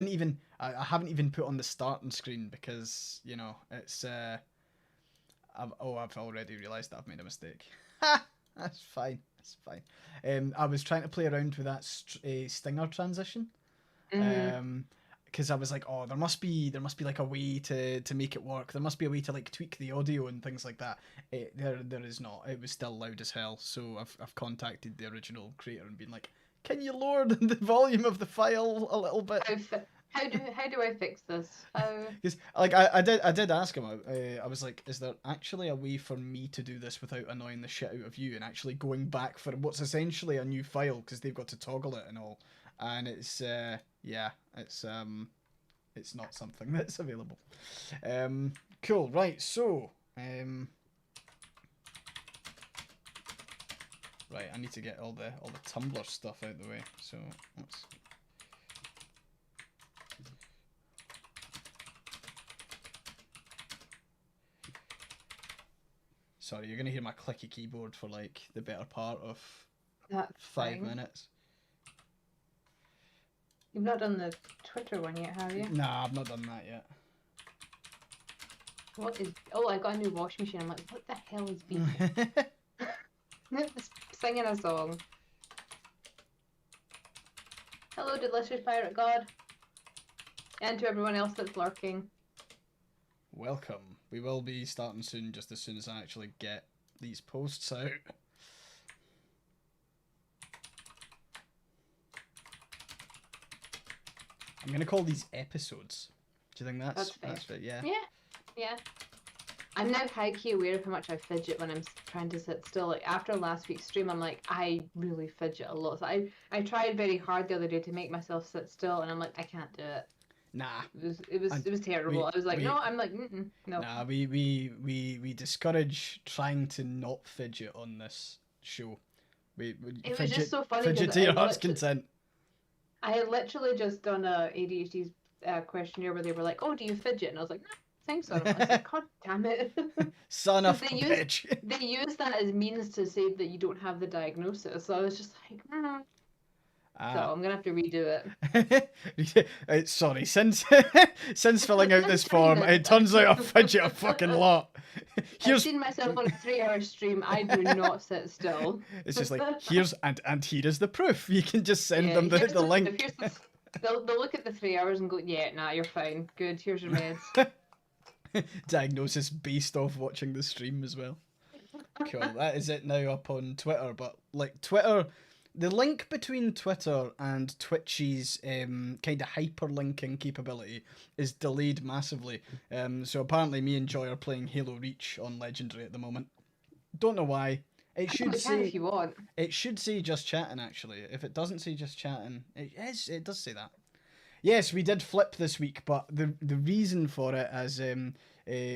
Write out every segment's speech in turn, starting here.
I haven't even put on the starting screen because you know it's I've already realised that I've made a mistake. Ha! That's fine. That's fine. I was trying to play around with that stinger transition. Mm-hmm. Because I was like, oh, there must be like a way to make it work. There must be a way to like tweak the audio and things like that. There is not. It was still loud as hell. So I've contacted the original creator and been like, can you lower the volume of the file a little bit? How do I fix this? How? Because like I did ask him. I was like, is there actually a way for me to do this without annoying the shit out of you and actually going back for what's essentially a new file because they've got to toggle it and all, and it's yeah, it's not something that's available. Cool, right? So right, I need to get all the Tumblr stuff out of the way. So let's. Sorry, you're gonna hear my clicky keyboard for like the better part of That's 5 minutes. You've not done the Twitter one yet, have you? Nah, I've not done that yet. What is? Oh, I got a new washing machine. I'm like, what the hell is being singing a song? Hello, delicious pirate god, and to everyone else that's lurking. Welcome. We will be starting soon, just as soon as I actually get these posts out. I'm gonna call these episodes. Do you think that's fair? Yeah. Yeah. I'm now high-key aware of how much I fidget when I'm trying to sit still. Like after last week's stream, I'm like, I really fidget a lot. So I tried very hard the other day to make myself sit still, and I'm like, I can't do it. Nah. It was terrible. I was like, no, I'm like, no. Nah, we discourage trying to not fidget on this show. We It fidget, was just so funny. Fidget to your heart's content. I had literally just done a ADHD questionnaire where they were like, oh, do you fidget? And I was like, no, I think so. And I was like, God damn it. Son of a bitch. They use that as means to say that you don't have the diagnosis. So I was just like, So I'm gonna have to redo it. Sorry, since filling out this form, it turns out I fidget a fucking lot. I've seen myself on a 3-hour stream. I do not sit still. It's just like here's and here is the proof. You can just send them the link. They'll look at the 3 hours and go, yeah, nah, you're fine. Good, here's your meds. Diagnosis based off watching the stream as well. Cool. That is it now up on Twitter, but like Twitter. The link between Twitter and Twitch's kind of hyperlinking capability is delayed massively. So apparently me and Joy are playing Halo Reach on Legendary at the moment. Don't know why. It should say if you want. It should say just chatting actually. If it doesn't say just chatting, it does say that. Yes, we did flip this week, but the reason for it is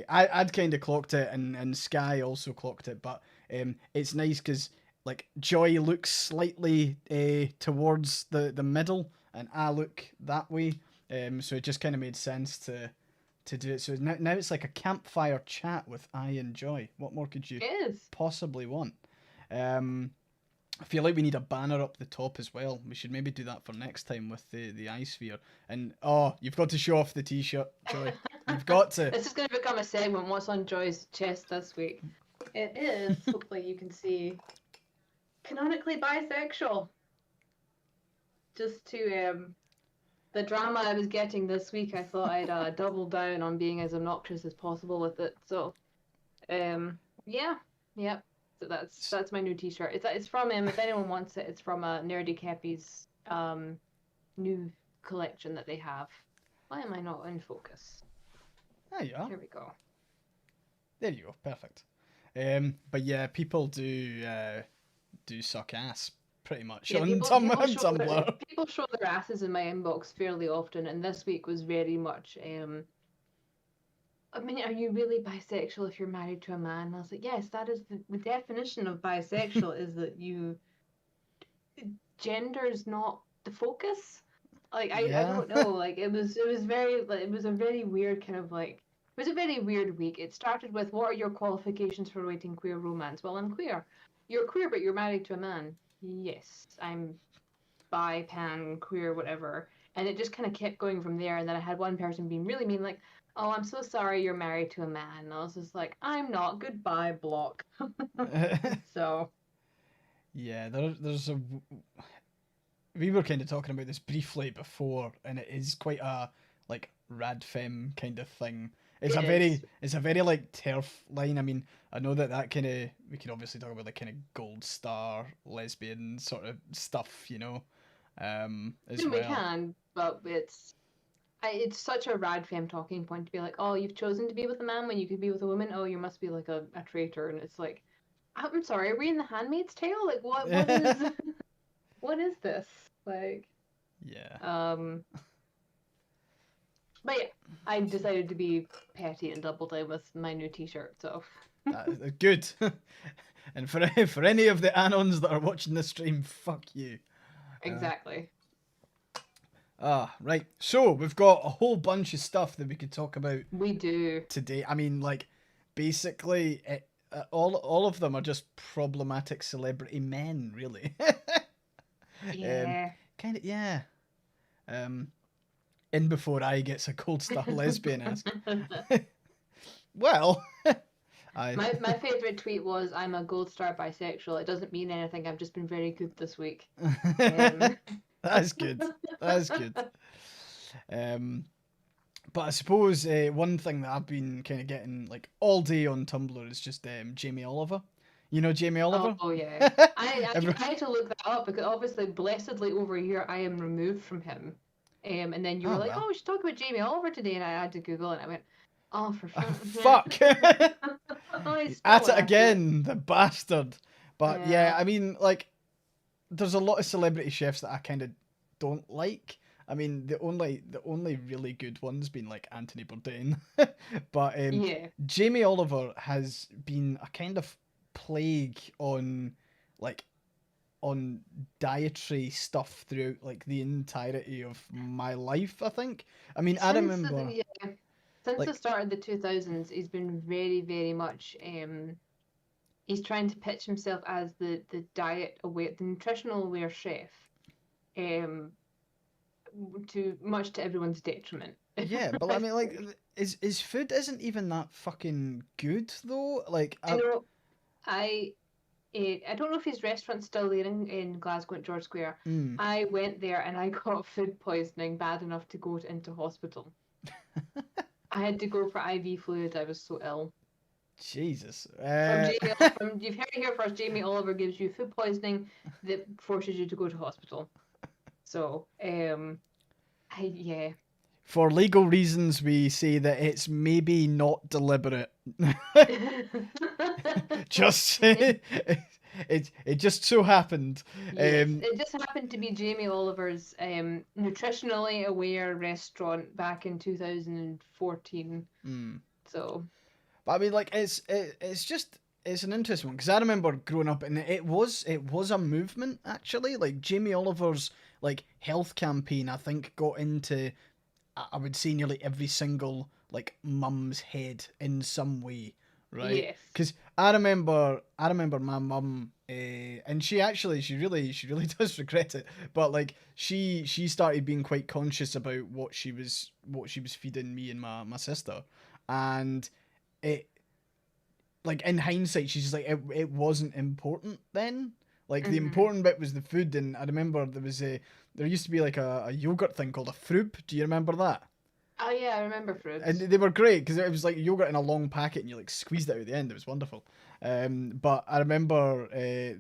I'd kind of clocked it and Sky also clocked it, but it's nice because like Joy looks slightly towards the middle and I look that way, so it just kind of made sense to do it. So now it's like a campfire chat with I and Joy. What more could you possibly want? I feel like we need a banner up the top as well. We should maybe do that for next time with the AyeSphere. And you've got to show off the t-shirt, Joy. You've got to. This is going to become a segment. What's on Joy's chest this week? It is. Hopefully you can see. Canonically bisexual. Just to the drama I was getting this week, I thought I'd double down on being as obnoxious as possible with it. So, yeah. So that's my new T-shirt. It's from if anyone wants it, it's from Nerdy Keppy's new collection that they have. Why am I not in focus? There you are. Here we go. There you go. Perfect. But yeah, people do suck ass pretty much on Tumblr. People show their asses in my inbox fairly often, and this week was very much. I mean, are you really bisexual if you're married to a man? And I was like, yes, that is the definition of bisexual is that gender is not the focus. Like I don't know. Like it was a very weird kind of like. It was a very weird week. It started with, what are your qualifications for writing queer romance? Well, I'm queer. You're queer, but you're married to a man. Yes, I'm bi, pan, queer, whatever. And it just kind of kept going from there. And then I had one person being really mean, like, "Oh, I'm so sorry you're married to a man." And I was just like, "I'm not. Goodbye, block." So Yeah, there's a. We were kind of talking about this briefly before, and it is quite a like rad femme kind of thing. it is. It's a very like turf line. I mean, I know that kind of we could obviously talk about like kind of gold star lesbian sort of stuff, as We well. can, but it's such a rad femme talking point to be like, "Oh, you've chosen to be with a man when you could be with a woman. Oh, you must be like a traitor." And it's like, I'm sorry, are we in The Handmaid's Tale? Like, what is what is this? Like, Yeah. but yeah, I decided to be petty and double down with my new T-shirt. So Good. And for any of the anons that are watching this stream, fuck you. exactly, Right. So we've got a whole bunch of stuff that we could talk about we do. today. I mean, like, basically, all of them are just problematic celebrity men, really. Yeah. Kind of, yeah. In before I gets a cold star lesbian ass. Well, My favorite tweet was, "I'm a gold star bisexual. It doesn't mean anything. I've just been very good this week." That's good. That's good. But I suppose one thing that I've been kind of getting like all day on Tumblr is just Jamie Oliver. You know Jamie Oliver? Oh yeah. I had to look that up because obviously, blessedly over here, I am removed from him. And then you were Oh like, well. "Oh, we should talk about Jamie Oliver today," and I had to Google it, and I went, "Oh, for Fuck. Oh, he's He's still at it at it. again, the bastard. But yeah, Yeah. I mean, like, there's a lot of celebrity chefs that I kind of don't like. I mean, the only really good one's been like Anthony Bourdain, but Yeah. Jamie Oliver has been a kind of plague on like on dietary stuff throughout like the entirety of my life. I think. I mean, I Since remember yeah, since the like start of the 2000s, he's been very, very much he's trying to pitch himself as the diet aware, the nutritional aware chef, um, to much to everyone's detriment. yeah, but I mean, like, his food isn't even that fucking good though. Like, I know. I I don't know if his restaurant's still there in Glasgow at George Square. mm, I went there and I got food poisoning bad enough to go into hospital. I had to go for IV fluid. I was so ill. Jesus. You've heard it here first. Jamie Oliver gives you food poisoning that forces you to go to hospital. So, yeah. For legal reasons, we say that it's maybe not deliberate. Just it just so happened. Yes, it just happened to be Jamie Oliver's nutritionally aware restaurant back in 2014. So, But I mean, like, it's just it's an interesting one because I remember growing up and it was a movement actually. Like Jamie Oliver's like health campaign, I think got into I would say nearly every single like mum's head in some way, right? yes. Because I remember my mum, and she really does regret it. But like she started being quite conscious about what she was feeding me and my sister, and it like in hindsight she's just like it wasn't important then. Like the important bit was the food, and I remember there used to be like a yogurt thing called a Froop. Do you remember that? Oh yeah, I remember And fruits. they were great because it was like yogurt in a long packet, and you like squeezed it out at the end. It was wonderful. But I remember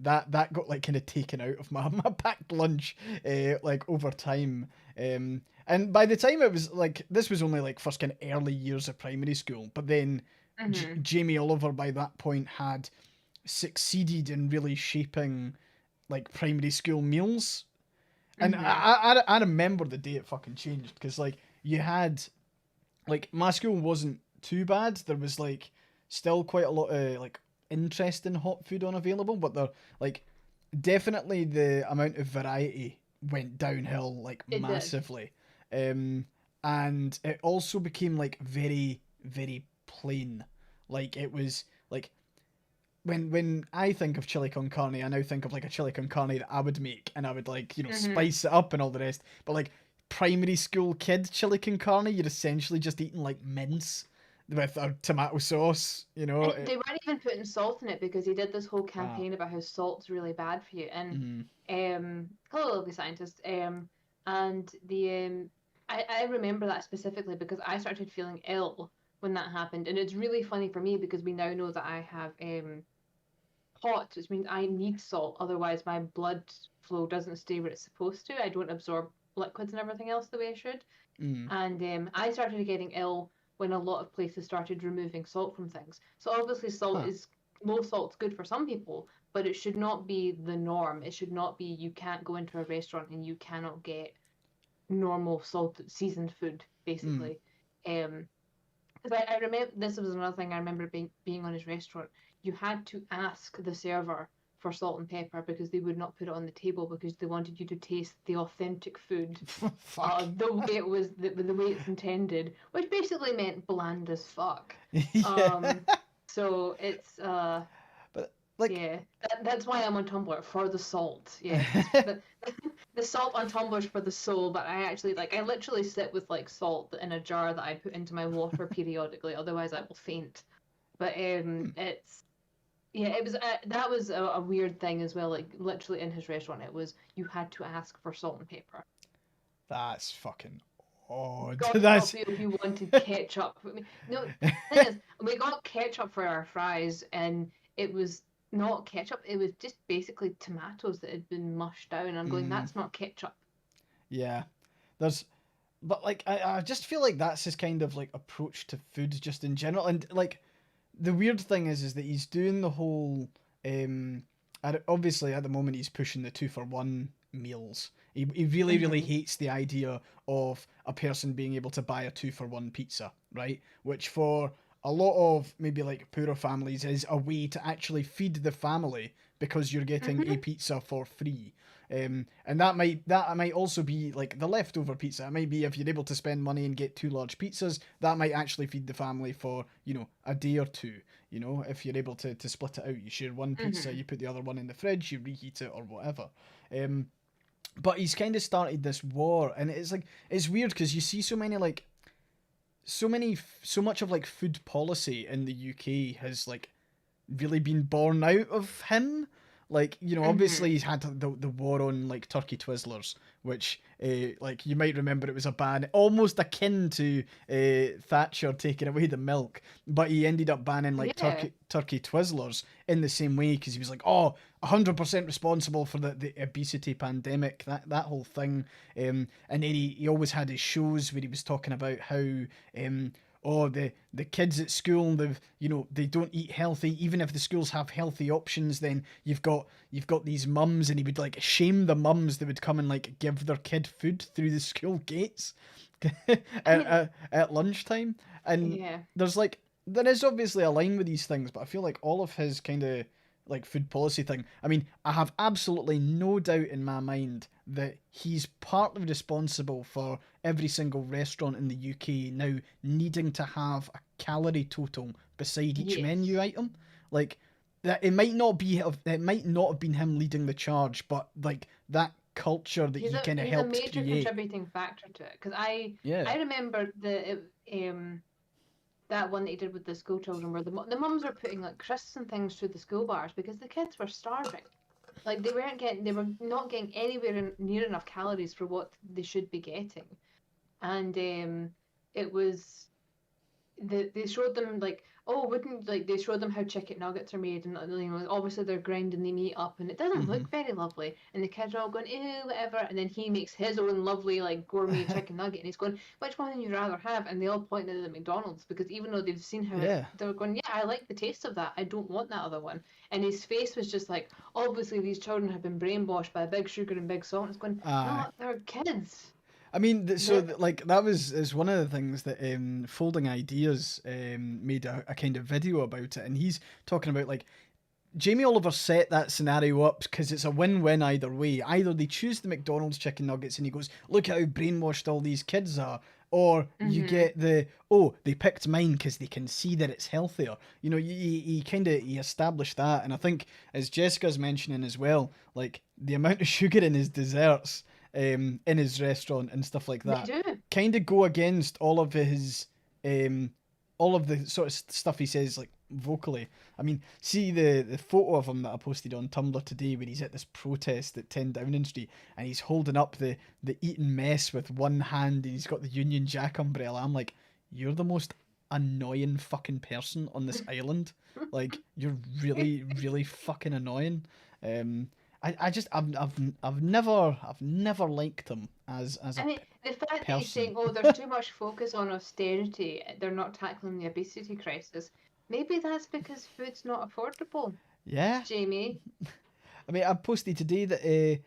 that got like kind of taken out of my packed lunch like over time. And by the time it was like this was only like first kind of early years of primary school, but then Jamie Oliver by that point had succeeded in really shaping like primary school meals. And I remember the day it fucking changed because like you had like my school wasn't too bad. There was like still quite a lot of like interesting hot food unavailable, but there like definitely the amount of variety went downhill like It did. massively. And it also became like very, very plain. Like it was like when I think of chili con carne, I now think of like a chili con carne that I would make, and I would like spice it up and all the rest. But like primary school kid chili con carne, you're essentially just eating like mince with a tomato sauce, you know. And they weren't even putting salt in it because he did this whole Ah, campaign about how salt's really bad for you. And mm, hello, the scientist. And the I remember that specifically because I started feeling ill when that happened, and it's really funny for me because we now know that I have POTS, which means I need salt, otherwise my blood flow doesn't stay where it's supposed to. I don't absorb liquids and everything else the way I should. mm, And I started getting ill when a lot of places started removing salt from things. So obviously, huh. low salt's good for some people, but it should not be the norm. It should not be you can't go into a restaurant and you cannot get normal salt seasoned food, Mm. basically. Because I remember this was another thing I remember being on his restaurant. You had to ask the server for salt and pepper because they would not put it on the table because they wanted you to taste the authentic food, Fuck. the way it was, the way it's intended, which basically meant bland as fuck. Yeah. So it's But like yeah, that's why I'm on Tumblr for the salt. Yeah, the salt on Tumblr is for the soul, but I actually I literally sit with like salt in a jar that I put into my water periodically, otherwise I will faint. But it's yeah, it was that was a weird thing as well. Like literally in his restaurant, it was you had to ask for salt and pepper. that's fucking odd. God That's help you if you wanted ketchup. I mean, no, thing is, we got ketchup for our fries, and it was not ketchup. It was just basically tomatoes that had been mushed down. I'm going, mm, that's not ketchup. yeah. There's but like I just feel like that's his kind of like approach to food just in general. And like the weird thing is that he's doing the whole obviously at the moment he's pushing the 2 for 1 meals. He really Hmm. hates the idea of a person being able to buy a 2 for 1 pizza, right? Which for a lot of maybe like poorer families is a way to actually feed the family because you're getting a Hmm. pizza for free. And that might also be like the leftover pizza. It might be if you're able to spend money and get 2 large pizzas, that might actually feed the family for, a day or two. If you're able to split it out, you share one pizza, Hmm. you put the other one in the fridge, you reheat it or whatever. Um, but he's kind of started this war, and it's weird because you see so much of like food policy in the UK has like really been born out of him. Like, Hmm. obviously he's had the war on like turkey Twizzlers, which, like, you might remember it was a ban almost akin to Thatcher taking away the milk, but he ended up banning like Yeah. turkey Twizzlers in the same way because he was like, oh, 100% responsible for the obesity pandemic, that whole thing. And then he always had his shows where he was talking about how um, oh, the kids at school, they don't eat healthy. Even if the schools have healthy options, then you've got these mums, and he would like shame the mums that would come and like give their kid food through the school gates at, I mean, at lunchtime. And yeah. there is obviously a line with these things, but I feel like all of his kind of like food policy thing. I mean, I have absolutely no doubt in my mind that he's partly responsible for every single restaurant in the UK now needing to have a calorie total beside each menu Yes. item. Like that, it might not have been him leading the charge, but like that culture that He's he a kind of he's a helped major create. contributing factor to it because I Yeah. remember that one that he did with the school children where the mums were putting like crisps and things through the school bars because the kids were starving. Like they were not getting anywhere near enough calories for what they should be getting. And it was they showed them like oh wouldn't like they showed them how chicken nuggets are made and obviously they're grinding the meat up and it doesn't Hmm. look very lovely and the kids are all going ew whatever and then he makes his own lovely like gourmet chicken nugget and he's going which one would you rather have and they all pointed at McDonald's because even though they've seen how Yeah. they're going yeah I like the taste of that I don't want that other one and his face was just like obviously these children have been brainwashed by big sugar and big salt and it's going Aye. no they're kids I mean, they're like that was is one of the things that Folding Ideas made a kind of video about it, and he's talking about like Jamie Oliver set that scenario up because it's a win-win either way. Either they choose the McDonald's chicken nuggets and he goes, "Look how brainwashed all these kids are," or you mm-hmm. get "Oh, they picked mine because they can see that it's healthier." He kind of he established that, and I think as Jessica's mentioning as well, like the amount of sugar in his desserts in his restaurant and stuff like They that do. kind of go against all of his all of the sort of stuff he says like vocally. I mean, see the photo of him that I posted on Tumblr today where he's at this protest at 10 Downing Street and he's holding up the eaten mess with one hand and he's got the Union Jack umbrella. I'm like, you're the most annoying fucking person on this island. Like, you're really, really fucking annoying. I've never liked him as I a mean, the fact that he's person. saying, "Oh, there's too much focus on austerity. They're not tackling the obesity crisis." Maybe that's because food's not affordable, Yeah. Jamie. I mean, I posted today that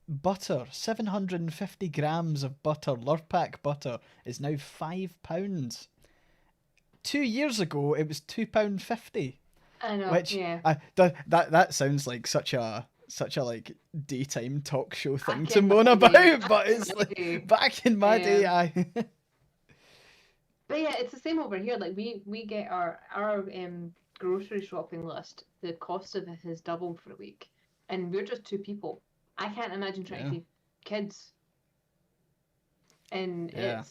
butter, 750 grams of butter, Lurpak butter, is now £5. 2 years ago, it was £2.50. I know. Which Yeah. that sounds like such a like daytime talk show thing Back to in moan my about, day. but Back in it's my like day. back in my day, I But yeah, it's the same over here. Like we get our grocery shopping list. The cost of it has doubled for a week, and we're just two people. I can't imagine trying to Yeah. feed kids. And Yeah.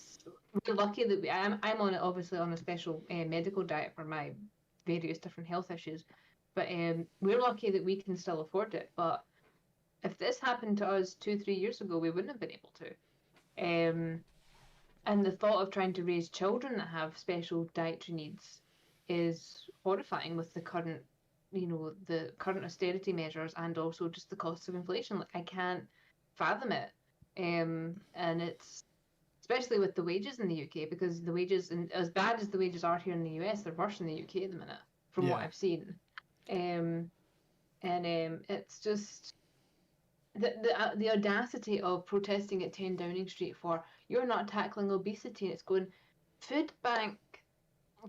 we're lucky that I'm on it obviously on a special medical diet for my various different health issues, but we're lucky that we can still afford it. But if this happened to us 2-3 years ago, we wouldn't have been able to. And the thought of trying to raise children that have special dietary needs is horrifying with the current, the current austerity measures and also just the cost of inflation. Like I can't fathom it. And it's especially with the wages in the UK because the wages, and as bad as the wages are here in the US, they're worse in the UK at the minute from what Yeah. I've seen. It's just the audacity of protesting at 10 Downing Street for you're not tackling obesity. And it's going, food bank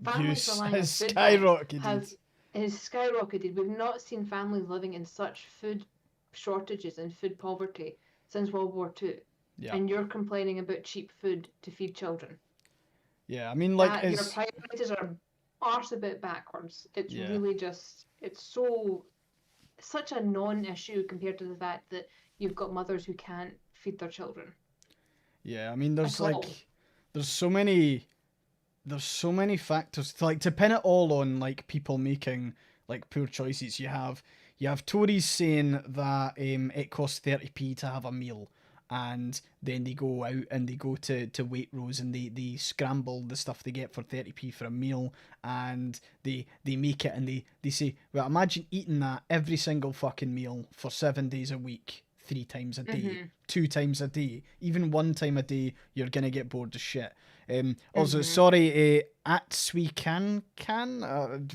families Use relying on has food banks skyrocketed. has skyrocketed. We've not seen families living in such food shortages and food poverty since World War II. Yeah. And you're complaining about cheap food to feed children. Yeah, I mean, like, Your priorities are arse a bit backwards. It's Yeah. really just, it's such a non-issue compared to the fact that you've got mothers who can't feed their children. Yeah, I mean, there's At all. there's so many factors to pin it all on like people making like poor choices. You have Tories saying that it costs 30p to have a meal, and then they go out and they go to Waitrose and they scramble the stuff they get for 30p for a meal, and they make it and they say, well, imagine eating that every single fucking meal for 7 days a week, 3 times a day, 2 times a day, even 1 time a day, you're gonna get bored as shit. Also, sorry, at Sweecan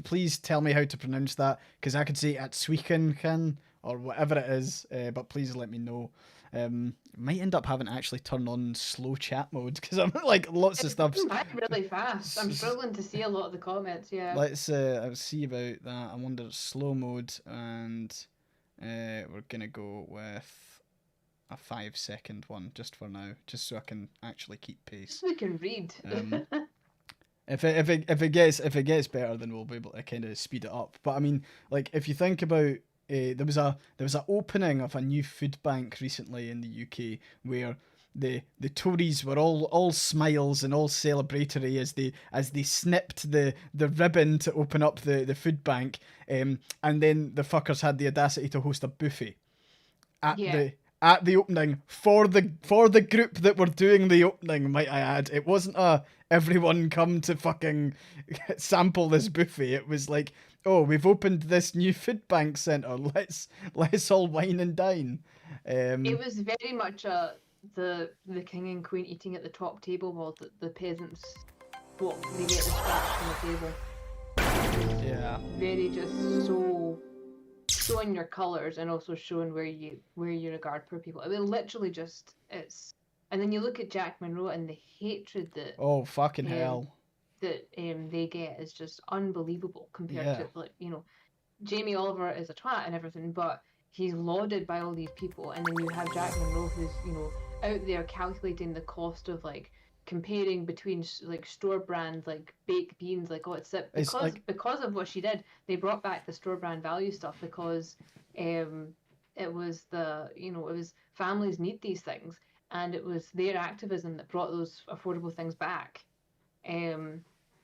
please tell me how to pronounce that, because I could say at Sweecan or whatever it is, but please let me know. Might end up having to actually turn on slow chat mode because I'm like lots of stuff. Really fast. I'm struggling to see a lot of the comments. Yeah. Let's see about that. I wonder slow mode, and we're gonna go with a 5-second one just for now, just so I can actually keep pace. We can read. If it gets better, then we'll be able to kind of speed it up. But I mean, like if you think about there was a opening of a new food bank recently in the UK where the Tories were all smiles and all celebratory as they snipped the ribbon to open up the food bank, and then the fuckers had the audacity to host a buffet at the opening for the group that were doing the opening, might I add. It wasn't a everyone come to fucking sample this buffet. It was like, oh, we've opened this new food bank centre. Let's all wine and dine. It was very much the king and queen eating at the top table while the peasants they get the scraps from the table. Yeah. Very just so showing your colours and also showing where you regard poor people. I mean, literally just it's. And then you look at Jack Monroe and the hatred that fucking hell that they get is just unbelievable compared to Jamie Oliver is a twat and everything, but he's lauded by all these people, and then you have Jack Monroe who's out there calculating the cost of comparing between store brand baked beans, because of what she did. They brought back the store brand value stuff because it was families need these things, and it was their activism that brought those affordable things back. And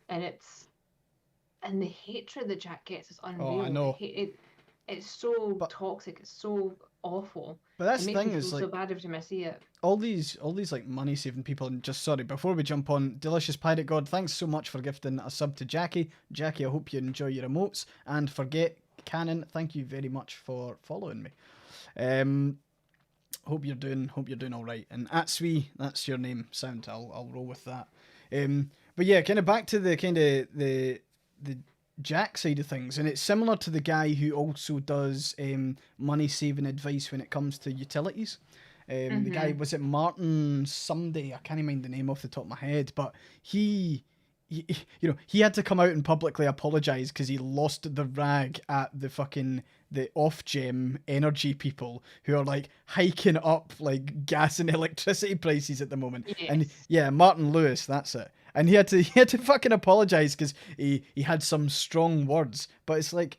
the hatred that Jack gets is Oh, I unreal. know. It's so But toxic. It's so awful. that's It the makes me thing, is feel so like bad every time I see it. all these like money saving people. And just sorry, before we jump on, Delicious Pirate God, thanks so much for gifting a sub to Jackie. Jackie, I hope you enjoy your emotes. And Forget Canon, thank you very much for following me. Hope you're doing all right. And AyeSphere, that's your name. Sound. I'll roll with that. But yeah, kind of back to the kind of the Jack side of things, and it's similar to the guy who also does money saving advice when it comes to utilities. The guy, was it Martin Someday? I can't mind the name off the top of my head, but he he had to come out and publicly apologize because he lost the rag at the off-gem energy people who are like hiking up like gas and electricity prices at the moment. Yes. And yeah, Martin Lewis, that's it. And he had to fucking apologize because he had some strong words. But it's like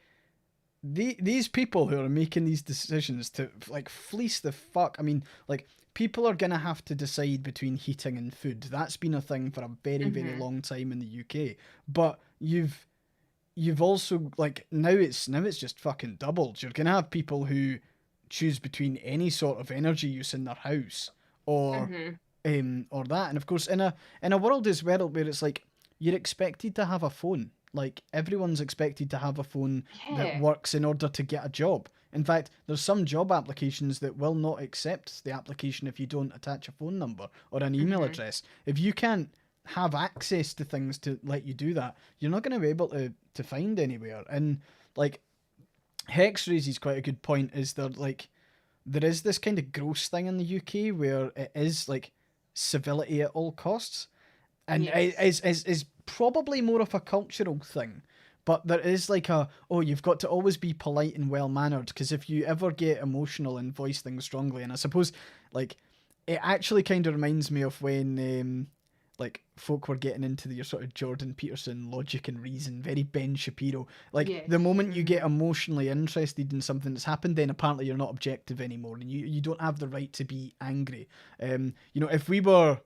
these people who are making these decisions to like fleece the fuck. I mean, like, people are gonna have to decide between heating and food. That's been a thing for a very, very long time in the UK. But you've also, like, now it's just fucking doubled. You're gonna have people who choose between any sort of energy use in their house or that. And of course, in a world as well where it's like you're expected to have a phone. Like, everyone's expected to have a phone that works in order to get a job. In fact, there's some job applications that will not accept the application if you don't attach a phone number or an email address. If you can't have access to things to let you do that, you're not going to be able to find anywhere. And like, Hex raises quite a good point, is there is this kind of gross thing in the UK where it is like civility at all costs. And is probably more of a cultural thing. But there is like you've got to always be polite and well-mannered, because if you ever get emotional and voice things strongly, and I suppose, like, it actually kind of reminds me of when, like, folk were getting into your sort of Jordan Peterson logic and reason, very Ben Shapiro. Like, the moment you get emotionally interested in something that's happened, then apparently you're not objective anymore, and you don't have the right to be angry. If we were...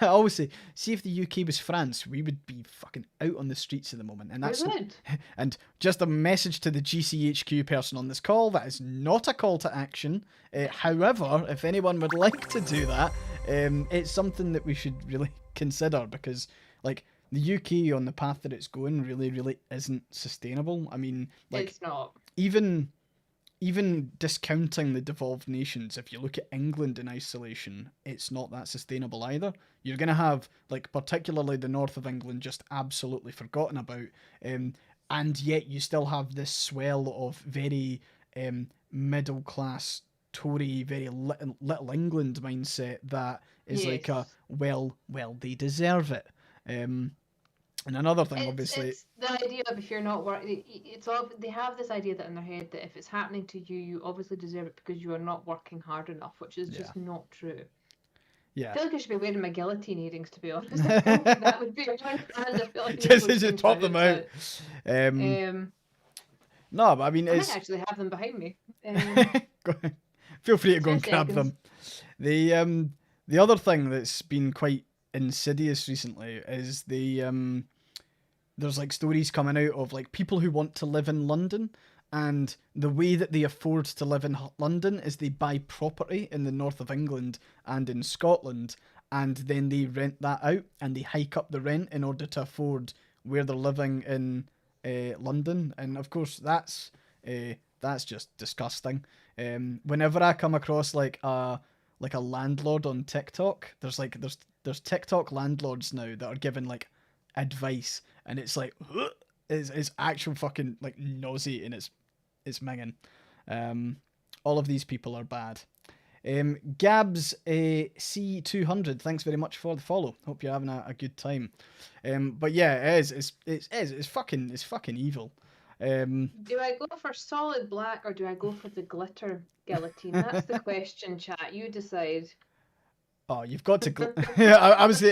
I always say, see if the UK was France, we would be fucking out on the streets at the moment. And that's and just a message to the GCHQ person on this call, that is not a call to action. However, if anyone would like to do that, it's something that we should really consider, because like, the UK on the path that it's going really, really isn't sustainable. I mean, like, it's not. Even discounting the devolved nations, if you look at England in isolation, it's not that sustainable either. You're going to have, like, particularly the north of England, just absolutely forgotten about. And yet you still have this swell of very middle-class, Tory, very little England mindset that is like well, they deserve it. And another thing, obviously... It's the idea of, if you're not working... They have this idea that in their head that if it's happening to you, you obviously deserve it because you are not working hard enough, which is just not true. Yeah. I feel like I should be wearing my guillotine earrings, to be honest. I think that would be one brand. I feel like just as you top them out. No, but I mean, I might actually have them behind me. Feel free to go and grab them. The other thing that's been quite insidious recently is there's like stories coming out of like people who want to live in London, and the way that they afford to live in London is they buy property in the north of England and in Scotland, and then they rent that out and they hike up the rent in order to afford where they're living in London. And of course that's just disgusting. Whenever I come across like a landlord on TikTok, there's TikTok landlords now that are giving like advice, and it's like it's actual fucking like nauseating. It's minging. All of these people are bad. Gabs C200, thanks very much for the follow. Hope you're having a good time. But yeah, it's fucking evil. Do I go for solid black or do I go for the glitter guillotine? That's the question, chat. You decide. Oh, you've got to... I was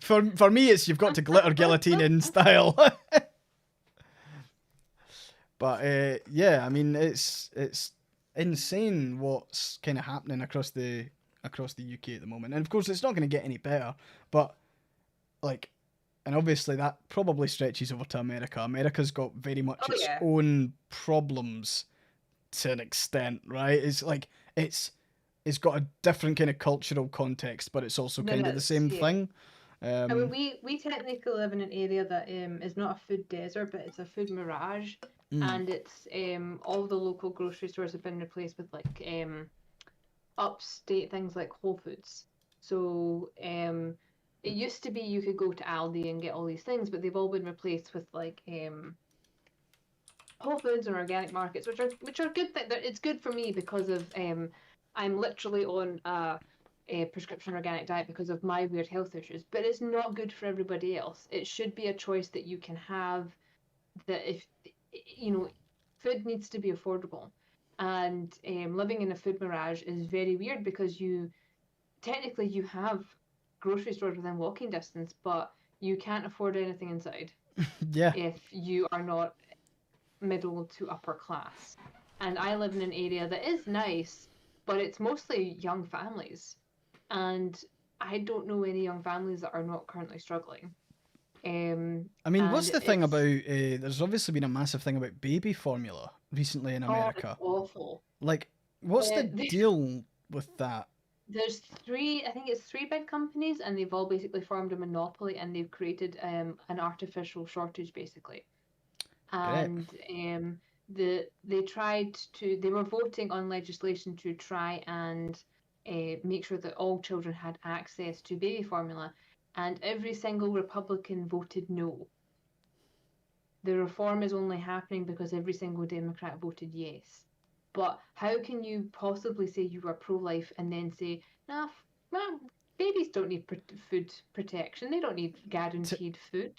for me, it's you've got to glitter guillotine in style. But yeah, I mean, it's insane what's kind of happening across the across the UK at the moment. And of course, it's not going to get any better. But like, and obviously that probably stretches over to America. America's got very much its yeah. own problems to an extent, right? It's like it's got a different kind of cultural context, but it's also Then kind of the it's same yeah. thing. I mean, we technically live in an area that is not a food desert, but it's a food mirage, Mm, and it's all the local grocery stores have been replaced with like upstate things like Whole Foods. So it used to be you could go to Aldi and get all these things, but they've all been replaced with like Whole Foods and organic markets, which are good. It's good for me because of I'm literally on a prescription organic diet because of my weird health issues. But it's not good for everybody else. It should be a choice that you can have. That if you know, food needs to be affordable, and living in a food mirage is very weird because you technically you have grocery stores within walking distance, but you can't afford anything inside yeah. if you are not middle to upper class. And I live in an area that is nice, but it's mostly young families. And I don't know any young families that are not currently struggling. I mean, what's And the thing it's about? There's obviously been a massive thing about baby formula recently in oh, it's America. awful. Like, what's the The, deal with that? there's three, I think it's three big companies, and they've all basically formed a monopoly, and they've created an artificial shortage basically. Great. And they were voting on legislation to try and make sure that all children had access to baby formula, and every single Republican voted no. The reform is only happening because every single Democrat voted yes. But how can you possibly say you are pro-life and then say, nah, well, babies don't need food protection. They don't need To, guaranteed food.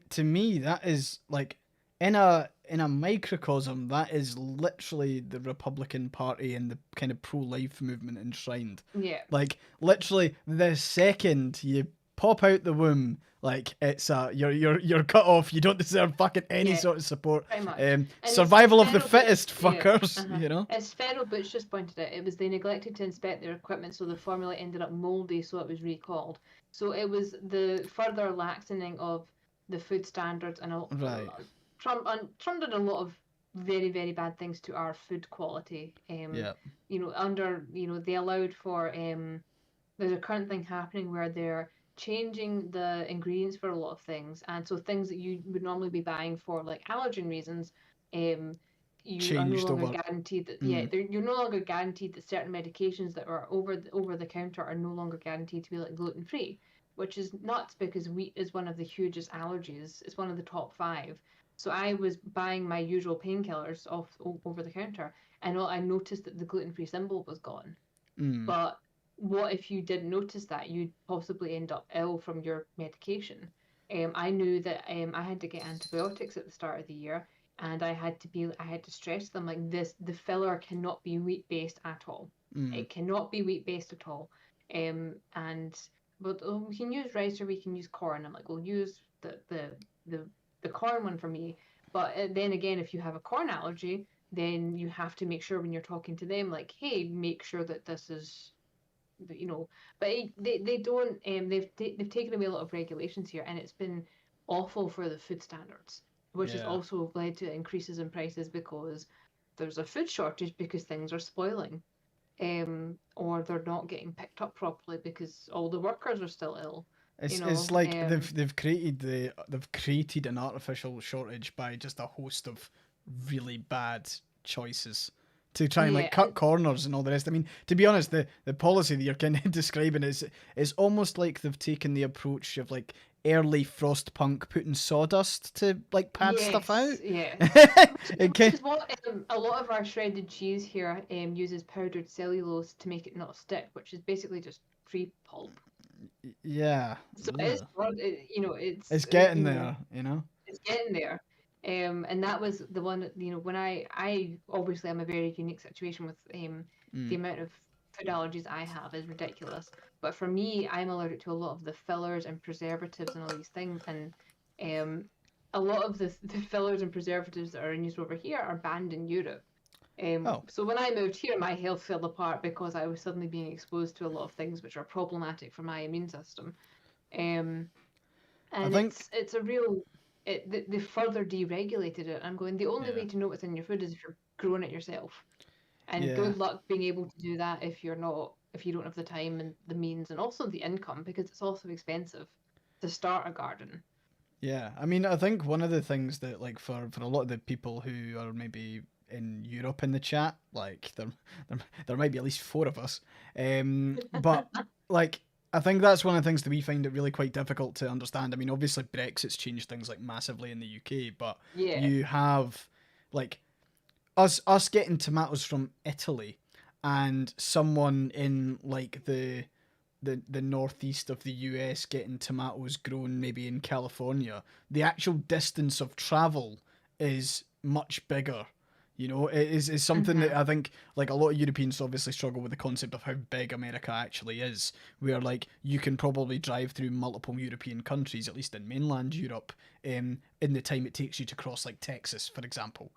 to me, that is like in a microcosm. That is literally the Republican Party and the kind of pro-life movement enshrined. Yeah, Like literally, the second you pop out the womb, like it's you're cut off. You don't deserve fucking any yeah. sort of support. Pretty much. And it's Survival of the Federal Boots, fittest, yeah. fuckers. Uh-huh. You know. As Federal Boots just pointed out, it was they neglected to inspect their equipment, so the formula ended up moldy, so it was recalled. So it was the further laxening of the food standards, and Right. Trump did a lot of very, very bad things to our food quality. Yeah. They allowed for there's a current thing happening where they're changing the ingredients for a lot of things, and so things that you would normally be buying for like allergen reasons, um, you are no Changed longer over. guaranteed that Mm. you're no longer guaranteed that certain medications that are over the counter are no longer guaranteed to be like gluten free, which is nuts because wheat is one of the hugest allergies. It's one of the top five. So I was buying my usual painkillers off over the counter, and I noticed that the gluten free symbol was gone. Mm. But what if you didn't notice that? You'd possibly end up ill from your medication. I knew that I had to get antibiotics at the start of the year, and I had to stress them like this: the filler cannot be wheat based at all. Mm. It cannot be wheat based at all. And but we can use rice or we can use corn. I'm like, we'll use the corn one for me. But then again, if you have a corn allergy, then you have to make sure when you're talking to them, like, hey, make sure that this is, you know, but they don't, they've taken away a lot of regulations here, and it's been awful for the food standards, which has Yeah. also led to increases in prices because there's a food shortage because things are spoiling, or they're not getting picked up properly because all the workers are still ill, It's like they've created an artificial shortage by just a host of really bad choices to try and like yeah, cut corners and all the rest. I mean, to be honest, the policy that you're kind of describing is almost like they've taken the approach of like early Frostpunk putting sawdust to like pad stuff out. yes, yeah. It Which can, is what a lot of our shredded cheese here uses powdered cellulose to make it not stick, which is basically just tree pulp. yeah, So it is, ugh. it's It's getting you know, there, you know. it's getting there. And that was the one that, when I obviously I'm a very unique situation with the Mm. amount of food allergies I have is ridiculous. But for me, I'm allergic to a lot of the fillers and preservatives and all these things, and um, a lot of the fillers and preservatives that are in use over here are banned in Europe. Oh. So when I moved here, my health fell apart because I was suddenly being exposed to a lot of things which are problematic for my immune system. Um, I and think, it's a real they further deregulated it. I'm going, the only yeah, way to know what's in your food is if you're growing it yourself. And yeah, good luck being able to do that if you don't have the time and the means and also the income, because it's also expensive to start a garden. yeah. I mean, I think one of the things that, like, for a lot of the people who are maybe in Europe in the chat, like, there might be at least four of us. But, like, I think that's one of the things that we find it really quite difficult to understand. I mean, obviously, Brexit's changed things, like, massively in the UK, but Yeah. you have, like, us getting tomatoes from Italy and someone in, like, the northeast of the US getting tomatoes grown maybe in California, the actual distance of travel is much bigger. You know, it is something that Mm-hmm. I think, like, a lot of Europeans obviously struggle with the concept of how big America actually is, where, like, you can probably drive through multiple European countries, at least in mainland Europe, in the time it takes you to cross, like, Texas, for example.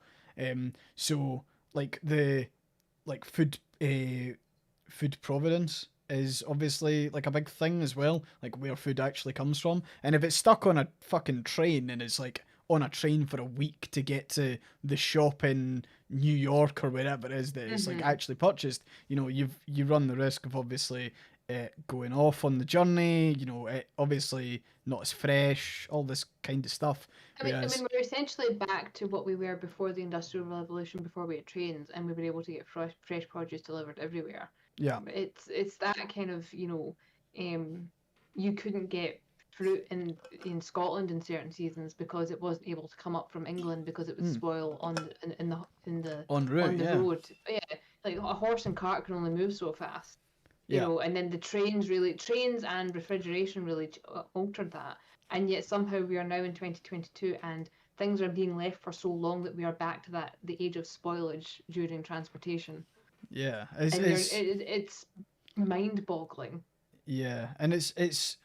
So, like, the like food provenance is obviously, like, a big thing as well, like where food actually comes from. And if it's stuck on a fucking train and it's like on a train for a week to get to the shop in New York or wherever it is that it's like Mm-hmm. actually purchased, you run the risk of obviously it going off on the journey, it obviously not as fresh, all this kind of stuff. I mean, Whereas, we're essentially back to what we were before the Industrial Revolution, before we had trains, and we were able to get fresh produce delivered everywhere. yeah. It's that kind of, um, you couldn't get fruit in Scotland in certain seasons because it wasn't able to come up from England because it would Mm. spoil in the En route, on the yeah. road. Yeah, like a horse and cart can only move so fast. Yeah. And then the trains and refrigeration really altered that. And yet somehow we are now in 2022 and things are being left for so long that we are back to the age of spoilage during transportation. Yeah. And it's mind-boggling. Yeah, and it's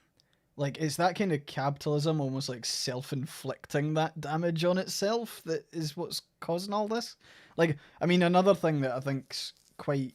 like, it's that kind of capitalism, almost like self-inflicting that damage on itself, that is what's causing all this. Like, I mean, another thing that I think's quite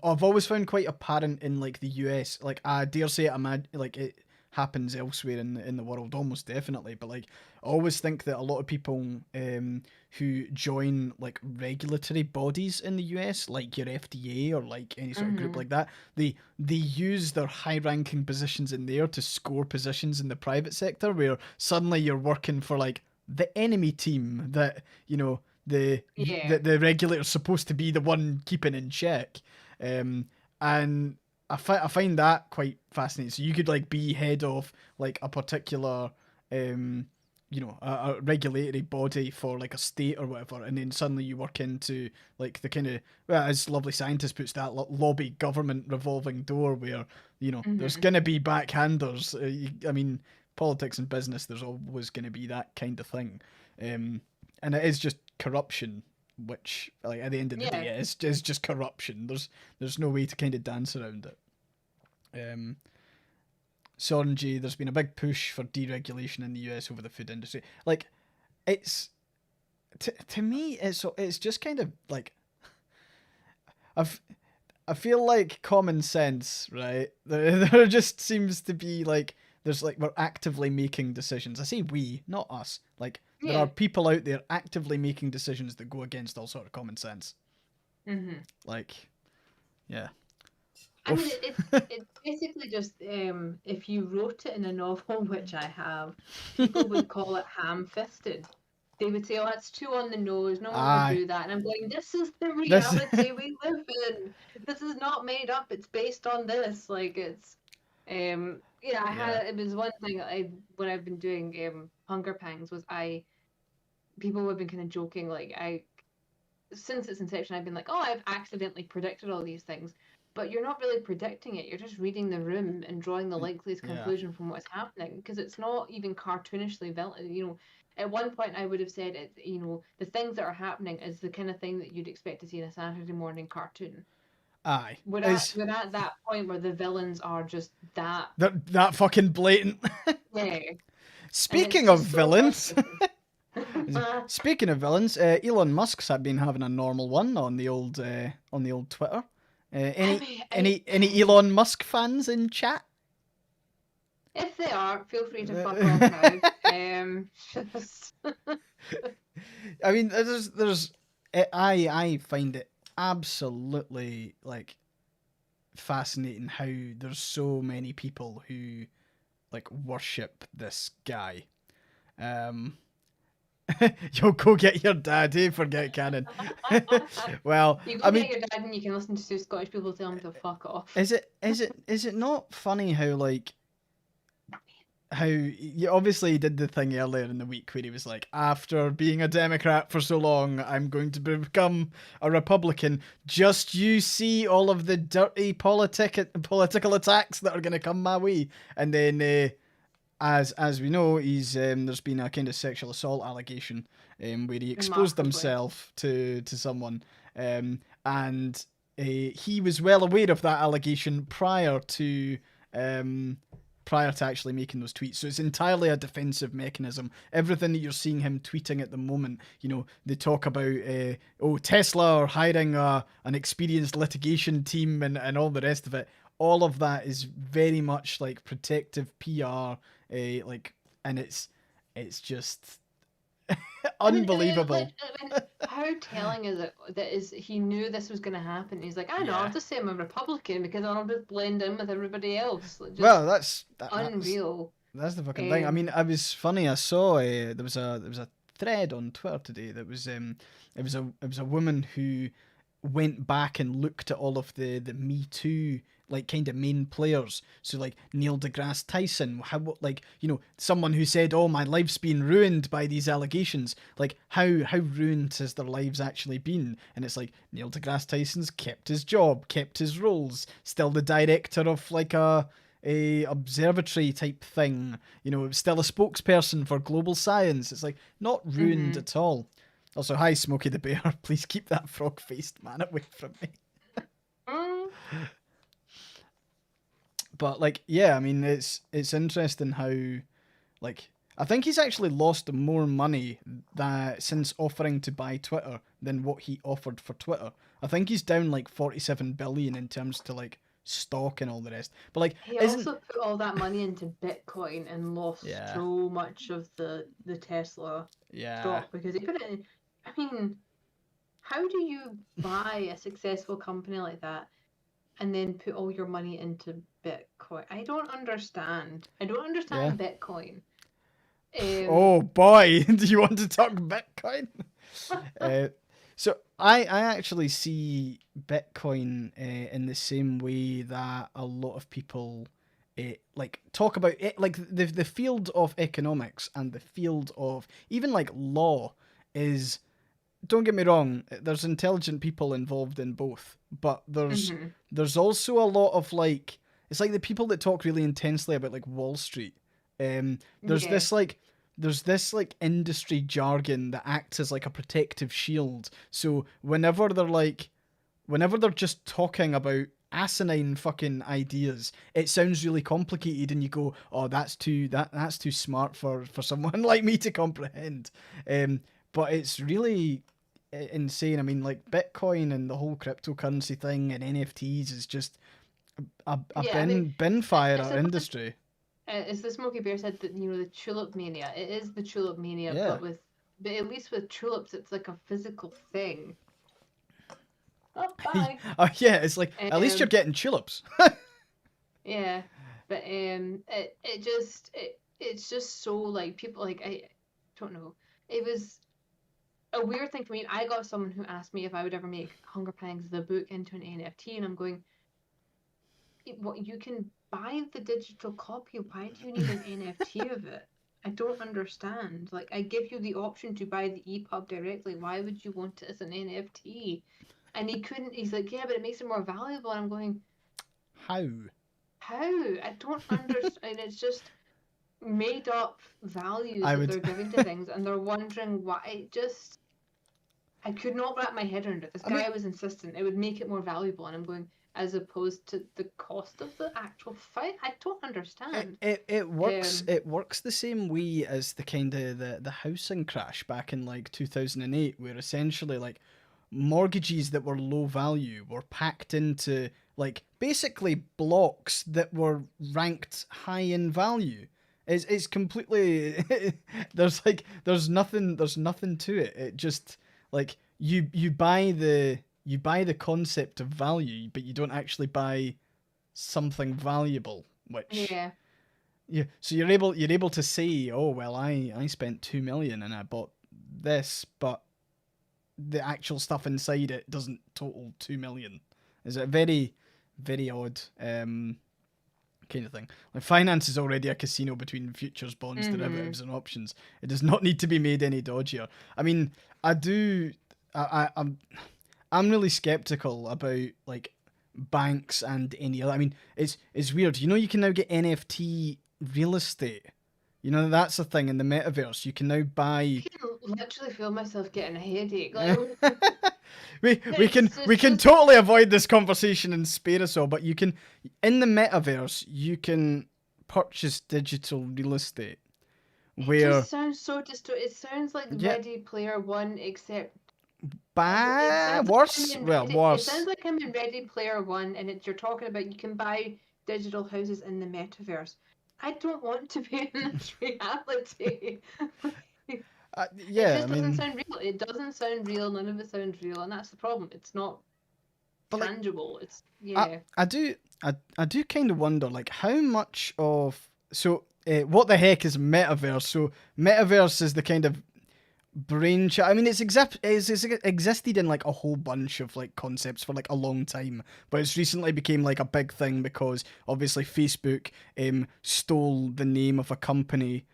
I've always found quite apparent in, like, the US. Like, I dare say like, it happens elsewhere in the world, almost definitely. But, like, I always think that a lot of people who join, like, regulatory bodies in the US, like your FDA or like any sort of group Hmm. like that, they use their high-ranking positions in there to score positions in the private sector, where suddenly you're working for, like, the enemy team that Yeah. the regulator's supposed to be the one keeping in check. And I find that quite fascinating. So you could, like, be head of, like, a particular a regulatory body for, like, a state or whatever, and then suddenly you work into, like, the kind of, well, as Lovely Scientist puts that, lobby government revolving door, where there's Hmm. gonna be backhanders. I mean, politics and business, there's always gonna be that kind of thing, and it is just corruption, which, like, at the end of the Yeah. day, is just corruption. There's no way to kind of dance around it. Um, Sorenji, there's been a big push for deregulation in the US over the food industry. Like, it's to me, it's just kind of like, I've I feel like common sense, right? There just seems to be, like, there's, like, we're actively making decisions. I say we, not us. Like, there are Yeah. people out there actively making decisions that go against all sort of common sense. Hmm. Like, yeah. I mean, Oof. it's basically just if you wrote it in a novel, which I have, people would call it ham-fisted. They would say, "Oh, that's too on the nose. No one would Aye. do that." And I'm going, "This is the This. reality we live in. This is not made up. It's based on this. Like it's, yeah." Yeah. It was one thing when I've been doing Hunger Pangs was people have been kind of joking like since its inception, I've been like, oh, I've accidentally predicted all these things. But you're not really predicting it. You're just reading the room and drawing the likeliest Yeah. conclusion from what's happening because it's not even cartoonishly valid. At one point I would have said the things that are happening is the kind of thing that you'd expect to see in a Saturday morning cartoon. Aye. We're at Is we're at that point where the villains are just that, that fucking blatant? yeah, and it's Speaking of just so villains, frustrating. Speaking of villains, Elon Musk's had been having a normal one on the old Twitter. Any Elon Musk fans in chat? If they are, feel free to fuck off now. Just... I mean, I find it absolutely like fascinating how there's so many people who like worship this guy. You'll go get your dad, forget Cannon. Well, you go get your dad and you can listen to two Scottish people tell him to fuck off. Is it not funny how you obviously did the thing earlier in the week where he was like, after being a Democrat for so long, I'm going to become a Republican. Just you see all of the dirty political attacks that are going to come my way. And then, as we know, he's there's been a kind of sexual assault allegation where he exposed himself to someone, and he was well aware of that allegation prior to actually making those tweets. So it's entirely a defensive mechanism. Everything that you're seeing him tweeting at the moment, they talk about, Tesla are hiring an experienced litigation team and all the rest of it. All of that is very much like protective PR, and it's just unbelievable. I mean, how telling is it that he knew this was going to happen? He's like, I know, I'll just say I'm a Republican because I'll just blend in with everybody else. That's unreal. That's the fucking thing. I mean, I was funny. I saw there was a thread on Twitter today that was it was a woman who went back and looked at all of the Me Too kind of main players. So Neil deGrasse Tyson, someone who said, "Oh, my life's been ruined by these allegations." How ruined has their lives actually been? And it's Neil deGrasse Tyson's kept his job, kept his roles, still the director of a observatory type thing. Still a spokesperson for global science. It's not ruined at all. Also, hi Smokey the Bear. Please keep that frog-faced man away from me. But I mean, it's interesting how I think he's actually lost more money since offering to buy Twitter than what he offered for Twitter. I think he's down 47 billion in terms to stock and all the rest. But he also put all that money into Bitcoin and lost so much of the Tesla stock because he put it in. I mean, how do you buy a successful company like that and then put all your money into Bitcoin? I don't understand. Bitcoin. Oh boy, do you want to talk Bitcoin? So I actually see Bitcoin in the same way that a lot of people talk about it, the field of economics and the field of even law is. Don't get me wrong, there's intelligent people involved in both, but there's also a lot of it's the people that talk really intensely about Wall Street. There's this industry jargon that acts as a protective shield. So whenever they're just talking about asinine fucking ideas, it sounds really complicated, and you go, "Oh, that's too smart for someone like me to comprehend." But it's really insane. I mean, Bitcoin and the whole cryptocurrency thing and NFTs is just a bin fire our industry. As the Smoky Bear said, that the tulip mania. It is the tulip mania, but at least with tulips, it's a physical thing. Oh, bye. Oh yeah, it's at least you're getting tulips. Yeah, but it's just so people I don't know. It was a weird thing for me. I got someone who asked me if I would ever make Hunger Pangs the book into an NFT, and I'm going, what, you can buy the digital copy, why do you need an NFT of it? I don't understand. I give you the option to buy the EPUB directly, why would you want it as an NFT? And he's like, yeah, but it makes it more valuable, and I'm going, How? I don't understand. It's just made up values they're giving to things, and they're wondering why. I could not wrap my head around it. This guy was insistent it would make it more valuable, and I'm going, as opposed to the cost of the actual fight. I don't understand. It works the same way as the kind of the housing crash back in like 2008, where essentially like mortgages that were low value were packed into like basically blocks that were ranked high in value. It's completely there's nothing to it. It just like you buy the concept of value, but you don't actually buy something valuable, which Yeah. yeah. So you're able to say, oh well, I spent 2 million and I bought this, but the actual stuff inside it doesn't total 2 million. Is a very very odd kind of thing. Like finance is already a casino between futures, bonds, derivatives, and options. It does not need to be made any dodgier. I mean, I do. I'm really skeptical about like banks and any other. I mean, it's weird. You know, you can now get NFT real estate. You know, that's a thing in the metaverse. You can now buy. I can literally feel myself getting a headache. Like, we can just... totally avoid this conversation and spare us all. But you can in the metaverse you can purchase digital real estate. Where it just sounds so It sounds like Ready Player One, except worse. Well, worse. It sounds like I'm in Ready Player One, and you're talking about you can buy digital houses in the metaverse. I don't want to be in this reality. Yeah, it just doesn't sound real. It doesn't sound real. None of it sounds real, and that's the problem. It's not tangible. Like, it's I do kind of wonder like how much of what the heck is metaverse? So metaverse is the kind of I mean, it's existed in like a whole bunch of like concepts for like a long time, but it's recently became like a big thing because obviously Facebook stole the name of a company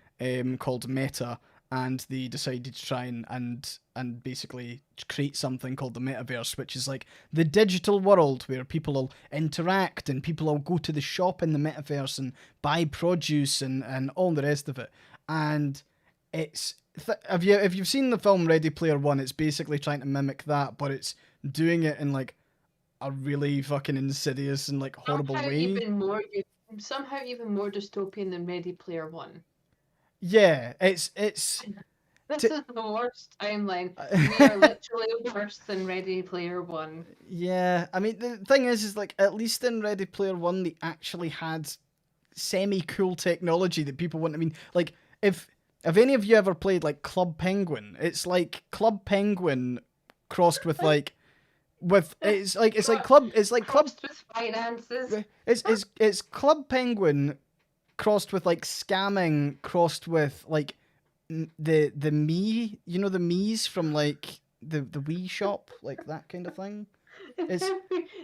called Meta, and they decided to try and basically create something called the metaverse, which is like the digital world where people will interact and people will go to the shop in the metaverse and buy produce and all the rest of it. And it's if you've seen the film Ready Player One, it's basically trying to mimic that, but it's doing it in like a really fucking insidious and like horrible way. Somehow even more dystopian than Ready Player One. Yeah, it's This is the worst timeline. We are literally worse than Ready Player One. Yeah, I mean the thing is like at least in Ready Player One they actually had semi-cool technology that people want. I mean, like if any of you ever played like Club Penguin, it's like Club Penguin crossed with like it's like club crossed with finances. It's Club Penguin crossed with like scamming crossed with like the me, you know, the Mii's from like the Wii shop, like that kind of thing. It's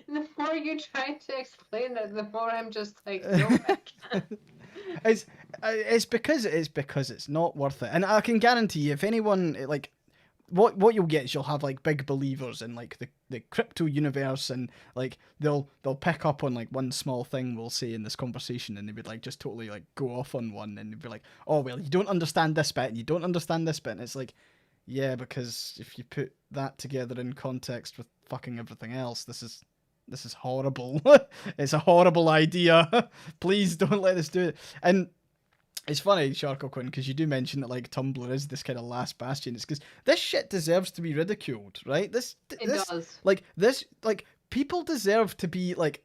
the more you try to explain it, the more I'm just like, no, I can't. It's because it's not worth it, and I can guarantee you, if anyone like what you'll get is you'll have like big believers in like the crypto universe, and like they'll pick up on like one small thing we'll say in this conversation, and they would like just totally like go off on one, and they'd be like, oh well, you don't understand this bit and you don't understand this bit, and it's like, yeah, because if you put that together in context with fucking everything else, this is horrible. It's a horrible idea. Please don't let us do it. And it's funny, Sharkoquin, because you do mention that like Tumblr is this kind of last bastion. It's because this shit deserves to be ridiculed, right? This does. Like people deserve to be like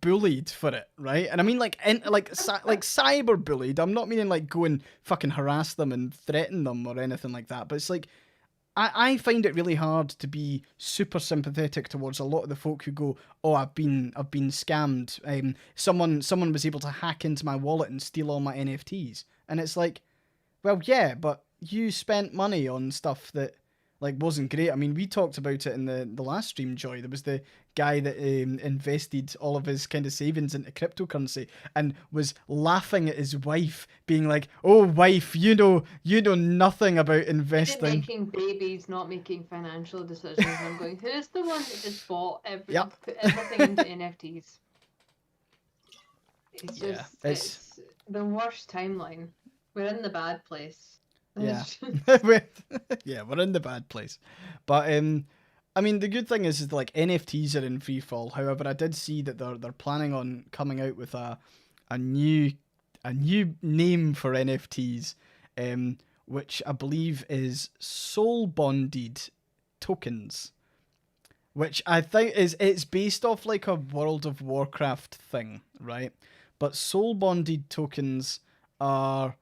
bullied for it, right? And I mean like like cyber bullied. I'm not meaning like go and fucking harass them and threaten them or anything like that. But it's like I find it really hard to be super sympathetic towards a lot of the folk who go, "Oh, I've been scammed. Someone was able to hack into my wallet and steal all my NFTs." And it's like, well, yeah, but you spent money on stuff that like wasn't great. I mean, we talked about it in the last stream, Joy. There was the guy that invested all of his kind of savings into cryptocurrency and was laughing at his wife, being like, "Oh, wife, you know nothing about investing." Making babies, not making financial decisions. I'm going, who's the one that just bought put everything into NFTs? It's just it's the worst timeline. We're in the bad place. Yeah. We're in the bad place. But I mean, the good thing is like NFTs are in free fall. However, I did see that they're planning on coming out with a new name for NFTs, which I believe is soul bonded tokens, which I think it's based off like a World of Warcraft thing, right? But soul bonded tokens are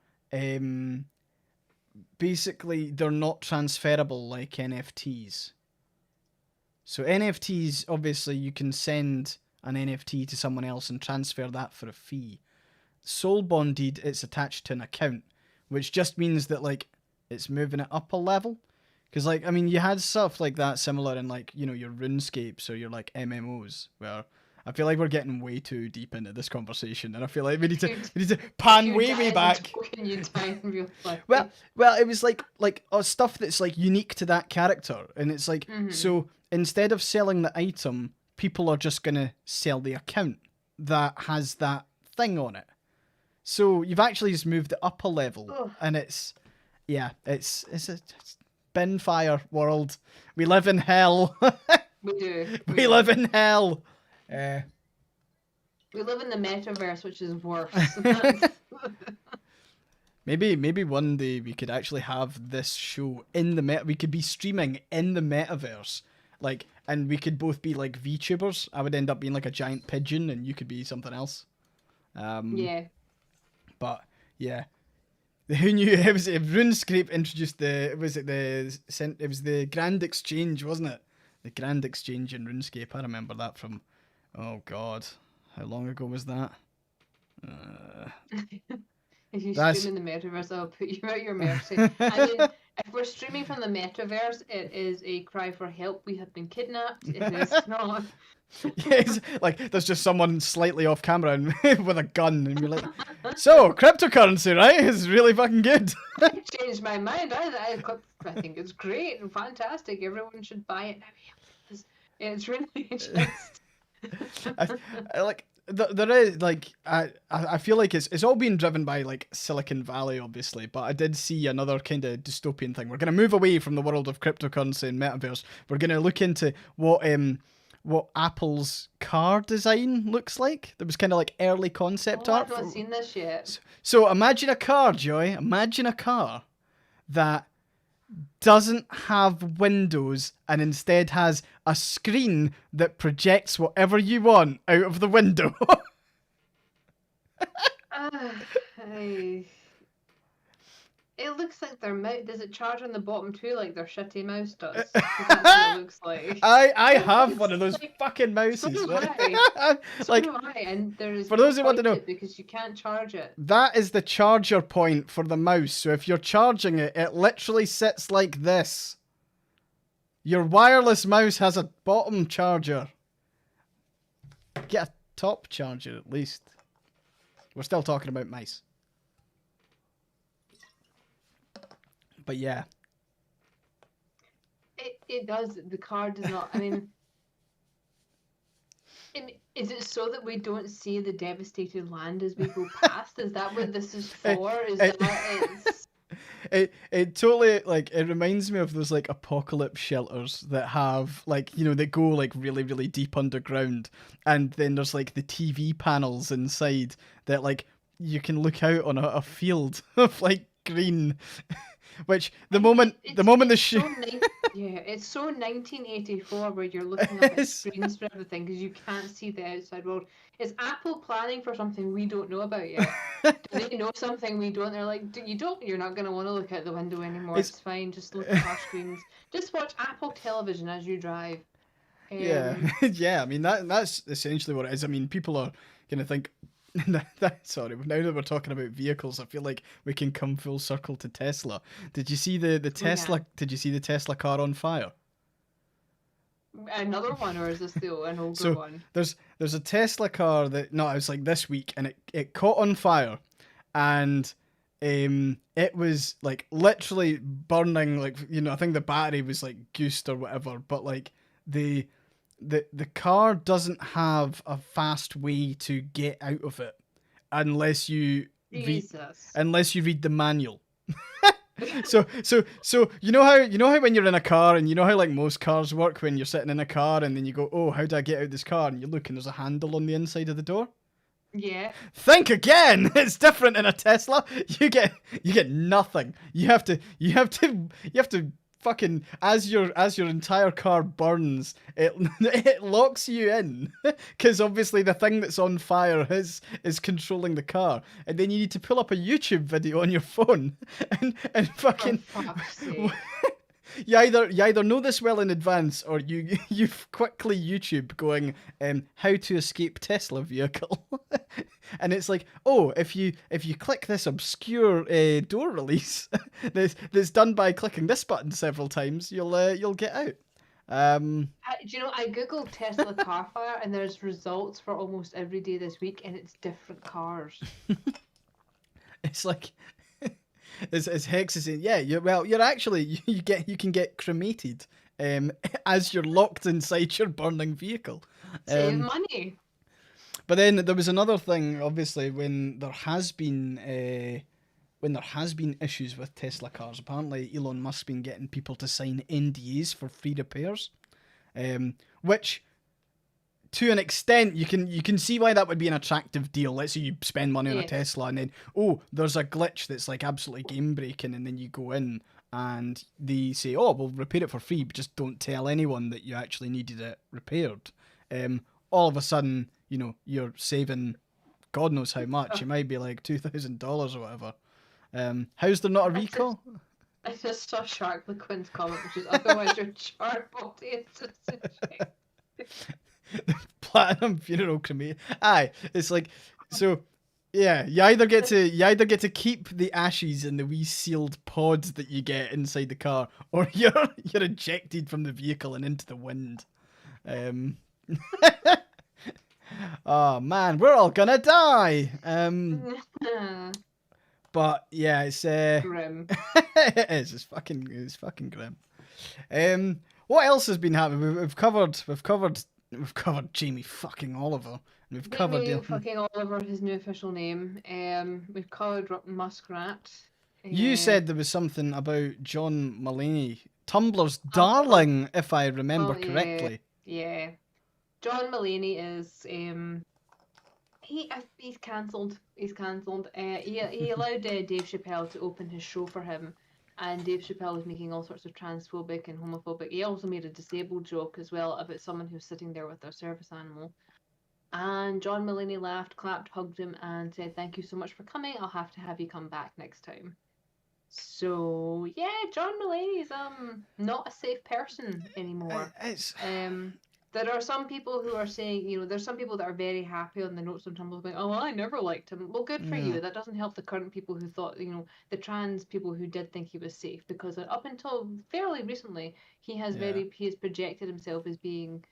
basically they're not transferable like NFTs. So NFTs, obviously, you can send an NFT to someone else and transfer that for a fee. Soul bonded, it's attached to an account, which just means that like it's moving it up a level. Because like I mean, you had stuff like that similar in like your RuneScapes or your like MMOs, where I feel like we're getting way too deep into this conversation, and I feel like we need to pan way back. You die in real life. Well, it was like stuff that's like unique to that character, and it's like so instead of selling the item, people are just gonna sell the account that has that thing on it. So you've actually just moved it up a level, and it's a bin fire world. We live in hell. We do. We live in hell. We live in the metaverse, which is worse. Maybe one day we could actually have this show in the we could be streaming in the metaverse, like, and we could both be like VTubers. I would end up being like a giant pigeon, and you could be something else. Yeah. But yeah, who knew? It was RuneScape introduced it was the Grand Exchange, wasn't it? The Grand Exchange in RuneScape. I remember that from, oh god, how long ago was that? If you stream in the metaverse, I'll put you at your mercy. I mean, if we're streaming from the metaverse, it is a cry for help. We have been kidnapped. It is not. Yeah, it's like there's just someone slightly off camera and with a gun, and you're like, so cryptocurrency, right? Is really fucking good. I changed my mind. I think it's great and fantastic. Everyone should buy it now. It's really just. I like there is like I feel like it's all being driven by like Silicon Valley, obviously, but I did see another kind of dystopian thing. We're gonna move away from the world of cryptocurrency and metaverse. We're gonna look into what Apple's car design looks like. There was kind of like early concept art. I've not seen this yet. So imagine a car, Joy. Imagine a car that doesn't have windows and instead has a screen that projects whatever you want out of the window. It looks like their mouse. Does it charge on the bottom too, like their shitty mouse does? That's what it looks like. I have one of those fucking mouses. So do I. Like, so do I. And there is for those who want to know, because you can't charge it. That is the charger point for the mouse. So if you're charging it, it literally sits like this. Your wireless mouse has a bottom charger. Get a top charger at least. We're still talking about mice. But yeah. It does. The car does not. I mean, is it so that we don't see the devastated land as we go past? Is that what this is for? It totally, like, it reminds me of those like apocalypse shelters that have like, they go like really, really deep underground, and then there's like the TV panels inside that like you can look out on a field of like green. Which the moment the show, it's so 1984 where you're looking up at screens for everything because you can't see the outside world. Is Apple planning for something we don't know about yet? Do they know something we don't? They're like, you're not going to want to look out the window anymore. It's fine. Just look at our screens. Just watch Apple television as you drive. Yeah. I mean that's essentially what it is. I mean, people are gonna think. Sorry, now that we're talking about vehicles, I feel like we can come full circle to Tesla. Did you see the Tesla? Yeah. Did you see the Tesla car on fire? Another one, or is this an older one? There's a Tesla car it was like this week, and it caught on fire, and it was like literally burning. Like I think the battery was like goosed or whatever, but like the car doesn't have a fast way to get out of it unless you read the manual. So you know how when you're in a car and you know how like most cars work when you're sitting in a car and then you go, oh, how do I get out this car? And you look and there's a handle on the inside of the door. Yeah. Think again. It's different in a Tesla. You get nothing. You have to fucking as your entire car burns, it locks you in because obviously the thing that's on fire is controlling the car, and then you need to pull up a YouTube video on your phone and For fucking fuck's sake. you either know this well in advance or you've quickly YouTube going how to escape Tesla vehicle. And it's like, oh, if you click this obscure door release that's done by clicking this button several times, you'll get out. Do you know, I googled Tesla car fire and there's results for almost every day this week and it's different cars. It's like as Hex is saying, yeah, you're actually you can get cremated as you're locked inside your burning vehicle. Save money. But then there was another thing, obviously, when there has been issues with Tesla cars. Apparently, Elon Musk's been getting people to sign NDAs for free repairs, which, to an extent, you can see why that would be an attractive deal. Let's say you spend money on a Tesla, and then there's a glitch that's like absolutely game breaking, and then you go in and they say, oh, we'll repair it for free, but just don't tell anyone that you actually needed it repaired. All of a sudden, you're saving God knows how much. It might be like $2,000 or whatever. How's there not a recall? I just saw Shark McQueen's comment, which is otherwise your chart body is Platinum funeral cremation. Aye, it's like so. Yeah, you either get to keep the ashes in the wee sealed pod that you get inside the car, or you're ejected from the vehicle and into the wind. Oh man, we're all gonna die. But yeah, it's grim. it is. It's fucking grim. What else has been happening? We've covered Jamie fucking Oliver. And we've covered Jamie fucking Oliver, his new official name. We've covered Muskrat. You said there was something about John Mulaney, Tumblr's darling, if I remember correctly. Yeah. John Mulaney is he's cancelled. He's cancelled. He allowed Dave Chappelle to open his show for him, and Dave Chappelle was making all sorts of transphobic and homophobic. He also made a disabled joke as well about someone who's sitting there with their service animal. And John Mulaney laughed, clapped, hugged him, and said, "Thank you so much for coming. I'll have to have you come back next time." So yeah, John Mulaney's not a safe person anymore. There are some people who are saying, there's some people that are very happy on the notes on Tumblr going, "Oh, well, I never liked him." Well, good for you. That doesn't help the current people who thought, the trans people who did think he was safe, because up until fairly recently, he has projected himself as being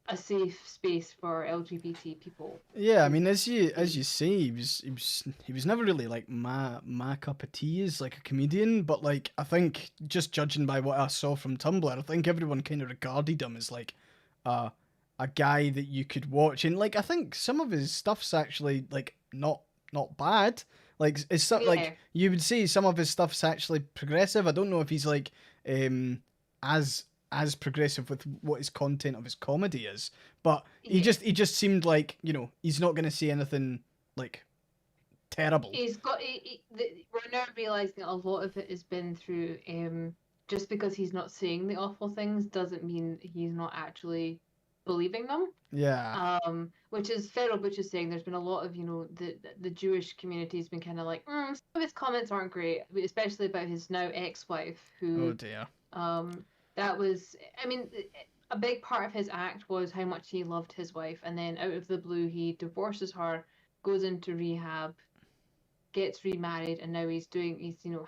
a safe space for LGBT people. Yeah, I mean, as you say, he was never really like my cup of tea as like a comedian, but like I think just judging by what I saw from Tumblr, I think everyone kind of regarded him as like a guy that you could watch, and like I think some of his stuff's actually like not bad. Like it's like you would say some of his stuff's actually progressive. I don't know if he's like as progressive with what his content of his comedy is, but he just seemed like he's not going to say anything like terrible. We're now realizing a lot of it has been through just because he's not saying the awful things doesn't mean he's not actually believing them. Yeah. Which is Feral Butch is saying there's been a lot of, the Jewish community has been kind of like, some of his comments aren't great, especially about his now ex-wife who... Oh dear. That was, I mean, a big part of his act was how much he loved his wife, and then out of the blue he divorces her, goes into rehab, gets remarried, and now he's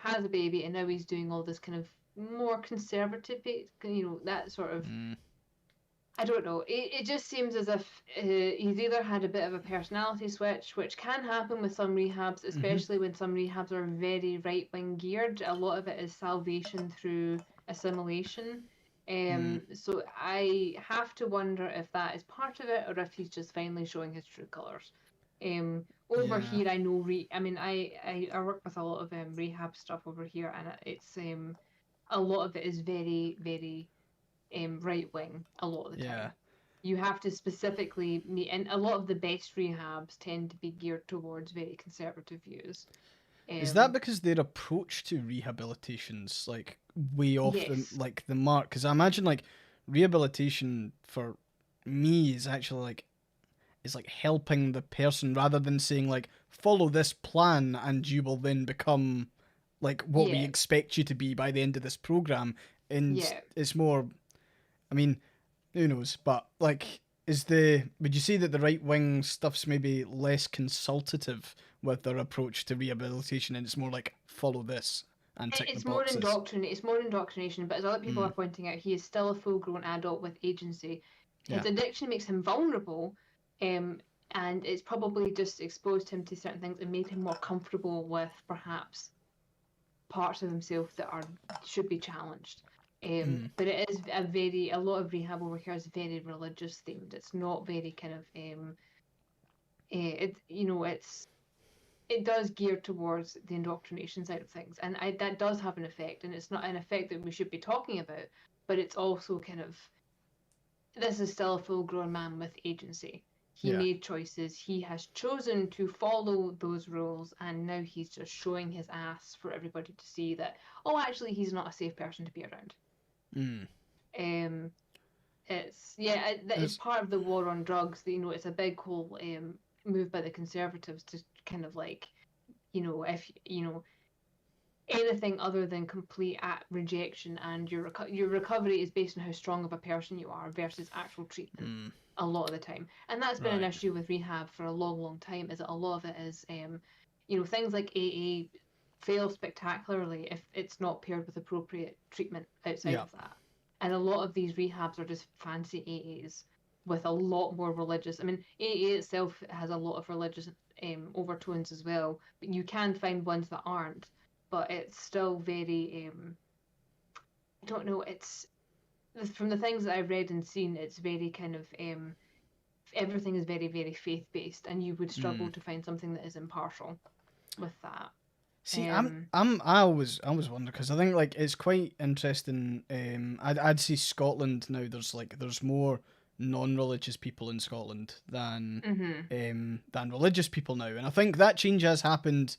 has a baby, and now he's doing all this kind of more conservative, that sort of, I don't know, it just seems as if he's either had a bit of a personality switch, which can happen with some rehabs, especially when some rehabs are very right-wing geared. A lot of it is salvation through assimilation. So I have to wonder if that is part of it, or if he's just finally showing his true colours. over Yeah. here, I know I mean, I work with a lot of rehab stuff over here, and it's a lot of it is very, very right wing a lot of the Yeah. time. You have to specifically meet, and a lot of the best rehabs tend to be geared towards very conservative views. Is that Um, because their approach to rehabilitation's like way off yes, the mark? Because I imagine like rehabilitation for me is actually like is like helping the person rather than saying like follow this plan and you will then become like what we yeah, expect you to be by the end of this program. And yeah. it's more, I mean, who knows? But like, would you say that the right wing stuff's maybe less consultative with their approach to rehabilitation, and it's more like follow this and tick the It's more boxes? It's more indoctrination, but as other people Hmm. are pointing out, he is still a full-grown adult with agency. His Yeah. addiction makes him vulnerable, um, and it's probably just exposed him to certain things and made him more comfortable with perhaps parts of himself that are should be challenged. Hmm. But it is a lot of rehab over here is very religious themed. It's not very kind of it does gear towards the indoctrination side of things, and that does have an effect, and it's not an effect that we should be talking about, but it's also kind of this is still a full-grown man with agency. He Yeah. made choices. He has chosen to follow those rules, and now he's just showing his ass for everybody to see that. Oh, actually, he's not a safe person to be around. Hmm. Um, that is It's, part of the war on drugs. It's a big whole move by the conservatives to kind of like if anything other than complete rejection, and your recovery is based on how strong of a person you are versus actual treatment hmm. a lot of the time. And that's been an Right. issue with rehab for a long, long time, is that a lot of it is things like AA fail spectacularly if it's not paired with appropriate treatment outside Yeah. of that. And a lot of these rehabs are just fancy AAs with a lot more religious. I mean, AA itself has a lot of religious overtones as well, but you can find ones that aren't, but it's still very I don't know, it's from the things that I've read and seen, it's very kind of everything is very, very faith based, and you would Hmm. struggle to find something that is impartial with that. See, um I always wonder because I think like it's quite interesting. I'd say Scotland now. There's more non-religious people in Scotland mhm. than religious people now, and I think that change has happened,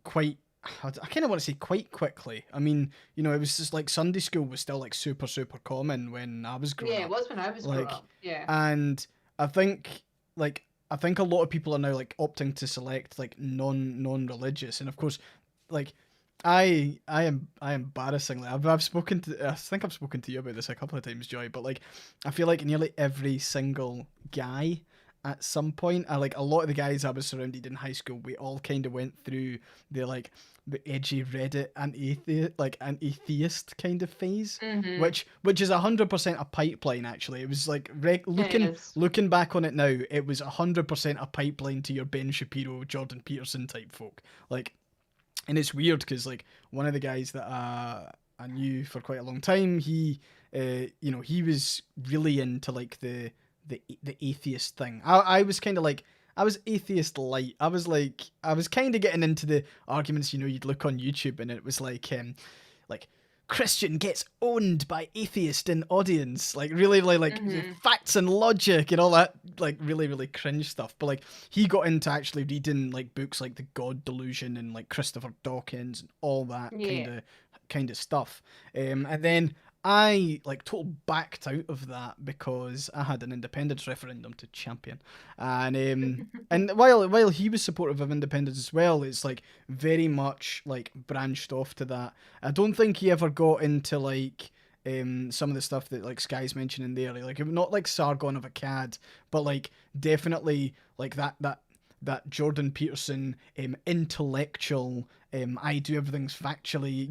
quite. I kind of want to say quite quickly. I mean, it was just like Sunday school was still like super super common when I was growing Yeah, it up, was when I was growing like, up. Yeah. and I think like I think a lot of people are now like opting to select like non-religious, and of course, like I embarrassingly I've spoken to I think I've spoken to you about this a couple of times, Joy, but like I feel like nearly every single guy at some point, I like a lot of the guys I was surrounded in high school, we all kind of went through the like the edgy Reddit and atheist kind of phase, Mhm. which is 100% a pipeline. Actually, it was like It looking is. looking back on it now, it was 100% a pipeline to your Ben Shapiro, Jordan Peterson type folk. Like, and it's weird because like one of the guys that I knew for quite a long time, he was really into like the atheist thing. I was kind of like I was atheist light. I was kind of getting into the arguments. You'd look on YouTube and it was like Christian gets owned by atheist in audience, like really like the Mhm. facts and logic and all that, like really really cringe stuff. But like he got into actually reading like books like The God Delusion and like Christopher Dawkins and all that kind Yeah. of stuff. And then I like total backed out of that because I had an independence referendum to champion, and while he was supportive of independence as well, it's like very much like branched off to that. I don't think he ever got into like some of the stuff that like Sky's mentioning there, like not like Sargon of Akkad, but like definitely like that Jordan Peterson intellectual, I do everything's factually.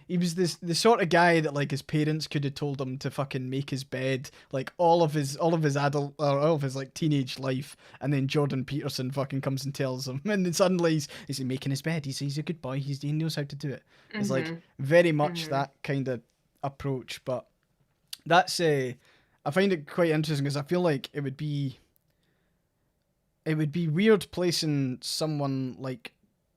He was the sort of guy that like his parents could have told him to fucking make his bed like all of his adult or all of his like teenage life, and then Jordan Peterson fucking comes and tells him, and then suddenly he's making his bed. He's a good boy. He knows how to do it. It's like Mhm. very much Mhm. that kind of approach, but that's I find it quite interesting because I feel like it would be it would be weird placing someone like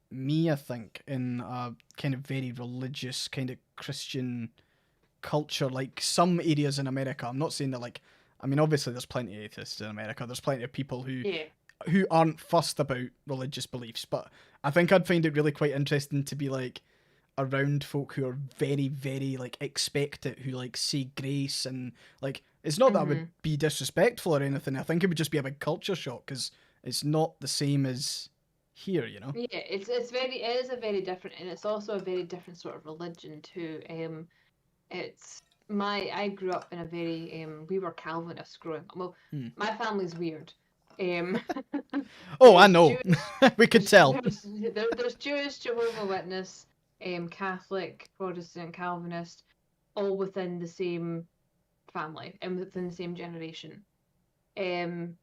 me, I think, in a kind of very religious, kind of Christian culture, like some areas in America. I'm not saying that, like, I mean, obviously there's plenty of atheists in America. There's plenty of people Yeah. who aren't fussed about religious beliefs, but I think I'd find it really quite interesting to be like around folk who are very, very like expect it, who like say grace and like it's not that I would be disrespectful or anything. I think it would just be a big culture shock because it's not the same as here, you know. Yeah, it is a very different, and it's also a very different sort of religion too. It's I grew up in a very we were Calvinists growing up. Well, my family's weird. Oh, I There's know. Jewish, We could tell. there's Jewish, Jehovah Witness, Catholic, Protestant, Calvinist, all within the same family and within the same generation. And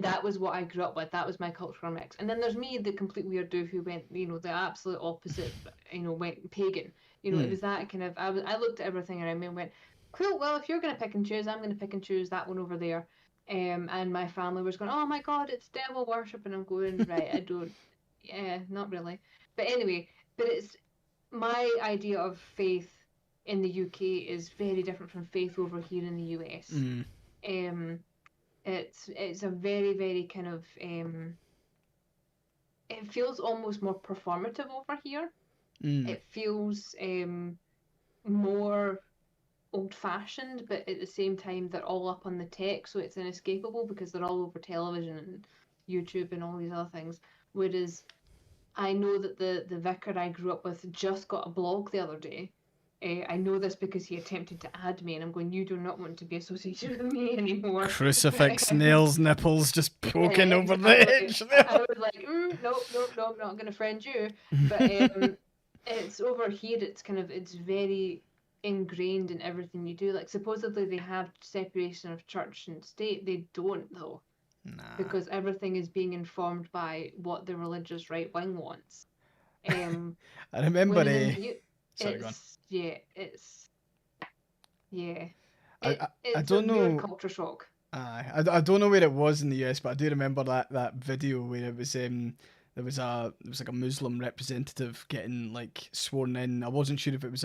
that was what I grew up with. That was my cultural mix. And then there's me, the complete weirdo who went, the absolute opposite, went pagan. It was that kind of, I looked at everything around me and went, cool, well, if you're going to pick and choose, I'm going to pick and choose that one over there. And my family was going, oh my God, it's devil worship. And I'm going, right, I don't, yeah, not really. But anyway, it's my idea of faith in the UK is very different from faith over here in the US. It's a very, very kind of it feels almost more performative over here. It feels more old-fashioned, but at the same time they're all up on the tech, so it's inescapable because they're all over television and YouTube and all these other things. Whereas I know that the vicar I grew up with just got a blog the other day. I know this because he attempted to add me, and I'm going, you do not want to be associated with me anymore. Crucifix, nails, nipples, just poking over the edge. I was like, no, I'm not going to friend you. But it's over here, it's very ingrained in everything you do. Like, supposedly they have separation of church and state. They don't, though. Nah. Because everything is being informed by what the religious right wing wants. I remember sorry, go on. It's I don't know. Weird culture shock. I don't know where it was in the US, but I do remember that video where it was there was like a Muslim representative getting like sworn in. I wasn't sure if it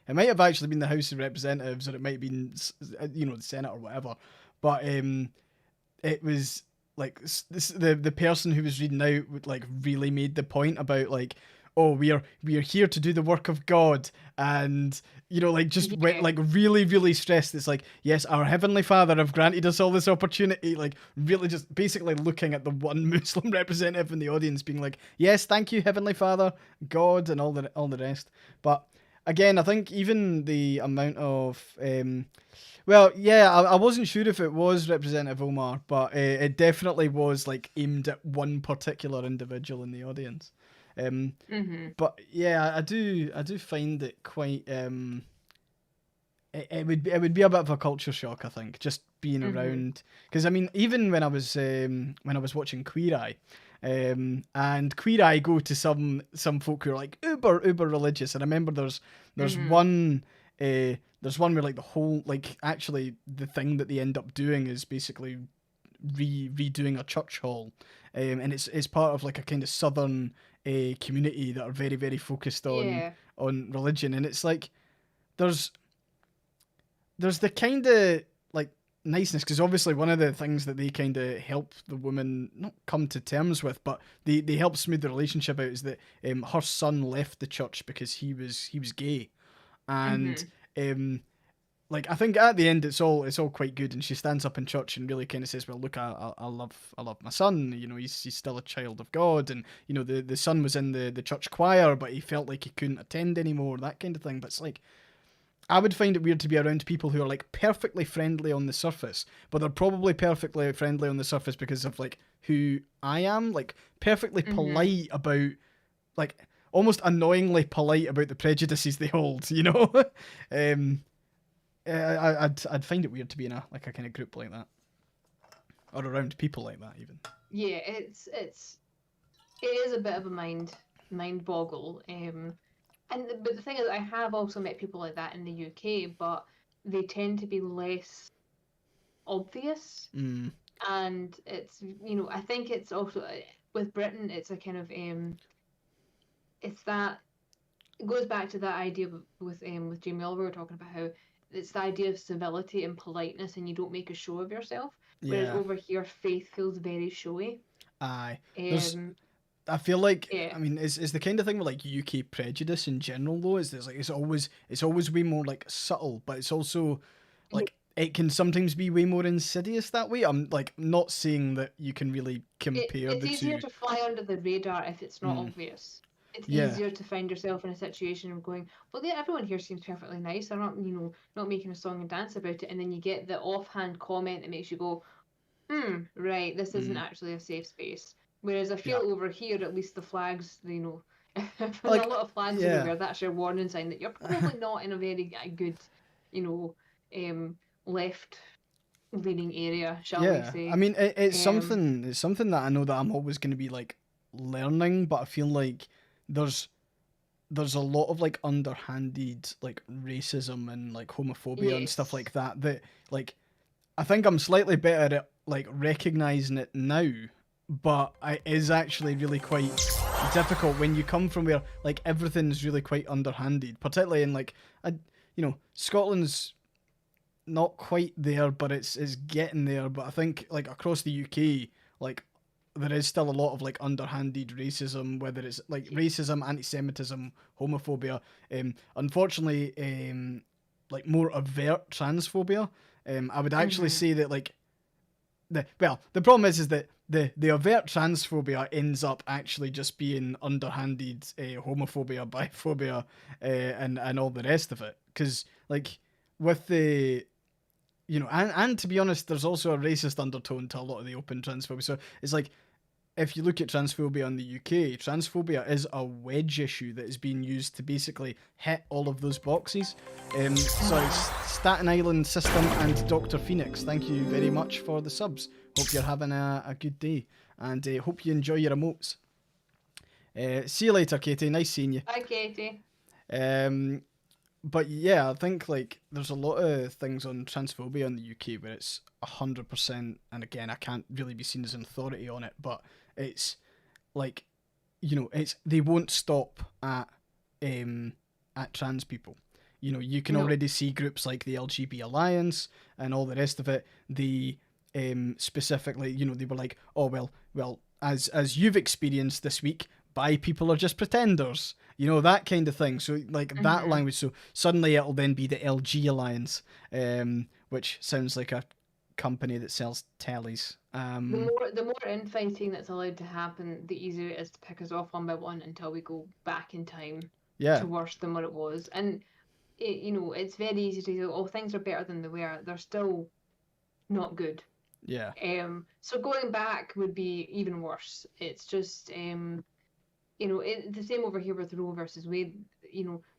it might have actually been the House of Representatives or it might have been the Senate or whatever, but it was like the person who was reading out would like really made the point about like, oh, we are here to do the work of God, and like just went like really, really stressed. It's like, yes, our Heavenly Father have granted us all this opportunity. Like really, just basically looking at the one Muslim representative in the audience, being like, yes, thank you, Heavenly Father, God, and all the rest. But again, I think even the amount of well, yeah, I wasn't sure if it was Representative Omar, but it definitely was like aimed at one particular individual in the audience. But yeah, I do find it quite it would be a bit of a culture shock, I think, just being around, because I mean, even when I was watching Queer Eye, and Queer Eye go to some folk who are like uber religious, and I remember there's one there's one where like the whole, like, actually the thing that they end up doing is basically redoing a church hall, and it's part of like a kind of southern community that are very, very focused on religion, and it's like there's the kind of like niceness, because obviously one of the things that they kind of help the woman not come to terms with, but they help smooth the relationship out, is that her son left the church because he was gay, and like, I think at the end it's all quite good, and she stands up in church and really kind of says, well, look, I love my son, he's still a child of God, and the son was in the church choir, but he felt like he couldn't attend anymore, that kind of thing. But it's like, I would find it weird to be around people who are like perfectly friendly on the surface, but they're probably perfectly friendly on the surface because of like who I am, like perfectly polite about, like almost annoyingly polite about the prejudices they hold, I'd find it weird to be in a kind of group like that, or around people like that even. Yeah, it is a bit of a mind boggle. But the thing is, I have also met people like that in the UK, but they tend to be less obvious. and it's, you know, I think it's also with Britain, it's a kind of it's that it goes back to that idea with Jamie Oliver, we were talking about how it's the idea of civility and politeness, and you don't make a show of yourself. Whereas Yeah. over here, faith feels very showy. Aye. There's Um, I feel like, yeah, I mean, it's the kind of thing with like UK prejudice in general though, is there's like it's always way more like subtle, but it's also yeah, like it can sometimes be way more insidious that way. I'm like not saying that you can really compare it's the easier two. to fly under the radar if it's not Mm. obvious. It's Yeah. easier to find yourself in a situation of going, well, yeah, everyone here seems perfectly nice. They're not, you know, not making a song and dance about it, and then you get the offhand comment that makes you go, right, this isn't Mm. actually a safe space. Whereas I feel Yeah. over here, at least the flags, you know, if there's a Like lot of flags yeah. everywhere, that's your warning sign that you're probably not in a very good, you know, left leaning area, shall we Yeah. I say. mean Um, it's something that I know that I'm always going to be like learning, but I feel like there's there's a lot of like underhanded like racism and like homophobia and stuff yes. like that that like I think I'm slightly better at like recognizing it now, but it is actually really quite difficult when you come from where like everything's really quite underhanded, particularly in like Scotland's not quite there, but it's getting there. But I think like across the UK, like there is still a lot of like underhanded racism, whether it's like racism, anti-Semitism, homophobia. Unfortunately, like more overt transphobia. I would actually Mm-hmm. say that like the problem is that the overt transphobia ends up actually just being underhanded homophobia, biphobia, and all the rest of it. Because like with the and to be honest, there's also a racist undertone to a lot of the open transphobia. So it's like if you look at transphobia in the UK, transphobia is a wedge issue that is being used to basically hit all of those boxes. Sorry, Mm-hmm. Staten Island System and Dr. Phoenix, thank you very much for the subs. Hope you're having a good day and hope you enjoy your emotes. See you later, Katie. Nice seeing you. Hi, Katie. Um, but yeah, I think like there's a lot of things on transphobia in the UK where it's 100%, and again, I can't really be seen as an authority on it, but it's like it's they won't stop at trans people. You can No. already see groups like the LGBT Alliance and all the rest of it. The specifically, they were like, oh well, as you've experienced this week, bi people are just pretenders. That kind of thing. So like that Mm-hmm. language. So suddenly it'll then be the LG Alliance, which sounds like a company that sells tellies. The more infighting that's allowed to happen, the easier it is to pick us off one by one until we go back in time Yeah, to worse than what it was. And it's very easy to say, oh, things are better than they were. They're still not good. yeah. So going back would be even worse. It's just the same over here with Roe versus Wade.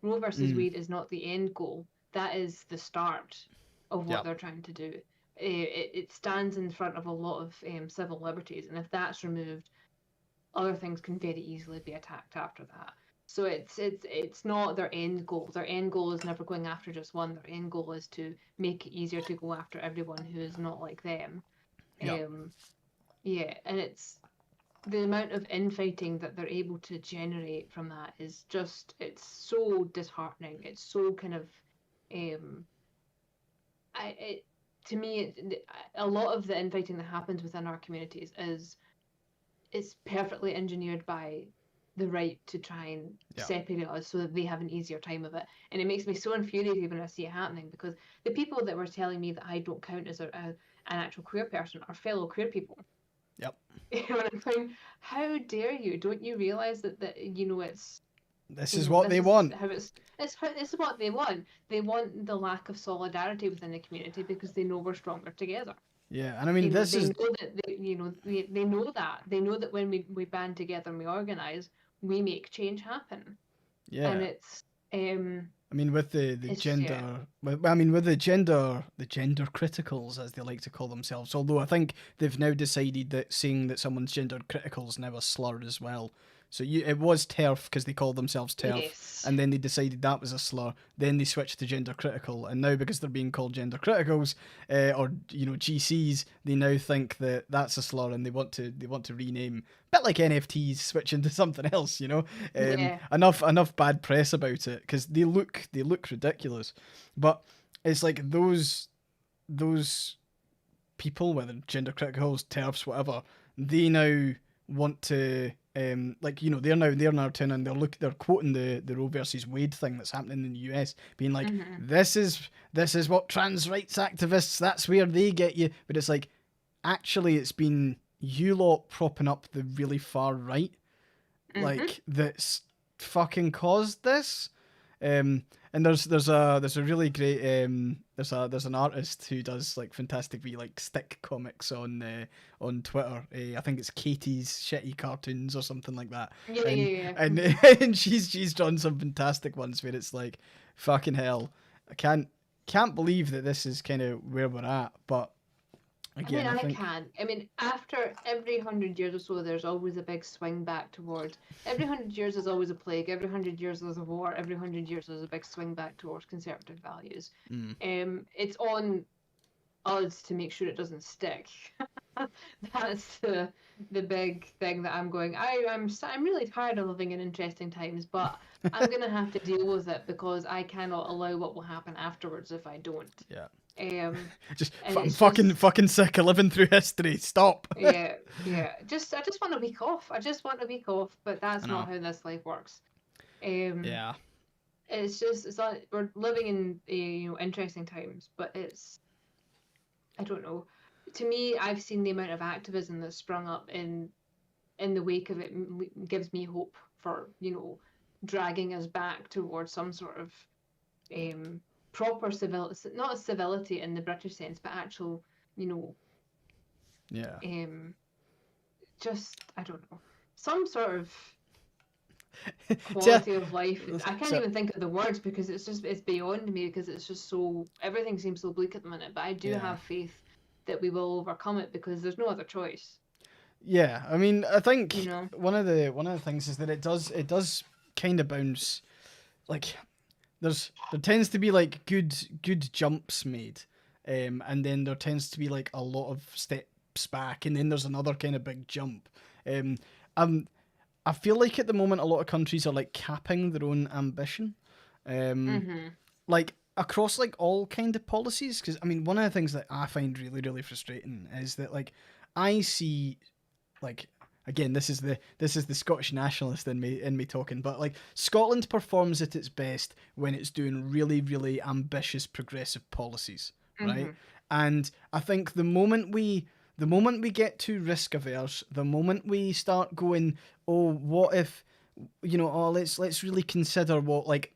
Roe versus Mm, Wade is not the end goal. That is the start of yeah, what they're trying to do. It stands in front of a lot of civil liberties, and if that's removed, other things can very easily be attacked after that. So it's not their end goal. Their end goal is never going after just one. Their end goal is to make it easier to go after everyone who is not like them. yeah, Um, yeah, and it's the amount of infighting that they're able to generate from that is just it's so disheartening. It's so kind of um I it to me a lot of the infighting that happens within our communities is perfectly engineered by the right to try and yeah, separate us so that they have an easier time of it. And it makes me so infuriated when I see it happening because the people that were telling me that I don't count as an actual queer person are fellow queer people. yep. And I'm like, how dare you? Don't you realize that it's This is what this they is want. how this is what they want. They want the lack of solidarity within the community because they know we're stronger together. Yeah, and I mean this They is know that they know that when we band together and we organize, we make change happen. And yeah. um I mean with the it's just yeah. gender. I mean with the gender criticals as they like to call themselves. Although I think they've now decided that saying that someone's gender critical is now a slur as well. So it was TERF because they called themselves TERF, Yes. and then they decided that was a slur. Then they switched to gender critical, and now because they're being called gender criticals, or GCs, they now think that that's a slur, and they want to rename. A bit like NFTs switching to something else, Yeah. Enough bad press about it because they look ridiculous, but it's like those people, whether gender criticals, TERFs, whatever, they now want to they're now turning, they're quoting the Roe versus Wade thing that's happening in the US, being like, this is what trans rights activists, that's where they get you. But it's like, actually it's been you lot propping up the really far right, like, that's fucking caused this. And there's a really great there's an artist who does like fantastic like stick comics on Twitter. I think it's Katie's Shitty Cartoons or something like that. Yeah. And and she's drawn some fantastic ones where it's like, fucking hell, I can't believe that this is kind of where we're at. But again, I think... I mean, after every 100 years or so, there's always a big swing back towards. Every 100 years is always a plague. Every 100 years there's a war. Every 100 years there's a big swing back towards conservative values. It's on us to make sure it doesn't stick. That's the big thing that I'm going. I'm really tired of living in interesting times, but I'm gonna have to deal with it because I cannot allow what will happen afterwards if I don't. Yeah. I'm fucking sick of living through history. Stop. Yeah. I just want a week off. But that's not how this life works. Yeah. It's like we're living in interesting times, but I don't know. To me, I've seen the amount of activism that's sprung up in the wake of it gives me hope for dragging us back towards some sort of proper civility, not civility in the British sense, but actual, just, I don't know, some sort of quality of life. I can't even think of the words because it's beyond me, because it's just so, everything seems so bleak at the minute, but I do have faith that we will overcome it because there's no other choice. Yeah, I mean, I think one of the things is that it does kind of bounce, like, there tends to be like good jumps made, and then there tends to be like a lot of steps back, and then there's another kind of big jump. I feel like at the moment a lot of countries are like capping their own ambition, like across like all kind of policies. Because I mean, one of the things that I find really really frustrating is that like I see, like, again, this is the Scottish nationalist in me talking, but like Scotland performs at its best when it's doing really, really ambitious progressive policies, right? And I think the moment we get too risk averse, the moment we start going, oh, what if, let's really consider what like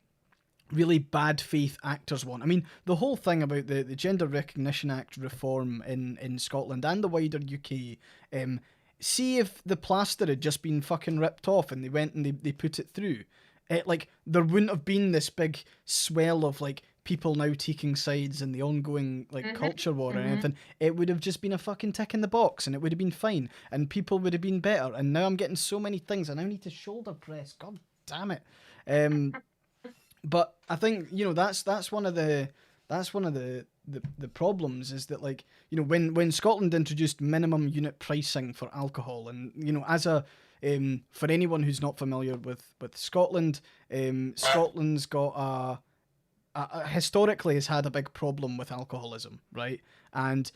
really bad faith actors want. I mean, the whole thing about the Gender Recognition Act reform in Scotland and the wider UK, see if the plaster had just been fucking ripped off and they went and they put it through. Like, there wouldn't have been this big swell of, like, people now taking sides in the ongoing, like, culture war or anything. It would have just been a fucking tick in the box and it would have been fine and people would have been better. And now I'm getting so many things. I now need to shoulder press. God damn it. But I think, that's one of the problems is that, like, when Scotland introduced minimum unit pricing for alcohol, and as a for anyone who's not familiar with Scotland, Scotland's got historically has had a big problem with alcoholism, right? And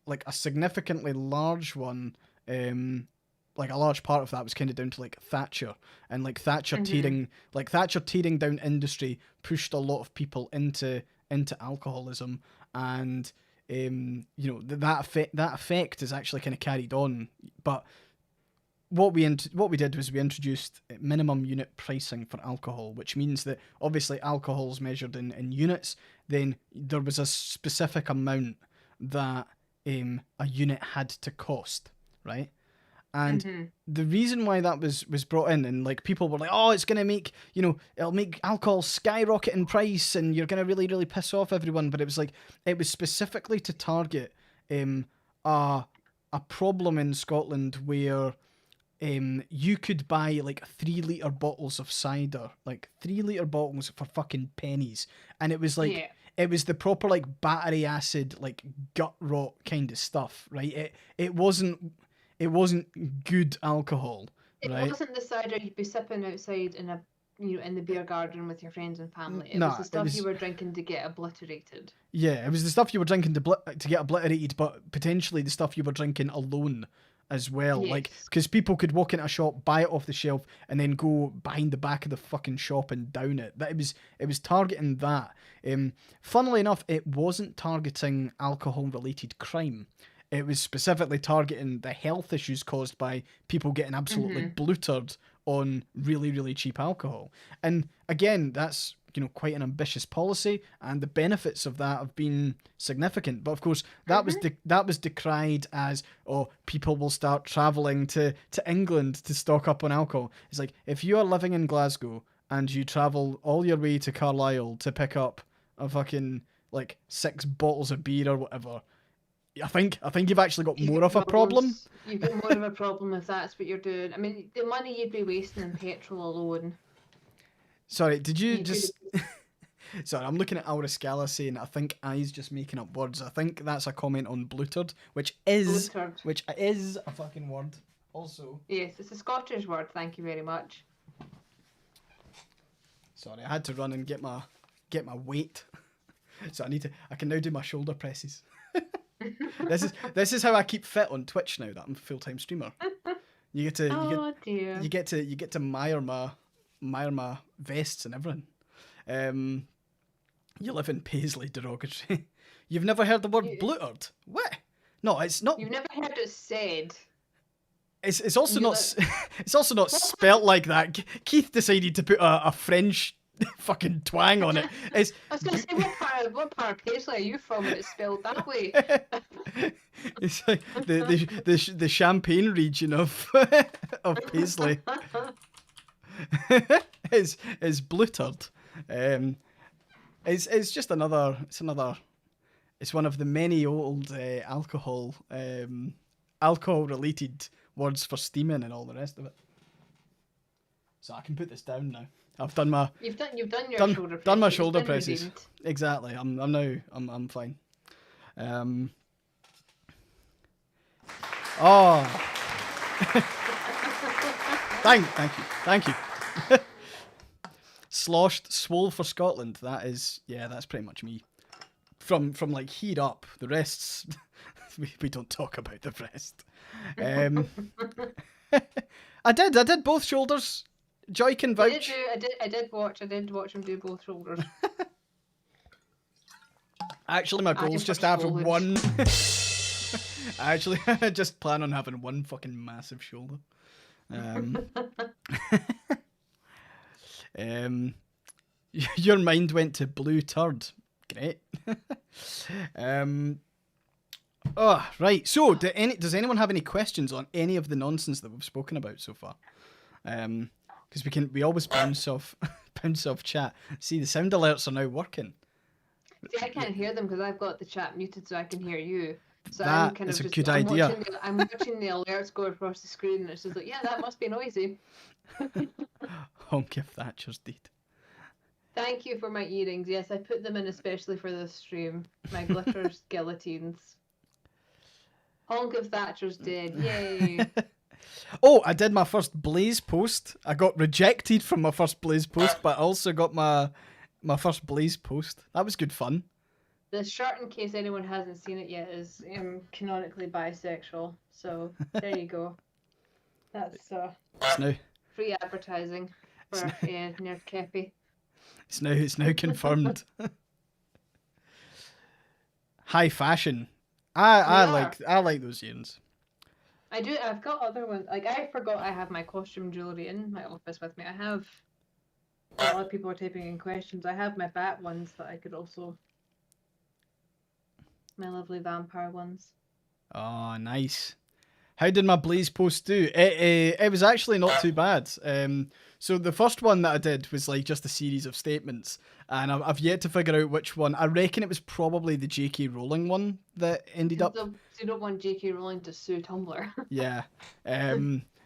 like a significantly large one, like a large part of that was kind of down to like Thatcher, and like Thatcher tearing down industry pushed a lot of people into alcoholism, and that effect is actually kind of carried on. But what we did was we introduced minimum unit pricing for alcohol, which means that obviously alcohol is measured in units. Then there was a specific amount that a unit had to cost, right? And the reason why that was brought in, and like people were like, oh, it's going to make, it'll make alcohol skyrocket in price and you're going to really, really piss off everyone. But it was like, it was specifically to target a problem in Scotland where you could buy like 3 litre bottles of cider, like 3 litre bottles for fucking pennies, and it was like Yeah. it was the proper like battery acid, like gut rot kind of stuff, right? It wasn't good alcohol, It right? wasn't the cider you'd be sipping outside in in the beer garden with your friends and family. It was Nah, the it stuff was you were drinking to get obliterated. yeah, it was the stuff you were drinking to get obliterated, but potentially the stuff you were drinking alone as well. Like, Yes. because people could walk into a shop, buy it off the shelf, and then go behind the back of the fucking shop and down it. That it was targeting that. Funnily enough, it wasn't targeting alcohol-related crime. It was specifically targeting the health issues caused by people getting absolutely blutered on really, really cheap alcohol. And again, that's quite an ambitious policy, and the benefits of that have been significant. But of course, that was decried as, oh, people will start traveling to England to stock up on alcohol. It's like, if you are living in Glasgow and you travel all your way to Carlisle to pick up a fucking like 6 bottles of beer or whatever, I think you've actually got more of a problem. You've got more of a problem if that's what you're doing. I mean, the money you'd be wasting in petrol alone. Sorry, did you just... Sorry, I'm looking at Aura Scala saying, I think I's just making up words. I think that's a comment on blutered, which is a fucking word also. Yes, it's a Scottish word, thank you very much. Sorry, I had to run and get my weight. So I can now do my shoulder presses. This is how I keep fit on Twitch now that I'm a full-time streamer. You get to mire my vests and everything. You live in Paisley, derogatory. You've never heard the word blutered? What? No, it's not. You've never heard it said. It's also not. It's also not spelt like that. Keith decided to put a French fucking twang on it. I was going to say, what part of Paisley are you from when it's spelled that way? It's like the Champagne region of Paisley. is blutered. It's just another. It's one of the many old alcohol related words for steaming and all the rest of it. So I can put this down now. I've done my. You've done your shoulder presses. Done my shoulder presses. Redeemed. Exactly. I'm fine. Oh. Thank you. Sloshed, swole for Scotland. That's pretty much me. From like here up, the rest's we don't talk about the rest. I did both shoulders. Joy can vouch. I did watch him do both shoulders. Actually, my goal is just to have one. Actually, I just plan on having one fucking massive shoulder. Your mind went to blue turd. Great. Oh, right. So, does anyone have any questions on any of the nonsense that we've spoken about so far? Because we always bounce off chat. See, the sound alerts are now working. See, I can't hear them because I've got the chat muted so I can hear you. So That is a good idea. I'm watching the alerts go across the screen and it's just like, yeah, that must be noisy. Honk if Thatcher's deed. Thank you for my earrings. Yes, I put them in especially for this stream. My glitters guillotines. Honk if Thatcher's dead. Yay. Oh, I did my first Blaze post. I got rejected from my first Blaze post, but I also got my first Blaze post. That was good fun. The shirt, in case anyone hasn't seen it yet, is canonically bisexual. So there you go. That's free advertising for Nerd Kepi. It's now confirmed. High fashion. I like those earrings. I do. I've got other ones. Like, I forgot I have my costume jewelry in my office with me. I have. A lot of people are typing in questions. I have my bat ones that I could also. My lovely vampire ones. Oh, nice. How did my Blaze post do? It was actually not too bad. So the first one that I did was like just a series of statements, and I've yet to figure out which one. I reckon it was probably the J.K. Rowling one that ended up. You don't want J.K. Rowling to sue Tumblr. Yeah.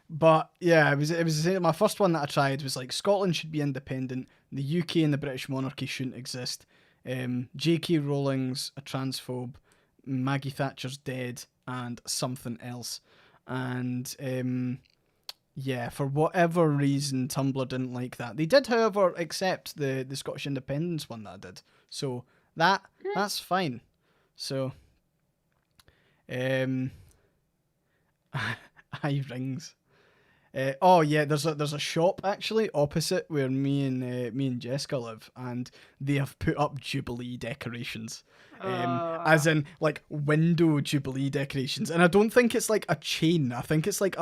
But yeah, it was my first one that I tried was like Scotland should be independent, the UK and the British monarchy shouldn't exist. J.K. Rowling's a transphobe, Maggie Thatcher's dead, and something else. And yeah, for whatever reason, Tumblr didn't like that. They did, however, accept the Scottish independence one that I did, so that's fine. So, um, eye rings. Oh yeah, there's a shop actually opposite where me and Jessica live, and they have put up Jubilee decorations, as in like window Jubilee decorations, and I don't think it's like a chain. I think it's like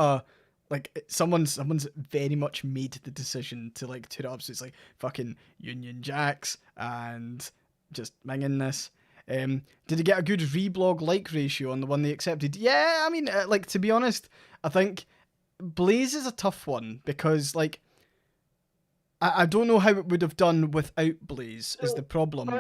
someone's very much made the decision to like put it up, so it's like fucking Union Jacks and just minging this. Did he get a good reblog like ratio on the one they accepted? Yeah, I mean, like to be honest, I think Blaze is a tough one because, like, I don't know how it would have done without Blaze is the problem.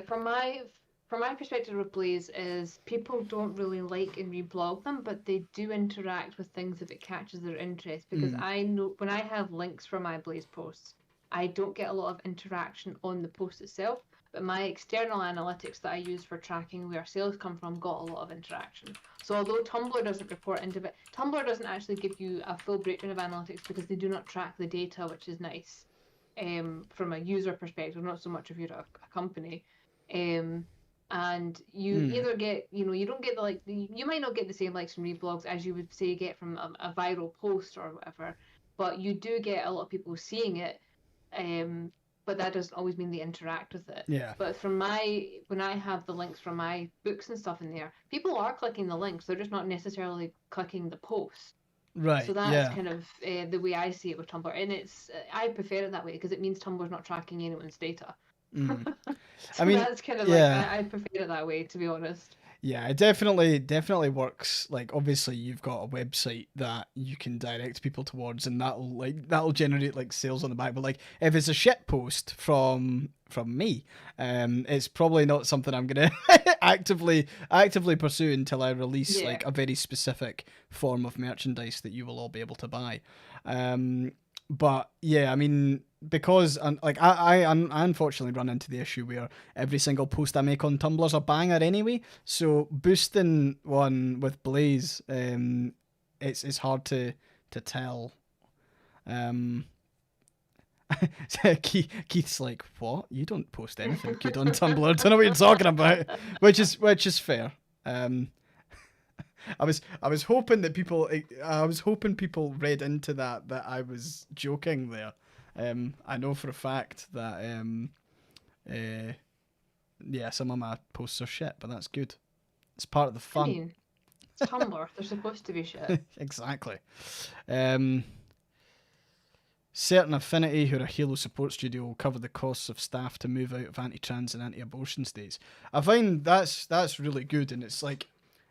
From my perspective with Blaze is people don't really like and reblog them, but they do interact with things if it catches their interest. Because I know when I have links for my Blaze posts, I don't get a lot of interaction on the post itself, but my external analytics that I use for tracking where sales come from got a lot of interaction. So although Tumblr doesn't report into it, Tumblr doesn't actually give you a full breakdown of analytics because they do not track the data, which is nice. From a user perspective, not so much if you're a company. And you either get, you don't get you might not get the same likes from reblogs as you would say you get from a viral post or whatever, but you do get a lot of people seeing it. But that doesn't always mean they interact with it. Yeah. But when I have the links from my books and stuff in there, people are clicking the links. They're just not necessarily clicking the post. Right. So that's kind of the way I see it with Tumblr, and I prefer it that way because it means Tumblr's not tracking anyone's data. So I mean, that's kind of like I prefer it that way, to be honest. Yeah, it definitely works. Like, obviously, you've got a website that you can direct people towards, and that'll generate like sales on the back. But like, if it's a shit post from me, it's probably not something I'm gonna actively pursue until I release like a very specific form of merchandise that you will all be able to buy. But yeah, I mean, because like I unfortunately run into the issue where every single post I make on Tumblr's a banger anyway. So boosting one with Blaze, it's hard to tell. Keith's like, what? You don't post anything good on Tumblr. I don't know what you're talking about, which is fair. I was hoping that people read into that I was joking there. I know for a fact that some of my posts are shit, but that's good. It's part of the fun. I mean, it's Tumblr. They're supposed to be shit. Exactly. Certain Affinity, who are a Halo support studio, will cover the costs of staff to move out of anti-trans and anti-abortion states. I find that's really good, and it's like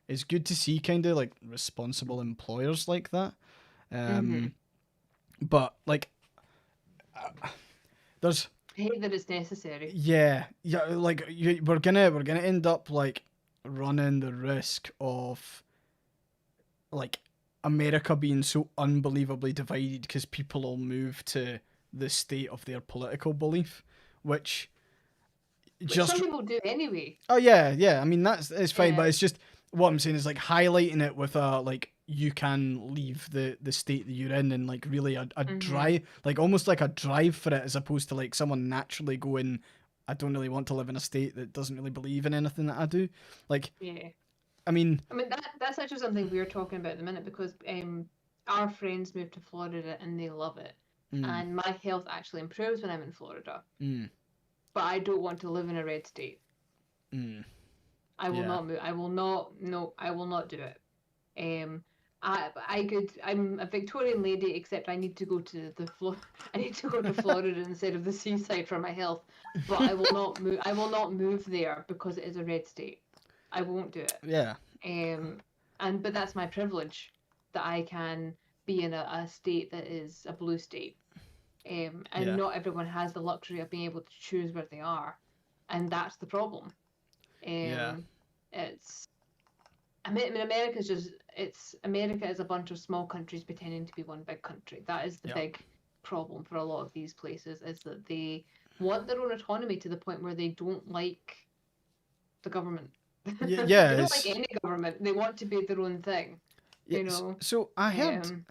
it's good to see kind of like responsible employers like that. But like, there's. I hate that it's necessary. Yeah. Like we're gonna end up like running the risk of like America being so unbelievably divided because people will move to the state of their political belief, which some people do anyway. Oh yeah. I mean it's fine, but it's just what I'm saying is like highlighting it with a like you can leave the state that you're in, and like really a drive, like almost like a drive for it, as opposed to like someone naturally going, I don't really want to live in a state that doesn't really believe in anything that I do. Like, yeah. I mean that's actually something we were talking about at the minute, because our friends moved to Florida and they love it, and my health actually improves when I'm in Florida. But I don't want to live in a red state. I will not move. I will not. No, I will not do it. I'm a Victorian lady, except I need to go to I need to go to Florida instead of the seaside for my health. But I will not move. I will not move there because it is a red state. I won't do it. Yeah. But that's my privilege, that I can be in a state that is a blue state. Not everyone has the luxury of being able to choose where they are, and that's the problem. I mean, America's just, America is a bunch of small countries pretending to be one big country. That is the Yeah. big problem for a lot of these places, is that they want their own autonomy to the point where they don't like the government. Yeah, They don't like any government. They want to be their own thing, you know. So I heard, Um,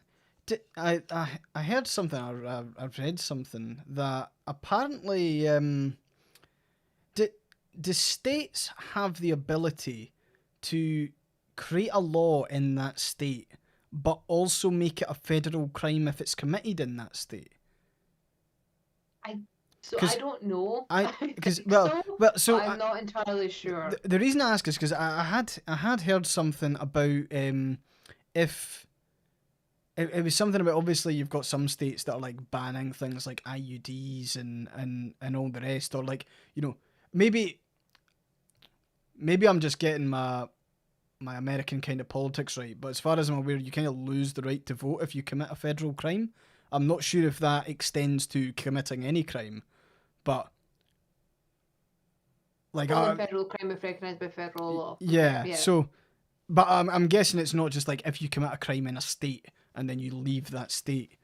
I heard something. I read something that apparently, do do states have the ability to create a law in that state, but also make it a federal crime if it's committed in that state? so I Because don't know. I, I because think so, so but I'm not entirely sure. the reason I ask is because I had heard something about if it was something about, obviously you've got some states that are like banning things like IUDs and all the rest, or like, you know, maybe I'm just getting my American kind of politics right, but as far as I'm aware, you kind of lose the right to vote if you commit a federal crime. I'm not sure if that extends to committing any crime, but like Only federal crime if recognised by federal law. yeah, Okay, yeah. so but I'm guessing it's not just like if you commit a crime in a state and then you leave that state,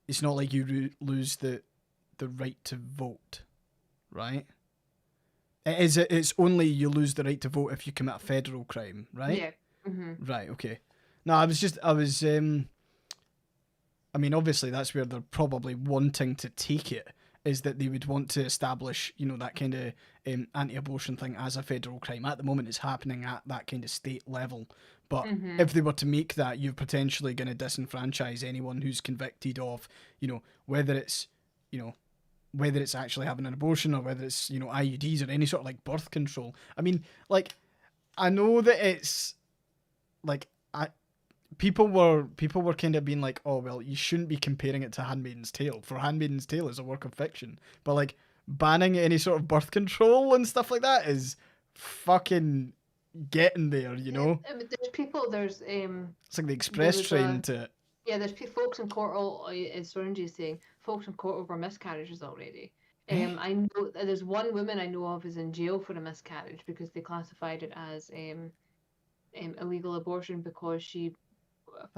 it's not like you lose the right to vote, right? It's only you lose the right to vote if you commit a federal crime, right? Yeah. Right, okay. No, I was I mean, obviously that's where they're probably wanting to take it, is that they would want to establish, you know, that kind of anti-abortion thing as a federal crime. At the moment, it's happening at that kind of state level. But if they were to make that, you're potentially going to disenfranchise anyone who's convicted of, you know, whether it's, you know, whether it's actually having an abortion or whether it's, you know, IUDs or any sort of like birth control. I mean, like, I know that it's like people were kind of being like, oh well, you shouldn't be comparing it to Handmaid's Tale, for Handmaid's Tale is a work of fiction, but like banning any sort of birth control and stuff like that is fucking getting there, you know. I mean, there's people. It's like the express train to it. Yeah, there's folks in court. As Soranji is saying, folks in court over miscarriages already. I know there's one woman I know of is in jail for a miscarriage because they classified it as illegal abortion because she,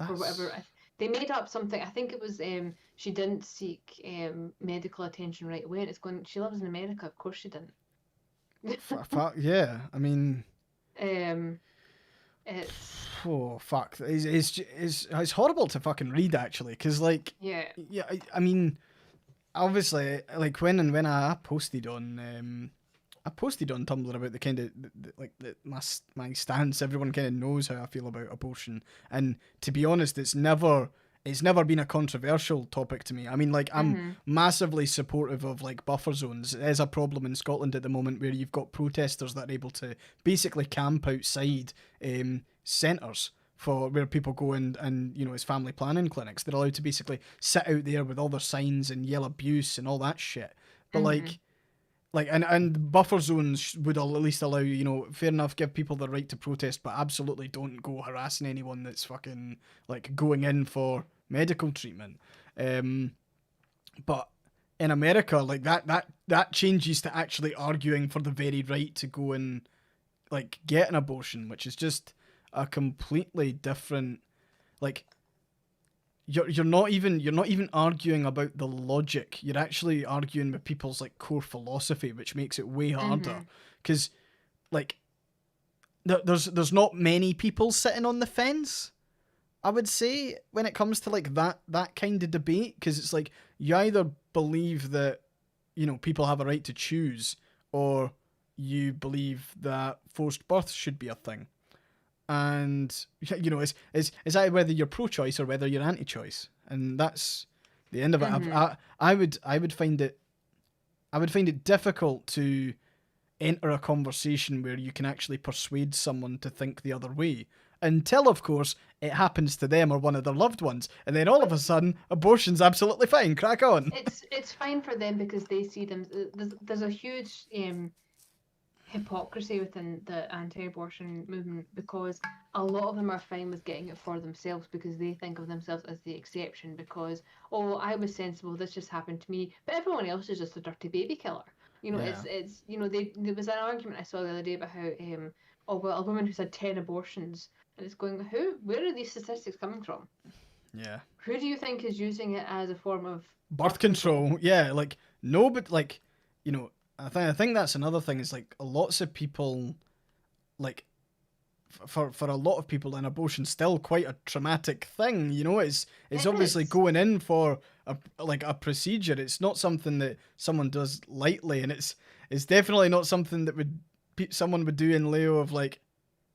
for whatever, they made up something. I think it was she didn't seek medical attention right away. And it's going. She lives in America. Of course she didn't. Yeah, I mean, it's fuck, it's horrible to fucking read actually, because like yeah. I mean, obviously, like when I posted on Tumblr about the kind of my stance. Everyone kind of knows how I feel about abortion, and to be honest, it's never been a controversial topic to me. I mean, like, I'm massively supportive of like buffer zones. There's a problem in Scotland at the moment where you've got protesters that are able to basically camp outside centres for where people go and you know, as family planning clinics. They're allowed to basically sit out there with all their signs and yell abuse and all that shit. But and buffer zones would at least allow, you know, fair enough, give people the right to protest, but absolutely don't go harassing anyone that's fucking like going in for medical treatment. But in America, like that changes to actually arguing for the very right to go and like get an abortion, which is just a completely different, like, you're not even arguing about the logic. You're actually arguing with people's like core philosophy, which makes it way harder. Because like there's not many people sitting on the fence, I would say, when it comes to like that kind of debate. Because it's like you either believe that, you know, people have a right to choose, or you believe that forced birth should be a thing. And you know, it's either whether you're pro-choice or whether you're anti-choice, and that's the end of it. I would find it difficult to enter a conversation where you can actually persuade someone to think the other way, until of course it happens to them or one of their loved ones, and then all of a sudden abortion's absolutely fine. Crack on. It's fine for them because they see them. There's a huge hypocrisy within the anti-abortion movement, because a lot of them are fine with getting it for themselves because they think of themselves as the exception, because, oh, I was sensible, this just happened to me, but everyone else is just a dirty baby killer. You know, there was an argument I saw the other day about how oh well, a woman who's had 10 abortions And it's going, where are these statistics coming from? Yeah. Who do you think is using it as a form of Birth control. Yeah, like no, but like, you know, I think that's another thing is like lots of people, like for a lot of people, an abortion's still quite a traumatic thing. You know, it's It obviously is. going in for a procedure. It's not something that someone does lightly, and it's definitely not something that someone would do in lieu of, like,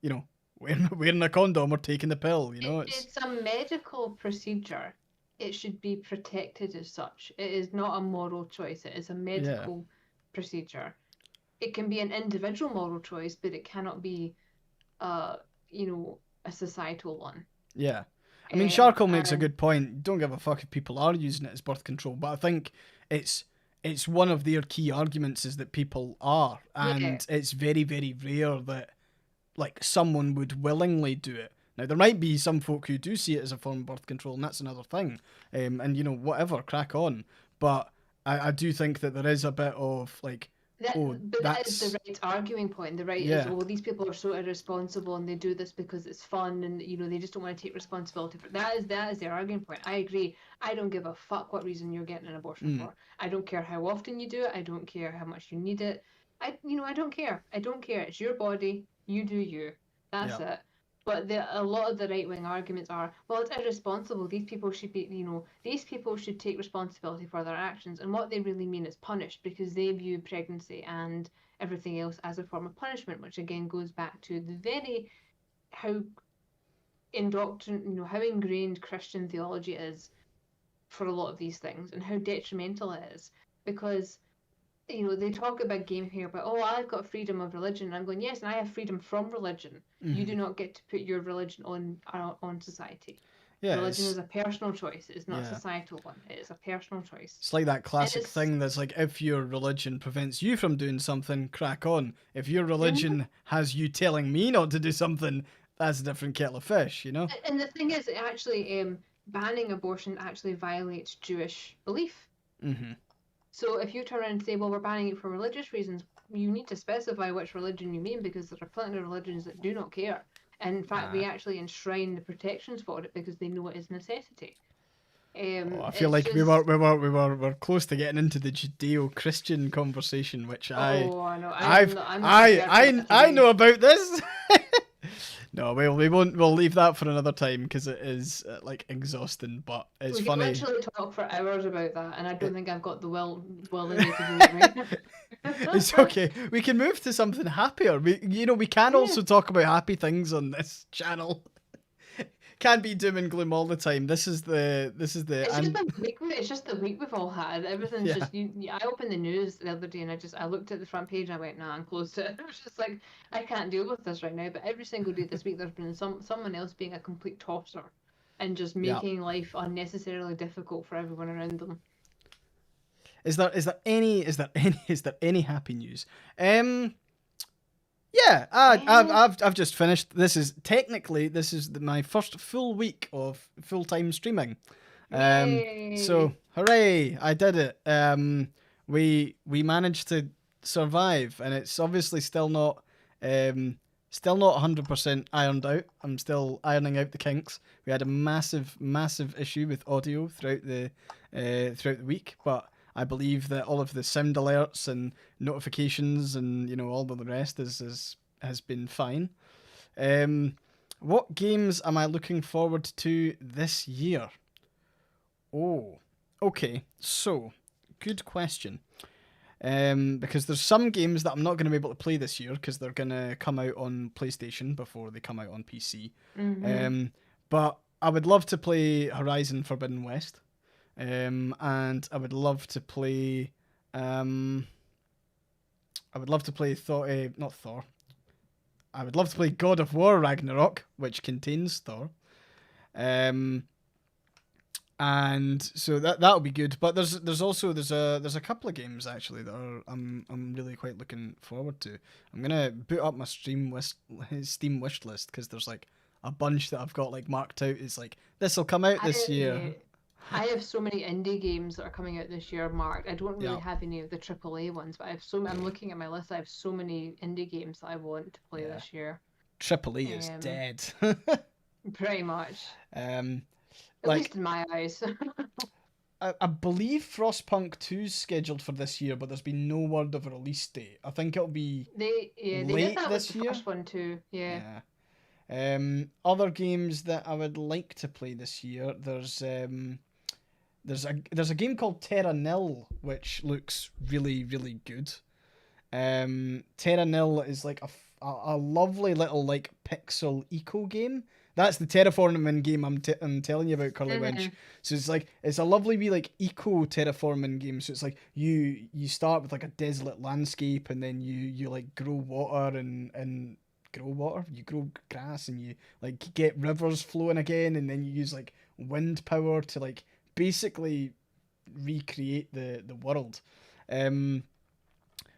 you know, wearing a condom or taking the pill. You know, It's a medical procedure. It should be protected as such. It is not a moral choice. It is a yeah, medical procedure. It can be an individual moral choice, but it cannot be, uh, a societal one. yeah. I mean, Charcoal makes a And good point. Don't give a fuck if people are using it as birth control, but I think it's it's one of their key arguments is that people are, yeah, and it's very, very rare that like someone would willingly do it. Now there might be some folk who do see it as a form of birth control, and that's another thing. And you know, whatever, crack on. But I do think that there is a bit of like, oh, that is the that's right arguing point. The right is, yeah, oh, these people are so irresponsible and they do this because it's fun and they just don't want to take responsibility for it. That is their arguing point. I agree. I don't give a fuck what reason you're getting an abortion for. I don't care how often you do it. I don't care how much you need it. I don't care. I don't care. It's your body. You do you. That's yeah, it. But a lot of the right wing arguments are, well, it's irresponsible. These people should be, these people should take responsibility for their actions. And what they really mean is punished because they view pregnancy and everything else as a form of punishment, which again goes back to the very how how ingrained Christian theology is for a lot of these things and how detrimental it is. Because they talk about game here, but oh, I've got freedom of religion. And I'm going, yes, and I have freedom from religion. You do not get to put your religion on society. yeah. Religion is a personal choice. It is not a Yeah. societal one. It is a personal choice. It's like that And classic it's thing that's like, if your religion prevents you from doing something, crack on. If your Mhm. religion has you telling me not to do something, that's a different kettle of fish, you know? And the thing is, it actually banning abortion actually violates Jewish belief. Mm-hmm. So if you turn around and say, well, we're banning it for religious reasons, you need to specify which religion you mean because there are plenty of religions that do not care. And in fact, they actually enshrine the protections for it because they know it is necessity. Oh, I feel It's like just, we're close to getting into the Judeo-Christian conversation, which oh, I know, I've I'm not prepared for that I today. know about this. No, we won't. We'll leave that for another time because it is like exhausting, but it's We can funny. literally talk for hours about that, and I don't It- think I've got the will in me to do it right now. It's okay. We can move to something happier. We can Yeah. also talk about happy things on this channel. Can't be doom and gloom all the time. This is the It's just and the week. It's just the week we've all had. Everything's yeah. just I opened the news the other day and I looked at the front page and I went, nah, and closed it. It was just like I can't deal with this right now. But every single day this week, there's been someone else being a complete tosser, and just Yeah. making life unnecessarily difficult for everyone around them. Is there any happy news? Yeah, Eh, I've just finished. This is my first full week of full time streaming. So Yay! hooray! I did it. We managed to survive, and it's obviously still not 100% ironed out. I'm still ironing out the kinks. We had a massive issue with audio throughout the week, but I believe that all of the sound alerts and notifications and all of the rest has been fine. What games am I looking forward to this year? Oh, okay. So, good question. Because there's some games that I'm not going to be able to play this year because they're going to come out on PlayStation before they come out on PC. Mm-hmm. But I would love to play Horizon Forbidden West. And I would love to play. I would love to play Thor. Not Thor. I would love to play God of War Ragnarok, which contains Thor. And so that'll be good. But there's also there's a couple of games actually that I'm really quite looking forward to. I'm gonna boot up my Steam wish list because there's like a bunch that I've got like marked out. It's like this will come out this year. I have so many indie games that are coming out this year marked. I don't really Yeah. have any of the AAA ones, but I'm looking at my list. I have so many indie games that I want to play Yeah. this year. AAA is dead. Pretty much. um, At least in my eyes. I believe Frostpunk 2 is scheduled for this year, but there's been no word of a release date. I think it'll be they did late that this with the year. first one too. Yeah. Other games that I would like to play this year, there's a game called Terra Nil, which looks really, really good. Terra Nil is like a lovely little like pixel eco game. That's the terraforming game I'm telling you about, Curly Wench. So it's a lovely wee like eco terraforming game. So it's like you start with like a desolate landscape, and then you like grow water and grow water. You grow grass, and you like get rivers flowing again, and then you use like wind power to like basically recreate the world.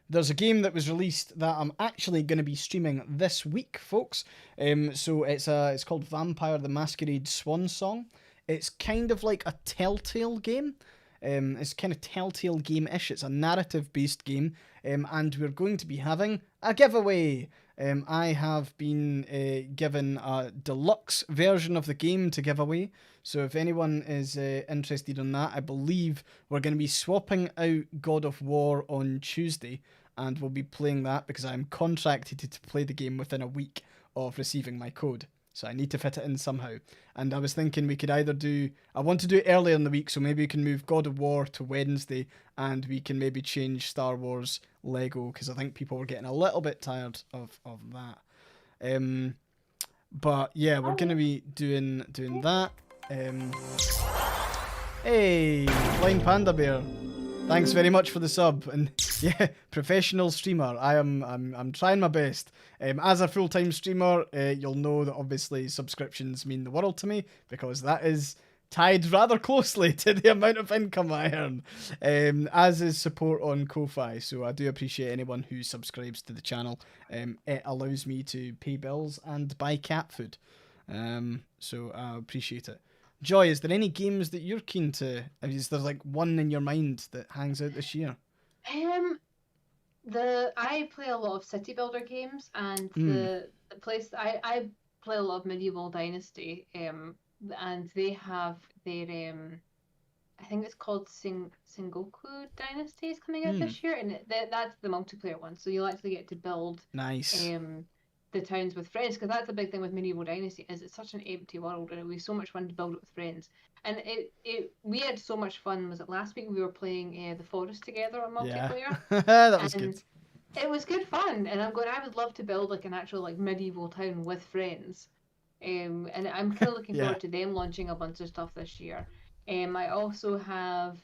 There's a game that was released that I'm actually going to be streaming this week, folks. So it's called Vampire the Masquerade Swan Song. It's kind of like a Telltale game. It's kind of Telltale game-ish. It's a narrative-based game, and we're going to be having a giveaway. I have been given a deluxe version of the game to give away. So if anyone is interested in that, I believe we're going to be swapping out God of War on Tuesday, and we'll be playing that because I'm contracted to play the game within a week of receiving my code. So I need to fit it in somehow. And I was thinking we could either I want to do it earlier in the week, so maybe we can move God of War to Wednesday, and we can maybe change Star Wars Lego, because I think people were getting a little bit tired of that. But yeah, we're going to be doing that. Hey, Blind Panda Bear. Thanks very much for the sub. And yeah, professional streamer. I'm trying my best. As a full-time streamer, you'll know that obviously subscriptions mean the world to me, because that is tied rather closely to the amount of income I earn, as is support on Ko-Fi. So I do appreciate anyone who subscribes to the channel. It allows me to pay bills and buy cat food. So I appreciate it. Joy, is there any games that you're keen to? Is there like one in your mind that hangs out this year? I play a lot of city builder games, and the place I play a lot of Medieval Dynasty. And they have their I think it's called Sengoku Dynasty is coming out this year, and that's the multiplayer one. So you'll actually get to build the towns with friends, because that's the big thing with Medieval Dynasty, is it's such an empty world, and it would be so much fun to build it with friends. And we had so much fun. Was it last week we were playing the Forest together on multiplayer? Yeah. That was good. It was good fun, and I would love to build like an actual like medieval town with friends. And I'm kind of looking forward to them launching a bunch of stuff this year. I also have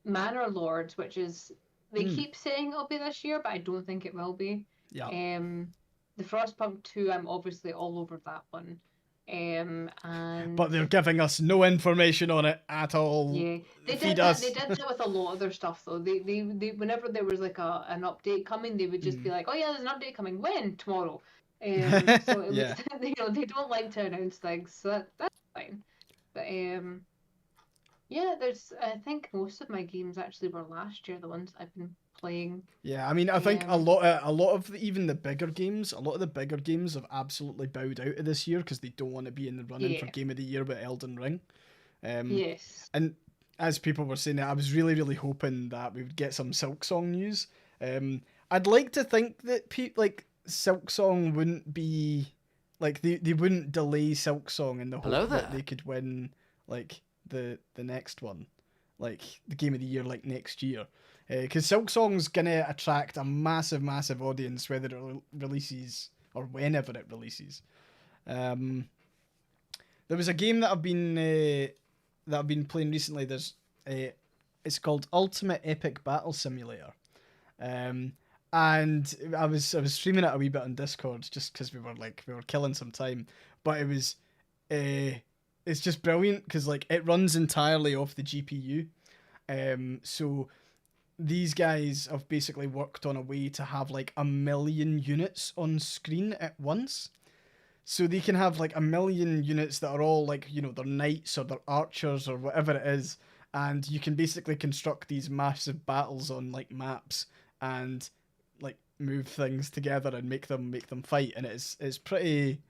Manor Lords, which is they keep saying it'll be this year, but I don't think it will be. Yeah. The Frostpunk 2, I'm obviously all over that one. But they're giving us no information on it at all. Yeah, they did that with a lot of their stuff though. They whenever there was like an update coming, they would just be like, "Oh yeah, there's an update coming. When? Tomorrow." So it was, they don't like to announce things, so that's fine. But yeah, I think most of my games actually were last year, the ones I've been playing. Yeah, I mean, I think a lot of even the bigger games, a lot of the bigger games have absolutely bowed out of this year because they don't want to be in the running for Game of the Year with Elden Ring. Yes. And as people were saying, I was really, really hoping that we would get some Silksong news. I'd like to think that Silksong wouldn't be like they wouldn't delay Silksong in the hope that they could win like the next one, like the Game of the Year like next year. Because Silksong's gonna attract a massive audience whether it releases or whenever it releases. There was a game that I've been playing recently. It's called Ultimate Epic Battle Simulator, and I was streaming it a wee bit on Discord just because we were killing some time, but it's just brilliant because like it runs entirely off the GPU, so these guys have basically worked on a way to have like 1 million units on screen at once. So they can have like 1 million units that are all like, they're knights or they're archers or whatever it is. And you can basically construct these massive battles on like maps and like move things together and make them fight, and it's a pretty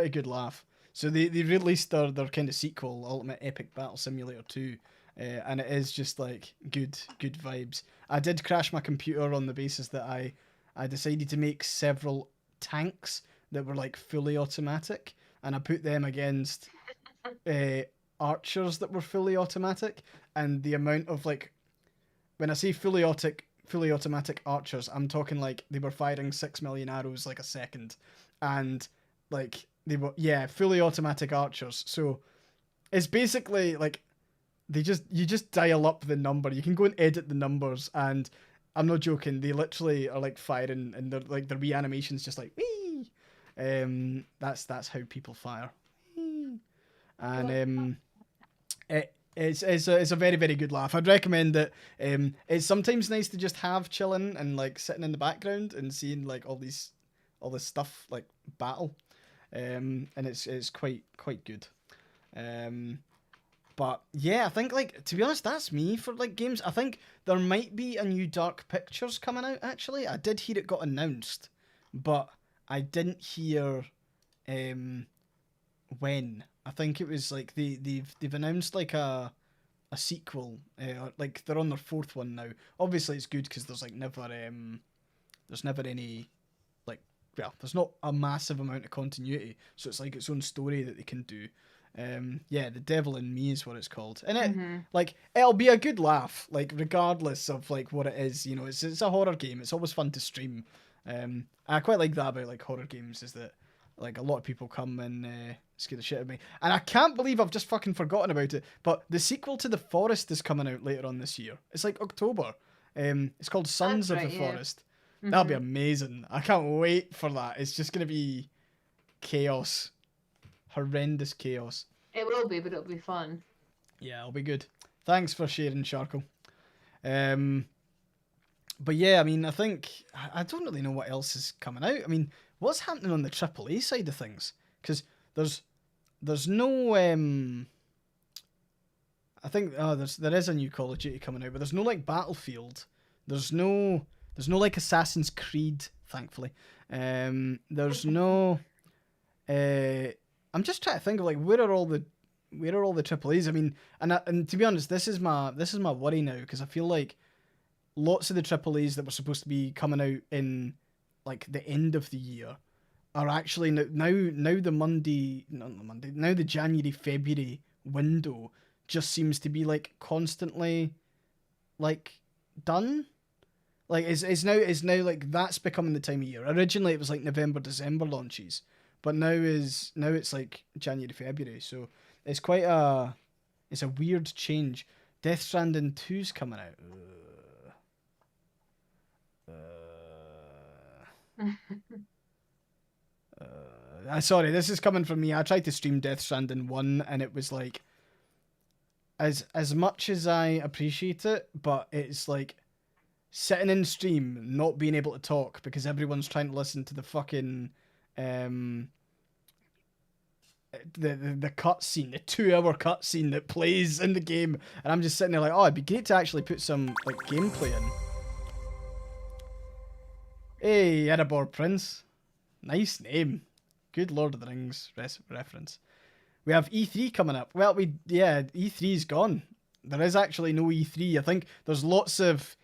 good laugh. So they released their kind of sequel, Ultimate Epic Battle Simulator 2, and it is just like good vibes. I did crash my computer on the basis that I decided to make several tanks that were like fully automatic, and I put them against archers that were fully automatic, and the amount of like, when I say fully automatic archers, I'm talking like they were firing 6 million arrows like a second, and like they were fully automatic archers. So it's basically like you just dial up the number. You can go and edit the numbers, and I'm not joking. They literally are like firing, and they're like their reanimation's just like wee. That's how people fire. And it's a very, very good laugh. I'd recommend it. It's sometimes nice to just have chilling and like sitting in the background and seeing like all this stuff like battle. And it's quite good. But yeah, I think like, to be honest, that's me for like games. I think there might be a new Dark Pictures coming out actually. I did hear it got announced, but I didn't hear when. I think it was like they've announced like a sequel. Like they're on their 4th one now. Obviously it's good because there's like never any like, well, there's not a massive amount of continuity, so it's like its own story that they can do. The Devil in Me is what it's called, and it like it'll be a good laugh, like regardless of like what it is. You know, it's a horror game. It's always fun to stream. I quite like that about like horror games, is that like a lot of people come and scare the shit out of me, and I can't believe I've just fucking forgotten about it. But the sequel to The Forest is coming out later on this year. It's like October. It's called Sons of the Forest. That'll be amazing. I can't wait for that. It's just gonna be chaos. Horrendous chaos. It will be, but it'll be fun. Yeah, it'll be good. Thanks for sharing, Sharko. But yeah, I mean, I think I don't really know what else is coming out. I mean, what's happening on the AAA side of things? Because there's no I think there is a new Call of Duty coming out, but there's no like Battlefield. There's no like Assassin's Creed, thankfully. There's no. I'm just trying to think of like where are all the AAAs? I mean, and to be honest, this is my worry now, because I feel like lots of the AAAs that were supposed to be coming out in like the end of the year are actually now the January February window just seems to be like constantly like done. Like it's now like that's becoming the time of year. Originally it was like November, December launches, but now it's like January, February. So it's quite a weird change. Death Stranding 2's coming out. Sorry, this is coming from me. I tried to stream Death Stranding 1 and it was like, as much as I appreciate it, but it's like sitting in stream not being able to talk because everyone's trying to listen to the fucking the cutscene, the 2-hour cutscene that plays in the game, and I'm just sitting there like, oh, it'd be great to actually put some like gameplay in. Hey, Erebor Prince, nice name. Good Lord of the Rings reference. We have E3 coming up. Well, E3's gone. There is actually no E3. I think there's lots of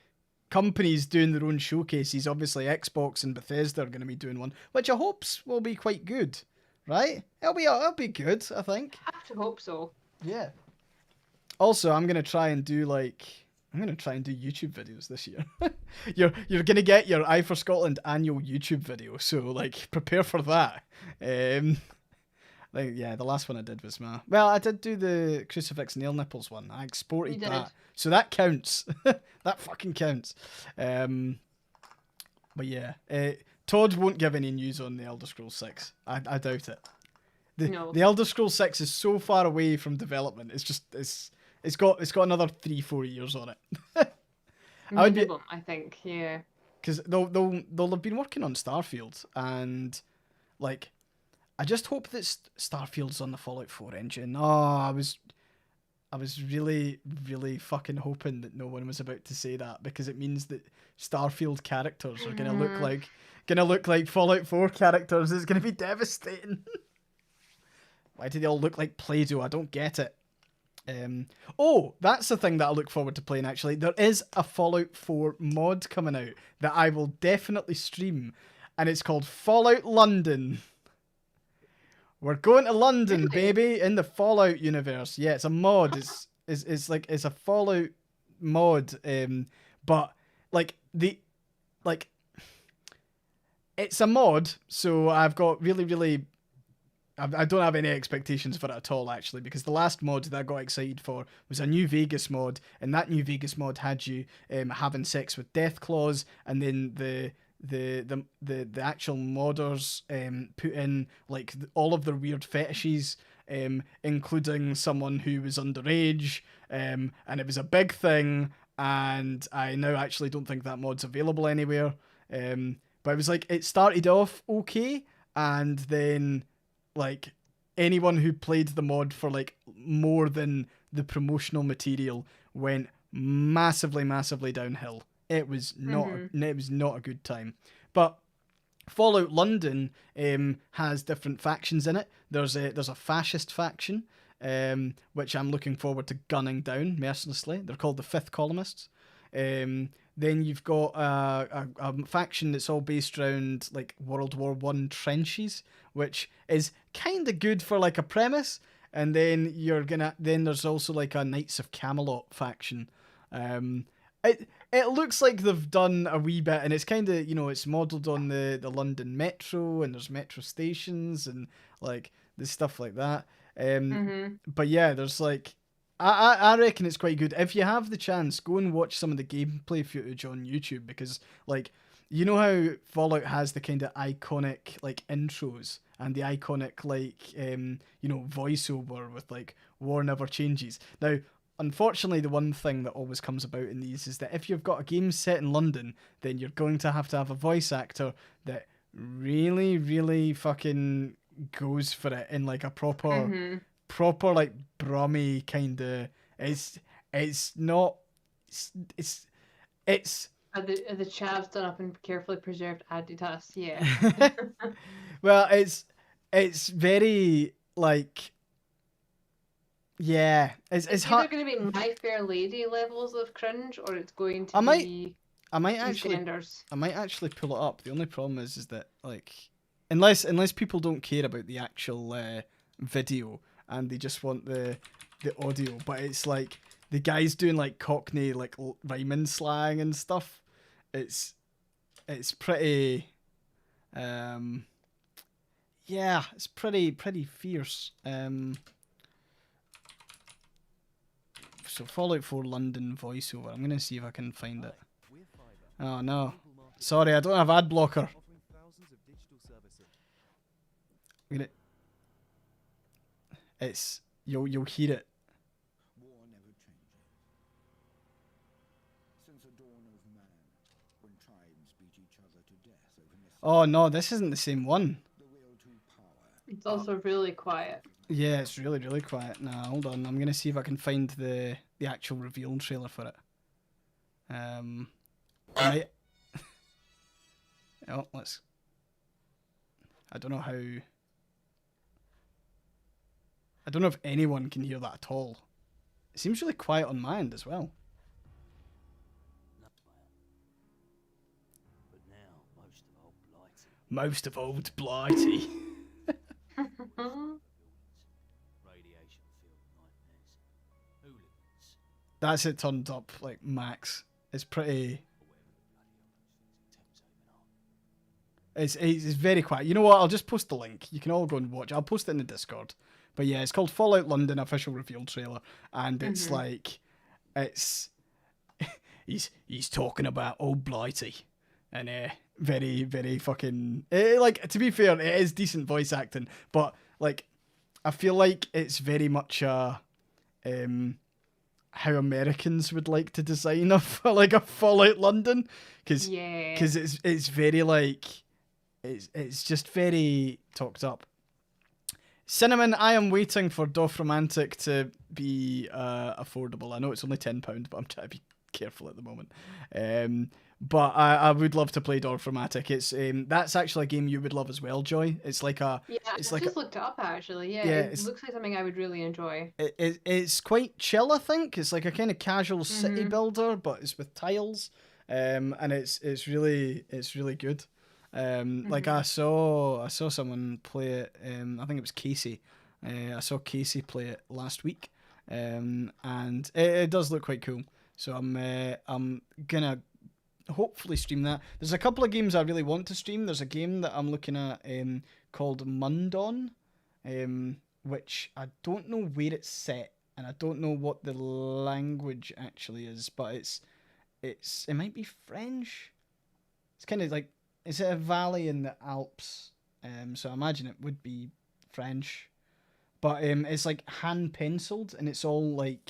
companies doing their own showcases. Obviously, Xbox and Bethesda are going to be doing one, which I hope will be quite good, right? It'll be good, I think. I have to hope so. Yeah. Also, I'm going to try and do YouTube videos this year. You're going to get your Eye for Scotland annual YouTube video, so like prepare for that. The last one I did was I did do the Crucifix Nail Nipples one. I exported that. So that counts. That fucking counts. But yeah, Todd won't give any news on the Elder Scrolls 6. I doubt it. The Elder Scrolls 6 is so far away from development. It's got another 3-4 years on it. I think, yeah. Because they'll have been working on Starfield, and like, I just hope that Starfield's on the Fallout 4 engine. Oh, I was really, really fucking hoping that no one was about to say that, because it means that Starfield characters are gonna look like Fallout 4 characters. It's gonna be devastating. Why do they all look like Play-Doh? I don't get it. Oh, that's the thing that I look forward to playing, actually. There is a Fallout 4 mod coming out that I will definitely stream, and it's called Fallout London. We're going to London, baby, in the Fallout universe. Yeah, it's a mod. It's a Fallout mod, but it's a mod, so I've got really I don't have any expectations for it at all, actually, because the last mod that I got excited for was a New Vegas mod, and that New Vegas mod had you having sex with death claws, and then the actual modders put in like all of their weird fetishes, including someone who was underage, and it was a big thing, and I now actually don't think that mod's available anywhere. But it was like, it started off okay, and then like anyone who played the mod for like more than the promotional material went massively downhill. It was not a good time. But Fallout London has different factions in it. There's a fascist faction, which I'm looking forward to gunning down mercilessly. They're called the Fifth Columnists. Then you've got a faction that's all based around like World War I trenches, which is kind of good for like a premise. And then there's also like a Knights of Camelot faction. It looks like they've done a wee bit, and it's kind of, it's modelled on the London Metro, and there's metro stations and like there's stuff like that. But yeah, there's like, I reckon it's quite good. If you have the chance, go and watch some of the gameplay footage on YouTube, because like, you know how Fallout has the kind of iconic like intros and the iconic like voiceover with like "War Never Changes." Now, unfortunately, the one thing that always comes about in these is that if you've got a game set in London, then you're going to have a voice actor that really fucking goes for it in like a proper like Brummy kind of. It's Are the chavs done up in carefully preserved Adidas? Yeah. Well, it's very like, yeah, it's either going to be My Fair Lady levels of cringe, or it's going to be I might actually pull it up. The only problem is that like, unless people don't care about the actual video and they just want the audio, but it's like the guy's doing like Cockney like rhyming slang and stuff. It's pretty yeah, it's pretty fierce. So Fallout 4 London voiceover. I'm gonna see if I can find it. Oh no, sorry, I don't have ad blocker. You'll hear it. War never changes. Since the dawn of man, when tribes beat each other to death over Oh no, this isn't the same one. the will to power. It's also really quiet. Yeah, it's really quiet. Nah, hold on. I'm gonna see if I can find the actual reveal trailer for it. Oh, let's. I don't know how. I don't know if anyone can hear that at all. It seems really quiet on my end as well. But now Most of old Blighty. radiation filled nightmares, hooligans, That's it turned up like max. It's pretty. It's very quiet. You know what? I'll just post the link. You can all go and watch. I'll post it in the Discord. But yeah, it's called Fallout London official reveal trailer, and it's like, he's talking about old Blighty, and very fucking like, to be fair, it is decent voice acting, but like, I feel like it's very much how Americans would like to design a Fallout London, because it's very like, it's just very talked up. Cinnamon, I am waiting for Dofromantic to be affordable. I know it's only £10, but I'm trying to be careful at the moment. But I would love to play Dofromantic. It's that's actually a game you would love as well, Joy. It's like a Yeah, it's I like just looked it up actually. Yeah, Yeah, it it's- looks like something I would really enjoy. it's quite chill. I think it's like a kind of casual city builder, but it's with tiles. And it's really good. Like I saw someone play it. I think it was Casey. I saw Casey play it last week. And it does look quite cool. So I'm gonna hopefully stream that. There's a couple of games I really want to stream. There's a game that I'm looking at called Mundon, which I don't know where it's set, and I don't know what the language actually is, but it might be French. It's kind of like, is it a valley in the Alps? So I imagine it would be French, but it's like hand penciled, and it's all like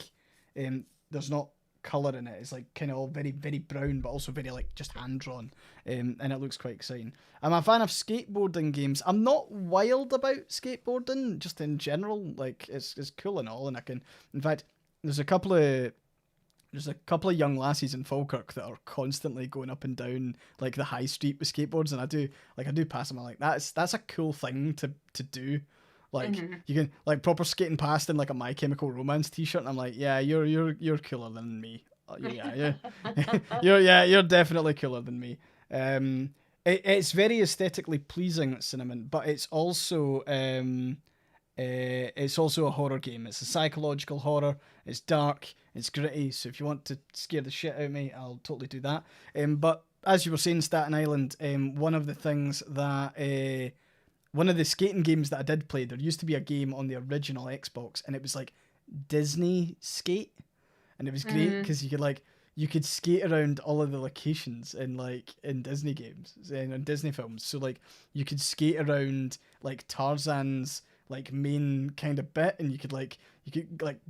there's not color in it. It's like kind of all very, very brown, but also very like just hand drawn, and it looks quite exciting. I'm a fan of skateboarding games. I'm not wild about skateboarding just in general. Like it's cool and all, and I can. In fact, there's a couple of young lassies in Falkirk that are constantly going up and down like the high street with skateboards, and I do pass them. I'm like, that's a cool thing to do. Like you can like proper skating past in like a My Chemical Romance t-shirt, and I'm like, yeah, you're cooler than me. Yeah, you're definitely cooler than me. It's very aesthetically pleasing, Cinnamon, but it's also a horror game. It's a psychological horror. It's dark. It's gritty. So if you want to scare the shit out of me, I'll totally do that. But as you were saying, Staten Island, one of the things that one of the skating games that I did play, there used to be a game on the original Xbox, and it was like Disney Skate, and it was great because you could skate around all of the locations in Disney games and in Disney films. So like you could skate around like Tarzan's like main kind of bit, and you could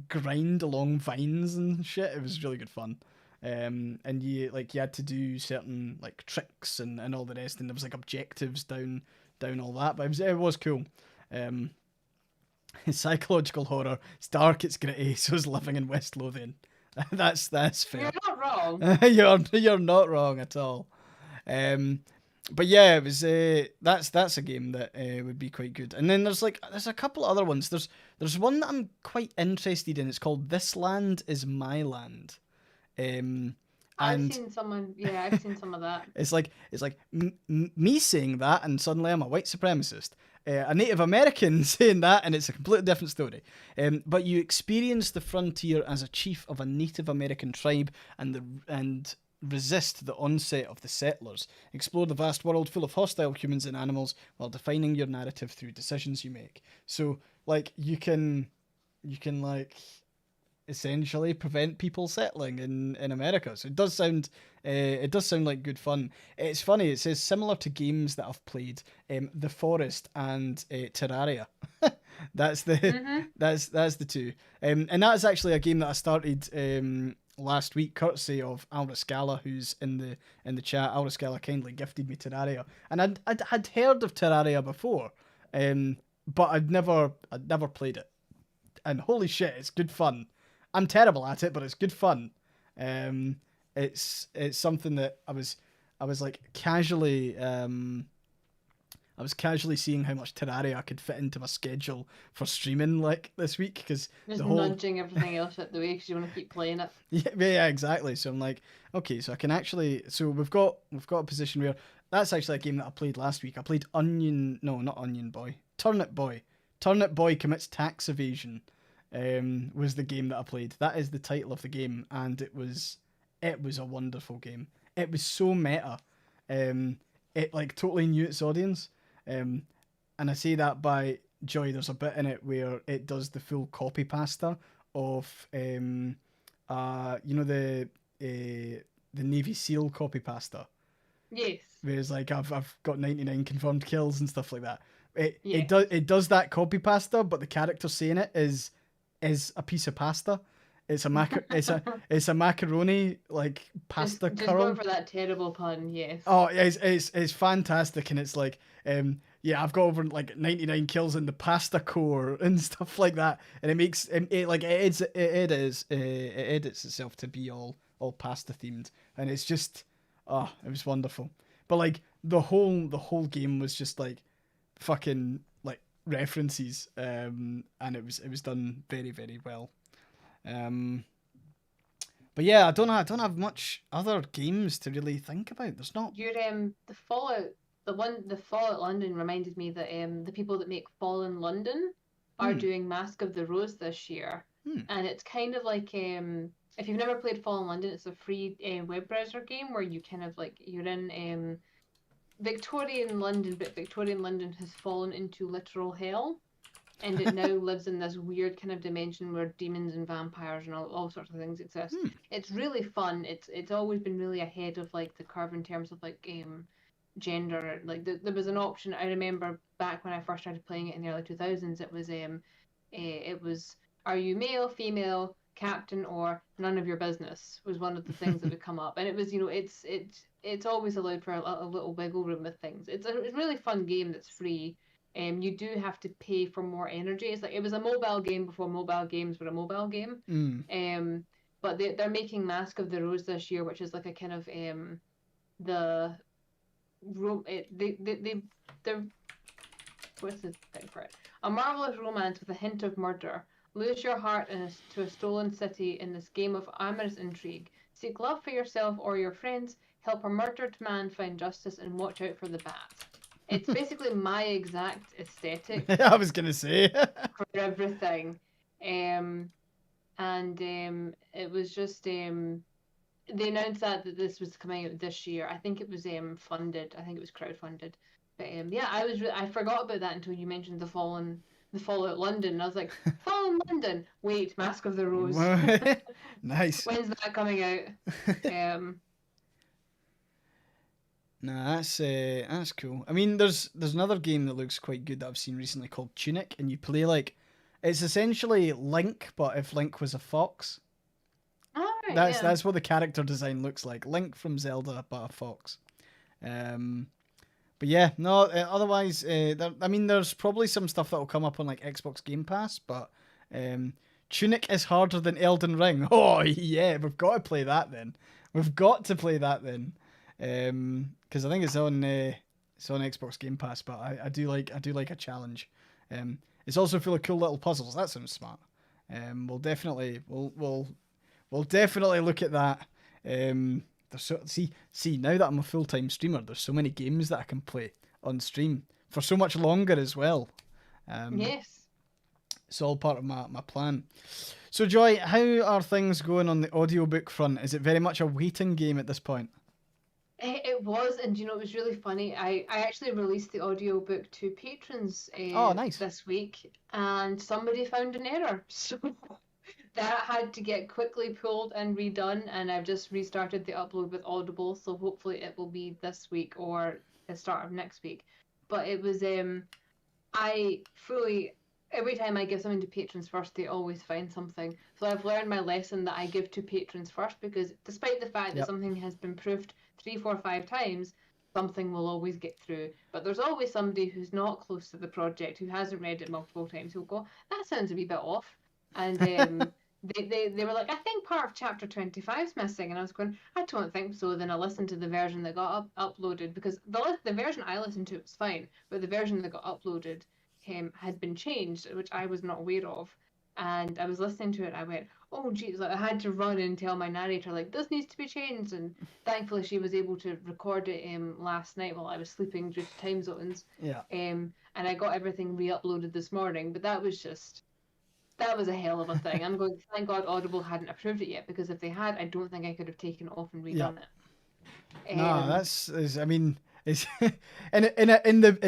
grind along vines and shit. It was really good fun. And you had to do certain like tricks and all the rest, and there was like objectives down all that, but it was cool. Psychological horror. It's dark, it's gritty, so it's living in West Lothian. That's fair. You're not wrong. You're not wrong at all. But yeah, it was that's a game that would be quite good. And then there's a couple other ones. There's one that I'm quite interested in. It's called This Land Is My Land. I've seen some of that. It's like me saying that, and suddenly I'm a white supremacist. A Native American saying that, and it's a completely different story. But you experience the frontier as a chief of a Native American tribe, and resist the onset of the settlers. Explore the vast world full of hostile humans and animals while defining your narrative through decisions you make. So, like, you can essentially prevent people settling in America. So it does sound like good fun. It's funny. It says similar to games that I've played, The Forest and Terraria. That's the two. And that's actually a game that I started last week, courtesy of Alra Scala, who's in the chat. Alra Scala kindly gifted me Terraria, and I'd heard of Terraria before, but I'd never played it. And holy shit, it's good fun. I'm terrible at it, but it's good fun. It's something that I was like casually seeing how much Terraria could fit into my schedule for streaming like this week, because Just nudging everything else out the way because you want to keep playing it. Yeah, exactly. So I'm like, okay, so I can actually. So we've got a position where that's actually a game that I played last week. I played Turnip Boy. Turnip Boy Commits Tax Evasion. Was the game that I played. That is the title of the game, and it was a wonderful game. It was so meta. It like totally knew its audience. And I say that by Joy. There's a bit in it where it does the full copy pasta of the Navy SEAL copy pasta. Yes. Whereas like I've got 99 confirmed kills and stuff like that. It does that copy pasta, but the character saying it is a piece of pasta. It's a macaroni like pasta just curl. going for that terrible pun, yes. Oh, it's fantastic, and it's like yeah, I've got over like 99 kills in the pasta core and stuff like that, and it makes it like it edits itself to be all pasta themed, and it's just it was wonderful. But like the whole game was just like fucking like references, and it was done very very well. Um, but yeah, I don't have much other games to really think about. There's not. Your the Fallout London reminded me that the people that make Fallen London are Hmm. doing Mask of the Rose this year, Hmm. and it's kind of like if you've never played Fallen London, it's a free web browser game where you kind of like you're in Victorian London, but Victorian London has fallen into literal hell, and it now lives in this weird kind of dimension where demons and vampires and all sorts of things exist. Hmm. It's really fun. It's always been really ahead of like the curve in terms of like gender. Like there was an option I remember back when I first started playing it in the early 2000s. It was are you male, female, captain, or none of your business was one of the things that would come up, and it was it's always allowed for a little wiggle room with things. It's a really fun game that's free. You do have to pay for more energy. It's like it was a mobile game before mobile games were a mobile game. But they're making Mask of the Rose this year, which is like a kind of the they're what's the thing for it? A marvelous romance with a hint of murder. Lose your heart to a stolen city in this game of amorous intrigue. Seek love for yourself or your friends. Help a murdered man find justice and watch out for the bat. It's basically my exact aesthetic I was gonna say. for everything. It was just they announced that this was coming out this year. I think it was funded. I think it was crowdfunded. But yeah, I forgot about that until you mentioned the Fallout London. And I was like, Fallout London. Wait, Mask of the Rose. Nice. When's that coming out? Nah, that's cool. I mean, there's another game that looks quite good that I've seen recently called Tunic, and you play like it's essentially Link, but if Link was a fox. All right, That's what the character design looks like. Link from Zelda, but a fox. But yeah, no. Otherwise, there's probably some stuff that will come up on like Xbox Game Pass, but Tunic is harder than Elden Ring. Oh yeah, we've got to play that then. We've got to play that then. Because I think it's on Xbox Game Pass, but I do like a challenge. It's also full of cool little puzzles. That sounds smart. We'll definitely look at that. See now that I'm a full-time streamer, there's so many games that I can play on stream for so much longer as well. yes. It's all part of my plan. So Joy, how are things going on the audiobook front? Is it very much a waiting game at this point? It was, and it was really funny. I actually released the audiobook to patrons nice. this week, and somebody found an error. So that had to get quickly pulled and redone, and I've just restarted the upload with Audible, so hopefully it will be this week or the start of next week. But it was, every time I give something to patrons first, they always find something. So I've learned my lesson that I give to patrons first, because despite the fact that something has been proofed 3, 4, 5 times, something will always get through. But there's always somebody who's not close to the project, who hasn't read it multiple times, who'll go, that sounds a wee bit off. And they were like, I think part of chapter 25 is missing. And I was going, I don't think so. Then I listened to the version that got uploaded, because the version I listened to was fine, but the version that got uploaded had been changed, which I was not aware of. And I was listening to it, I went, oh geez, like, I had to run and tell my narrator, like, this needs to be changed. And thankfully she was able to record it last night while I was sleeping due to time zones. Yeah. And I got everything re-uploaded this morning, but that was a hell of a thing. I'm going, thank God Audible hadn't approved it yet, because if they had, I don't think I could have taken it off and redone it. No, it's in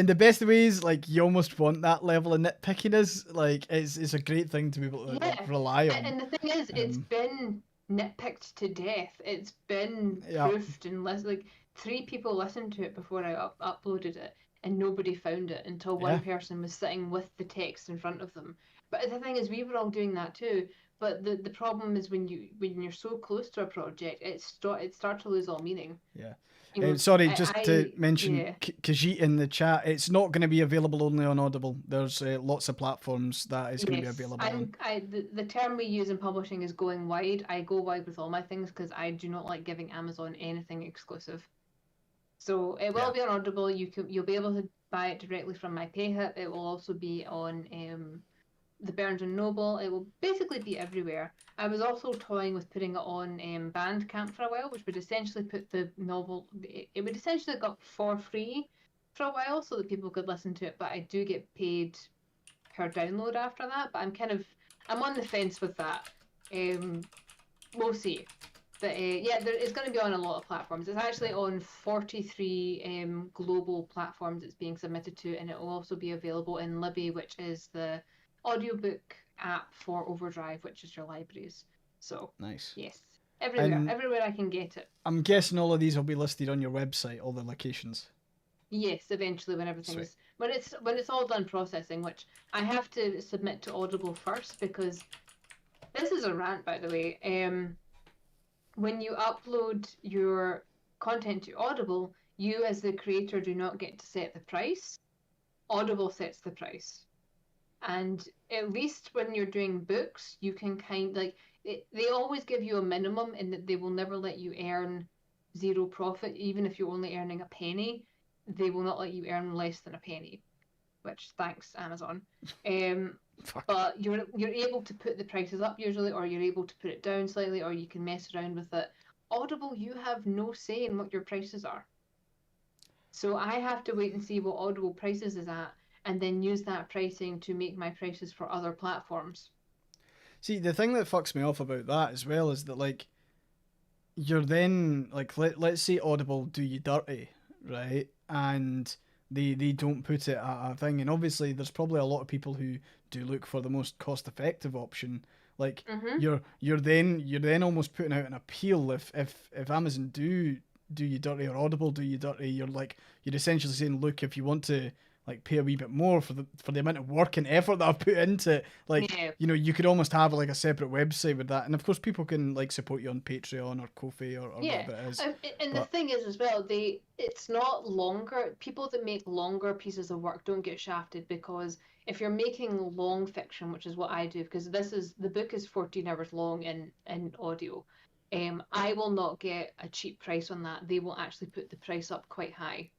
the best ways. Like, you almost want that level of nitpickiness. Like, it's a great thing to be able to like, rely on. And the thing is, it's been nitpicked to death. It's been proofed, and like 3 people listened to it before I uploaded it, and nobody found it until one person was sitting with the text in front of them. But the thing is, we were all doing that too. But the problem is when you're so close to a project, it starts to lose all meaning. Yeah, You know, Sorry, just to mention, yeah. Khajiit in the chat, it's not going to be available only on Audible. There's lots of platforms that it's going to be Yes, available on. the term we use in publishing is going wide. I go wide with all my things because I do not like giving Amazon anything exclusive. So it will be on Audible. You'll be able to buy it directly from my PayHip. It will also be on the Barnes and Noble. It will basically be everywhere. I was also toying with putting it on Bandcamp for a while, which would essentially put the novel. It would essentially go for free for a while, so that people could listen to it. But I do get paid per download after that. But I'm on the fence with that. We'll see. But it's going to be on a lot of platforms. It's actually on 43 global platforms it's being submitted to, and it will also be available in Libby, which is the audiobook app for Overdrive, which is your libraries. So nice. Yes, everywhere I can get it. I'm guessing all of these will be listed on your website, all the locations. Yes, eventually when everything's when it's all done processing, which I have to submit to Audible first because this is a rant, by the way. When you upload your content to Audible, you as the creator do not get to set the price. Audible sets the price. And at least when you're doing books, you can they always give you a minimum in that they will never let you earn zero profit, even if you're only earning a penny. They will not let you earn less than a penny, which thanks Amazon. But you're able to put the prices up usually, or you're able to put it down slightly, or you can mess around with it. Audible, you have no say in what your prices are. So I have to wait and see what Audible prices is at, and then use that pricing to make my prices for other platforms. See, the thing that fucks me off about that as well is that, like, you're then, like, let's say Audible do you dirty, right? And they don't put it at a thing. And obviously there's probably a lot of people who do look for the most cost-effective option. Like, you're then almost putting out an appeal if Amazon do you dirty or Audible do you dirty, you're essentially saying, look, if you want to like pay a wee bit more for the amount of work and effort that I've put into it, like, you know, you could almost have like a separate website with that. And of course people can like support you on Patreon or Ko-fi or whatever it is. The thing is as well, it's not longer. People that make longer pieces of work don't get shafted, because if you're making long fiction, which is what I do, because the book is 14 hours long in audio, I will not get a cheap price on that. They will actually put the price up quite high.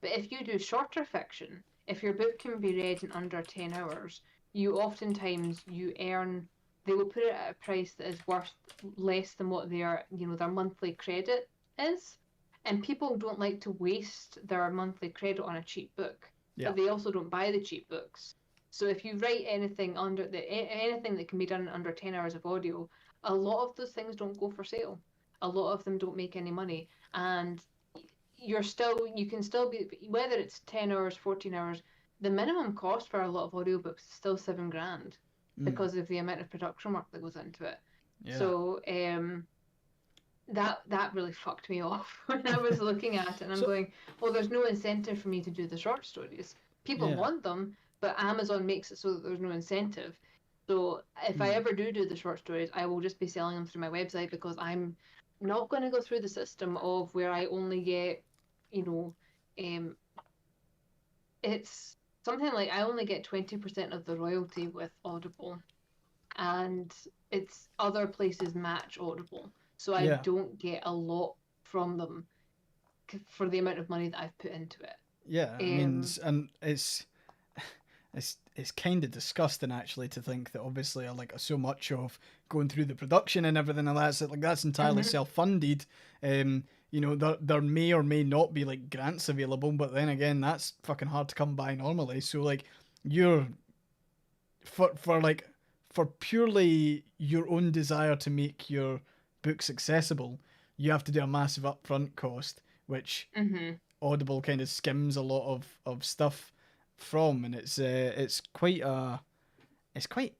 But if you do shorter fiction, if your book can be read in under 10 hours, they will put it at a price that is worth less than what their monthly credit is. And people don't like to waste their monthly credit on a cheap book. Yeah. But they also don't buy the cheap books. So if you write anything that can be done in under 10 hours of audio, a lot of those things don't go for sale. A lot of them don't make any money. And you can still be, whether it's 10 hours, 14 hours, the minimum cost for a lot of audiobooks is still $7,000 because of the amount of production work that goes into it. Yeah. So that really fucked me off when I was looking at it, and I'm going, well, there's no incentive for me to do the short stories. People want them, but Amazon makes it so that there's no incentive. So if I ever do the short stories, I will just be selling them through my website, because I'm not going to go through the system of where I only get, it's something like I only get 20% of the royalty with Audible, and it's other places match Audible. So I don't get a lot from them for the amount of money that I've put into it. Yeah, I mean, and it's kind of disgusting actually to think that obviously like so much of going through the production and everything like that, so like that's entirely self-funded. There may or may not be like grants available, but then again, that's fucking hard to come by normally. So like you're for purely your own desire to make your books accessible, you have to do a massive upfront cost, which Audible kind of skims a lot of stuff from, and it's quite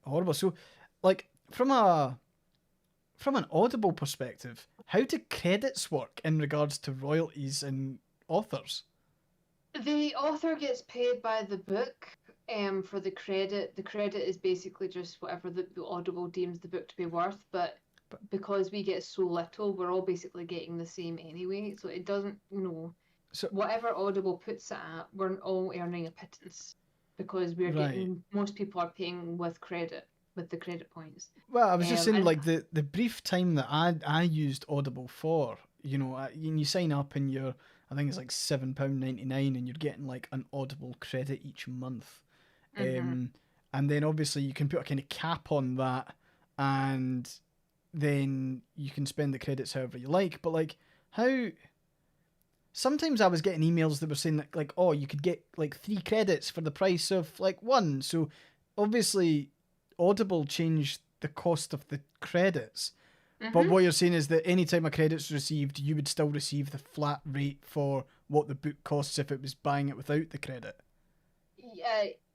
horrible. So like from an Audible perspective, how do credits work in regards to royalties and authors? The author gets paid by the book for the credit. The credit is basically just whatever the Audible deems the book to be worth, but because we get so little, we're all basically getting the same anyway. So it doesn't, So whatever Audible puts it at, we're all earning a pittance because we're Right. getting, most people are paying with the credit points. well, I was just saying and- like the brief time that I used Audible for, you sign up and I think it's like £7.99 and you're getting like an Audible credit each month. And then obviously you can put a kind of cap on that, and then you can spend the credits however you like. But like, how? Sometimes I was getting emails that were saying that like, oh, you could get like 3 credits for the price of like 1. So obviously, Audible changed the cost of the credits. But what you're saying is that anytime a credit's received, you would still receive the flat rate for what the book costs if it was buying it without the credit.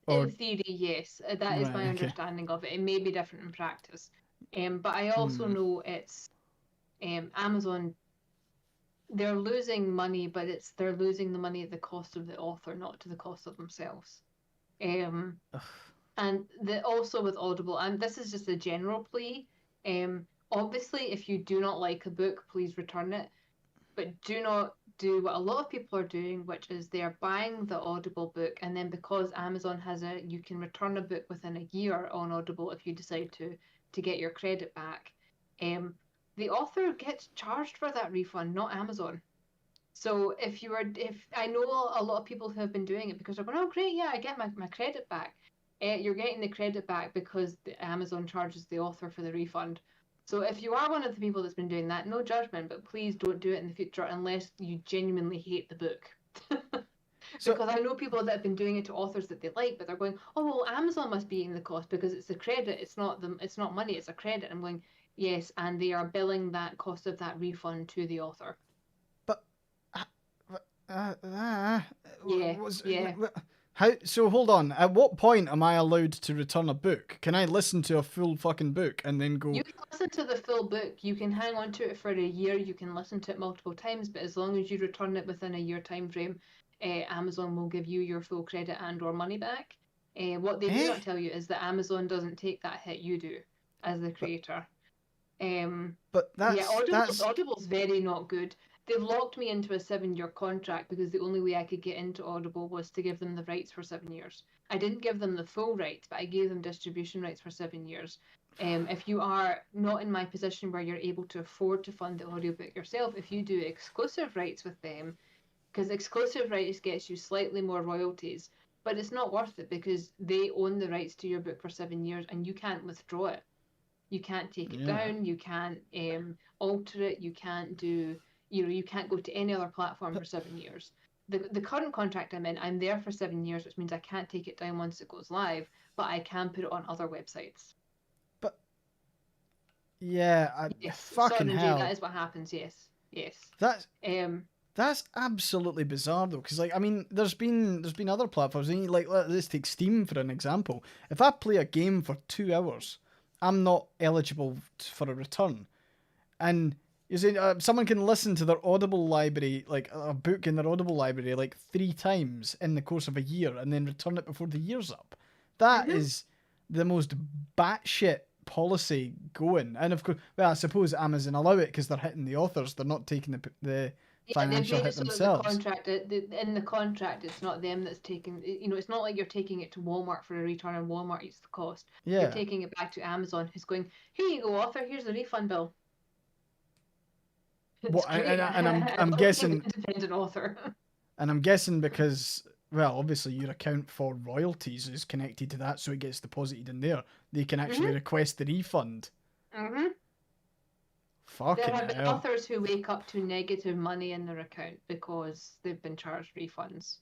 Or- in theory, yes, that is Right, my okay. understanding of it. It may be different in practice, but I also know it's Amazon. They're losing money, but they're losing the money at the cost of the author, not to the cost of themselves. And also with Audible, and this is just a general plea. Obviously, if you do not like a book, please return it. But do not do what a lot of people are doing, which is they are buying the Audible book, and then because Amazon has you can return a book within a year on Audible if you decide to get your credit back. The author gets charged for that refund, not Amazon. So if I know a lot of people who have been doing it because they're going, oh great, yeah, I get my credit back. You're getting the credit back because Amazon charges the author for the refund. So if you are one of the people that's been doing that, no judgment, but please don't do it in the future unless you genuinely hate the book. Because I know people that have been doing it to authors that they like, but they're going, oh well, Amazon must be in the cost because it's the credit, it's not money, it's a credit. I'm going, yes, and they are billing that cost of that refund to the author. But Yeah. How? So hold on. At what point am I allowed to return a book? Can I listen to a full fucking book and then go? You can listen to the full book. You can hang on to it for a year. You can listen to it multiple times, but as long as you return it within a year time frame, Amazon will give you your full credit and/or money back. What they do not tell you is that Amazon doesn't take that hit. You do, as the creator. But that's Audible's very not good. They've locked me into a 7-year contract because the only way I could get into Audible was to give them the rights for 7 years. I didn't give them the full rights, but I gave them distribution rights for 7 years. If you are not in my position where you're able to afford to fund the audiobook yourself, if you do exclusive rights with them, because exclusive rights gets you slightly more royalties, but it's not worth it because they own the rights to your book for 7 years and you can't withdraw it. You can't take it down, you can't alter it, you can't do... you can't go to any other platform for 7 years. The current contract I'm in, I'm there for 7 years, which means I can't take it down once it goes live, but I can put it on other websites. But yeah, Yes, fucking certainly, hell. that is what happens. Yes. That's absolutely bizarre though, because like I mean, there's been other platforms. And let's take Steam for an example. If I play a game for 2 hours, I'm not eligible for a return, and you see, someone can listen to their Audible library, like a book in their Audible library, like 3 times in the course of a year, and then return it before the year's up. That is the most batshit policy going. And of course, well, I suppose Amazon allow it because they're hitting the authors. They're not taking the financial hit themselves. In the contract, it's not them that's taking. It's not like you're taking it to Walmart for a return, and Walmart eats the cost. Yeah. You're taking it back to Amazon, who's going, "Here you go, author. Here's the refund bill." Well, and I'm guessing independent author. And I'm guessing because, well, obviously your account for royalties is connected to that, so it gets deposited in there. They can actually request the refund. Fucking There have been hell. authors who wake up to negative money in their account because they've been charged refunds.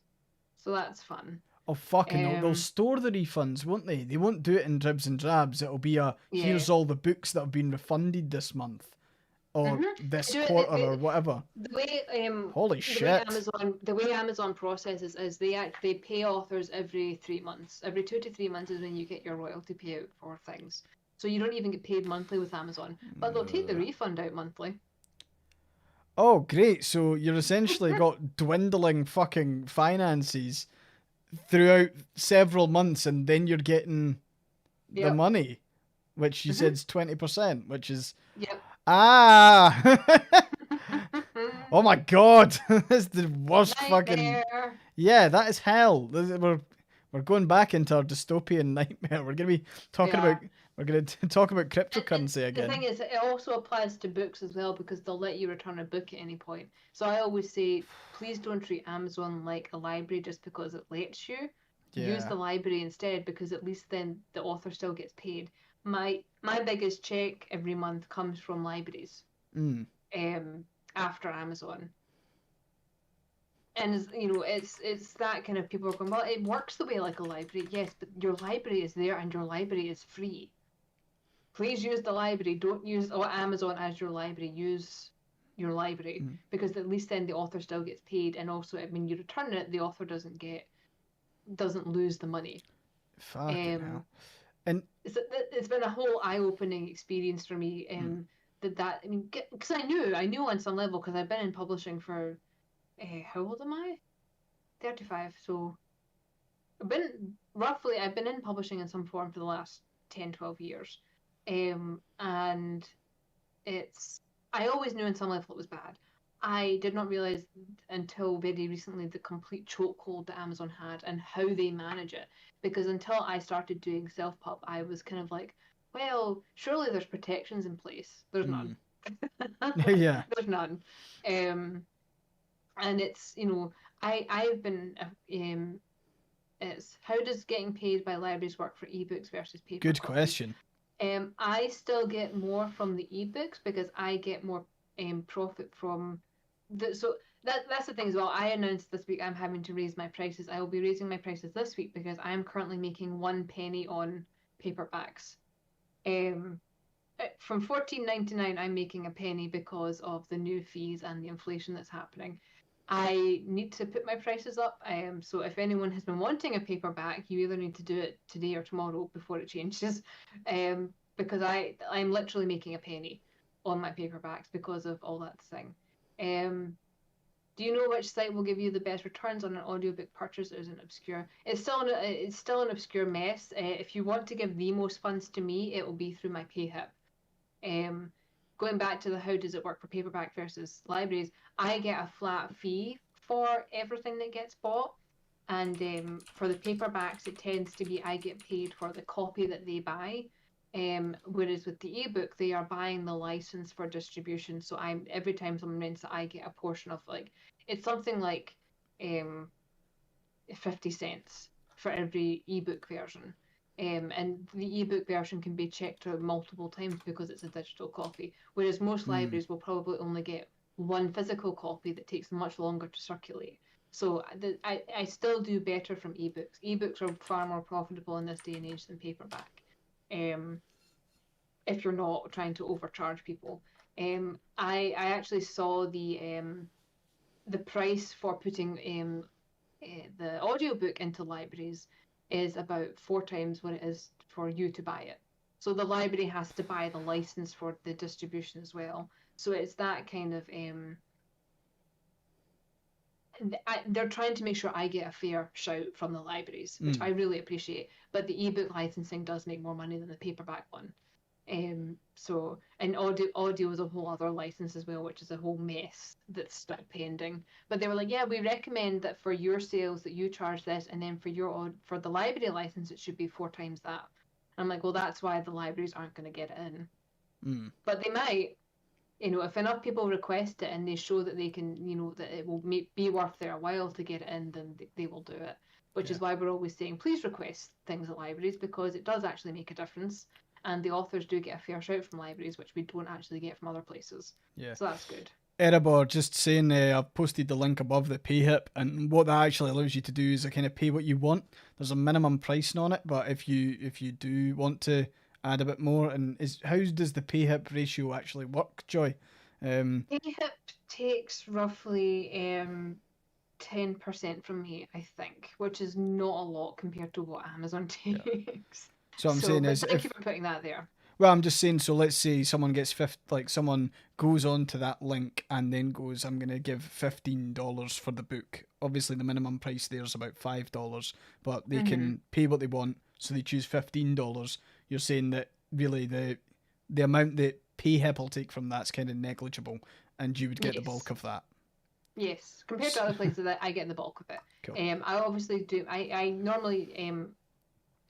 So that's fun. Oh, fucking hell. They'll store the refunds, won't they? They won't do it in dribs and drabs. It'll be here's all the books that have been refunded this month. Or this quarter or whatever. The way Holy shit. The way Amazon processes is they pay authors every 3 months. Every 2 to 3 months is when you get your royalty payout for things. So you don't even get paid monthly with Amazon, but they'll take the refund out monthly. Oh, great. So you're essentially got dwindling fucking finances throughout several months, and then you're getting the money. which you said's 20%, which is Yep. oh my god, that's the worst fucking. Nightmare. Yeah, that is hell. We're going back into our dystopian nightmare. We're gonna be talking Yeah. about talk about And cryptocurrency the again. thing is, it also applies to books as well because they'll let you return a book at any point. So I always say, please don't treat Amazon like a library just because it lets you. Use Yeah. the library instead because at least then the author still gets paid. My biggest check every month comes from libraries. Mm. After Amazon. And it's that kind of people are going, well, it works the way like a library. Yes, but your library is there and your library is free. Please use the library. Don't use Amazon as your library. Use your library because at least then the author still gets paid, and also when you return it, the author doesn't lose the money. Fucking hell. And It's been a whole eye-opening experience for me. That I mean, because I knew on some level because I've been in publishing for how old am I? 35. So I've been in publishing in some form for the last 10, 12 years. And I always knew in some level it was bad. I did not realize until very recently the complete chokehold that Amazon had and how they manage it. Because until I started doing self-pub, I was kind of like, well, surely there's protections in place. There's none. yeah. There's none. And it's I've been it's how does getting paid by libraries work for ebooks versus paper Good copies? question. I still get more from the ebooks because I get more profit from so that's the thing as well. I announced this week I'm having to raise my prices. I will be raising my prices this week because I am currently making 1 penny on paperbacks. From $14.99 I'm making a penny because of the new fees and the inflation that's happening. I need to put my prices up. So if anyone has been wanting a paperback, you either need to do it today or tomorrow before it changes. Because I'm literally making a penny on my paperbacks because of all that thing. Do you know which site will give you the best returns on an audiobook purchase? It is an obscure. It's still an obscure mess. If you want to give the most funds to me, it will be through my PayHip. Going back to the how does it work for paperback versus libraries, I get a flat fee for everything that gets bought, and for the paperbacks it tends to be I get paid for the copy that they buy, whereas with the ebook they are buying the license for distribution. So every time someone rents it, I get a portion of it's something like 50 cents for every ebook version. And the ebook version can be checked out multiple times because it's a digital copy, whereas most libraries will probably only get one physical copy that takes much longer to circulate. So I still do better from ebooks. Ebooks are far more profitable in this day and age than paperback, if you're not trying to overcharge people. I actually saw the price for putting the audiobook into libraries is about 4 times what it is for you to buy it. So the library has to buy the license for the distribution as well. So it's that kind of they're trying to make sure I get a fair shout from the libraries, which I really appreciate. But the ebook licensing does make more money than the paperback one. So and audio is a whole other license as well, which is a whole mess that's still pending. But they were like, yeah, we recommend that for your sales that you charge this, and then for the library license it should be 4 times that. And I'm like, well, that's why the libraries aren't going to get it in. But they might, if enough people request it and they show that they can, that it will be worth their while to get it in, then they will do it. Which is why we're always saying, please request things at libraries, because it does actually make a difference. And the authors do get a fair shout from libraries, which we don't actually get from other places. Yeah. So that's good. Erebor just saying I've posted the link above the PayHip, and what that actually allows you to do is kind of pay what you want. There's a minimum pricing on it, but if you do want to add a bit more, and how does the PayHip ratio actually work, Joy? PayHip takes roughly 10% from me, I think, which is not a lot compared to what Amazon takes. Yeah. So I'm saying is, thank you for putting that there. Well, I'm just saying, so let's say someone gets someone goes on to that link and then goes, I'm going to give $15 for the book. Obviously, the minimum price there is about $5, but they can pay what they want, so they choose $15. You're saying that really the amount that PayHip will take from that's kind of negligible, and you would get the Yes. bulk of that. Yes, compared to other places, I get the bulk of it. Cool. I obviously do. I normally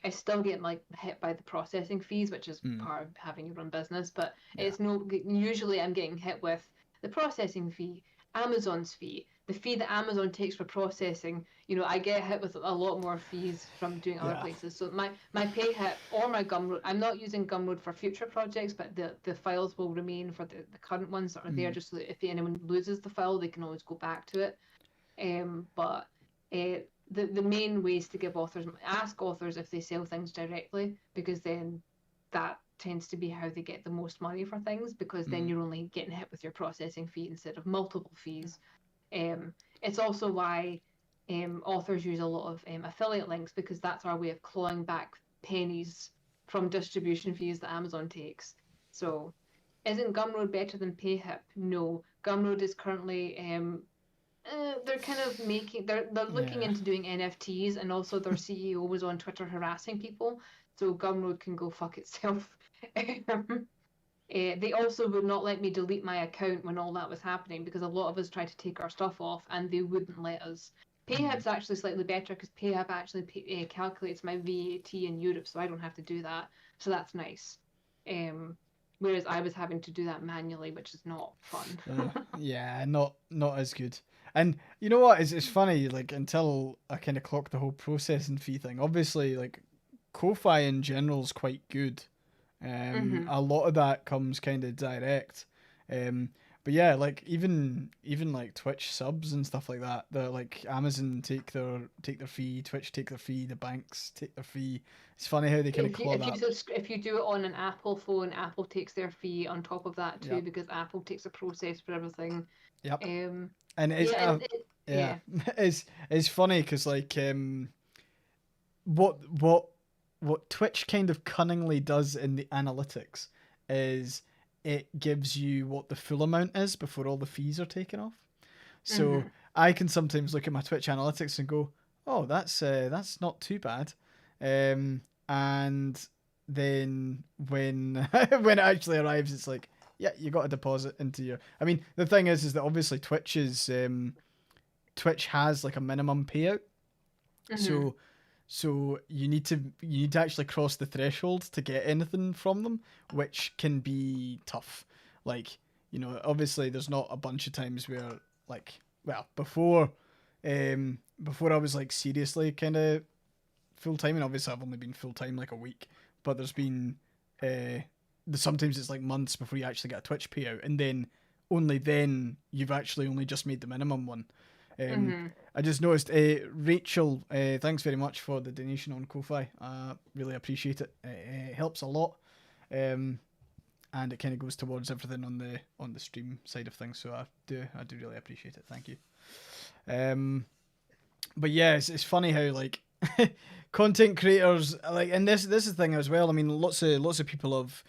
I still get like hit by the processing fees, which is part of having your own business. But it's no. Usually, I'm getting hit with the processing fee, Amazon's fee, the fee that Amazon takes for processing. You know, I get hit with a lot more fees from doing other places. So my PayHip or my Gumroad, I'm not using Gumroad for future projects, but the files will remain for the current ones that are there, just so that if anyone loses the file, they can always go back to it. But the main ways to give authors, ask authors if they sell things directly, because then that tends to be how they get the most money for things, because then you're only getting hit with your processing fee instead of multiple fees. It's also why authors use a lot of affiliate links, because that's our way of clawing back pennies from distribution fees that Amazon takes. So isn't Gumroad better than PayHip? No. Gumroad is currently they're kind of they're looking into doing NFTs, and also their CEO was on Twitter harassing people, so Gumroad can go fuck itself. They also would not let me delete my account when all that was happening, because a lot of us tried to take our stuff off and they wouldn't let us. PayHip's actually slightly better, because PayHip actually calculates my VAT in Europe, so I don't have to do that. So that's nice. Whereas I was having to do that manually, which is not fun. Yeah, not as good. And you know what? It's funny, like, until I kind of clocked the whole processing fee thing. Obviously, like, Ko-Fi in general is quite good. A lot of that comes kind of direct. But yeah, like even like Twitch subs and stuff like that, they're like Amazon take their fee, Twitch take their fee, the banks take their fee. It's funny how they kind of claw that. If you do it on an Apple phone, Apple takes their fee on top of that too, because Apple takes a process for everything. Yep. And it's it's funny because like what Twitch kind of cunningly does in the analytics is it gives you what the full amount is before all the fees are taken off. So I can sometimes look at my Twitch analytics and go, oh, that's not too bad. And then when when it actually arrives, it's like, yeah, you got to deposit into your. I mean, the thing is that obviously Twitch has like a minimum payout, so you need to actually cross the threshold to get anything from them, which can be tough. Like, you know, obviously there's not a bunch of times where like, well, before I was like seriously kind of full time, and obviously I've only been full time like a week, but there's been sometimes it's like months before you actually get a Twitch payout, and then only then you've actually only just made the minimum one. I just noticed, Rachel, thanks very much for the donation on Ko-Fi. Really appreciate it. It helps a lot, and it kind of goes towards everything on the stream side of things. So I do really appreciate it. Thank you. But yeah, it's funny how like content creators like, and this is the thing as well. I mean, lots of people have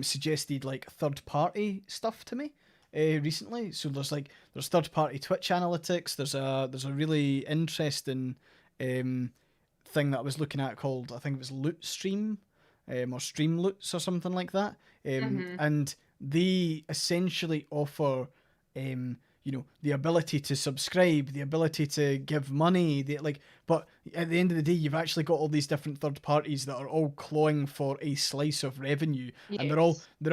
suggested like third party stuff to me. Recently, so there's third party Twitch analytics. There's a really interesting thing that I was looking at called, I think it was Loot Stream, or Stream Loots or something like that. And they essentially offer you know, the ability to subscribe, the ability to give money, but at the end of the day, you've actually got all these different third parties that are all clawing for a slice of revenue, and they're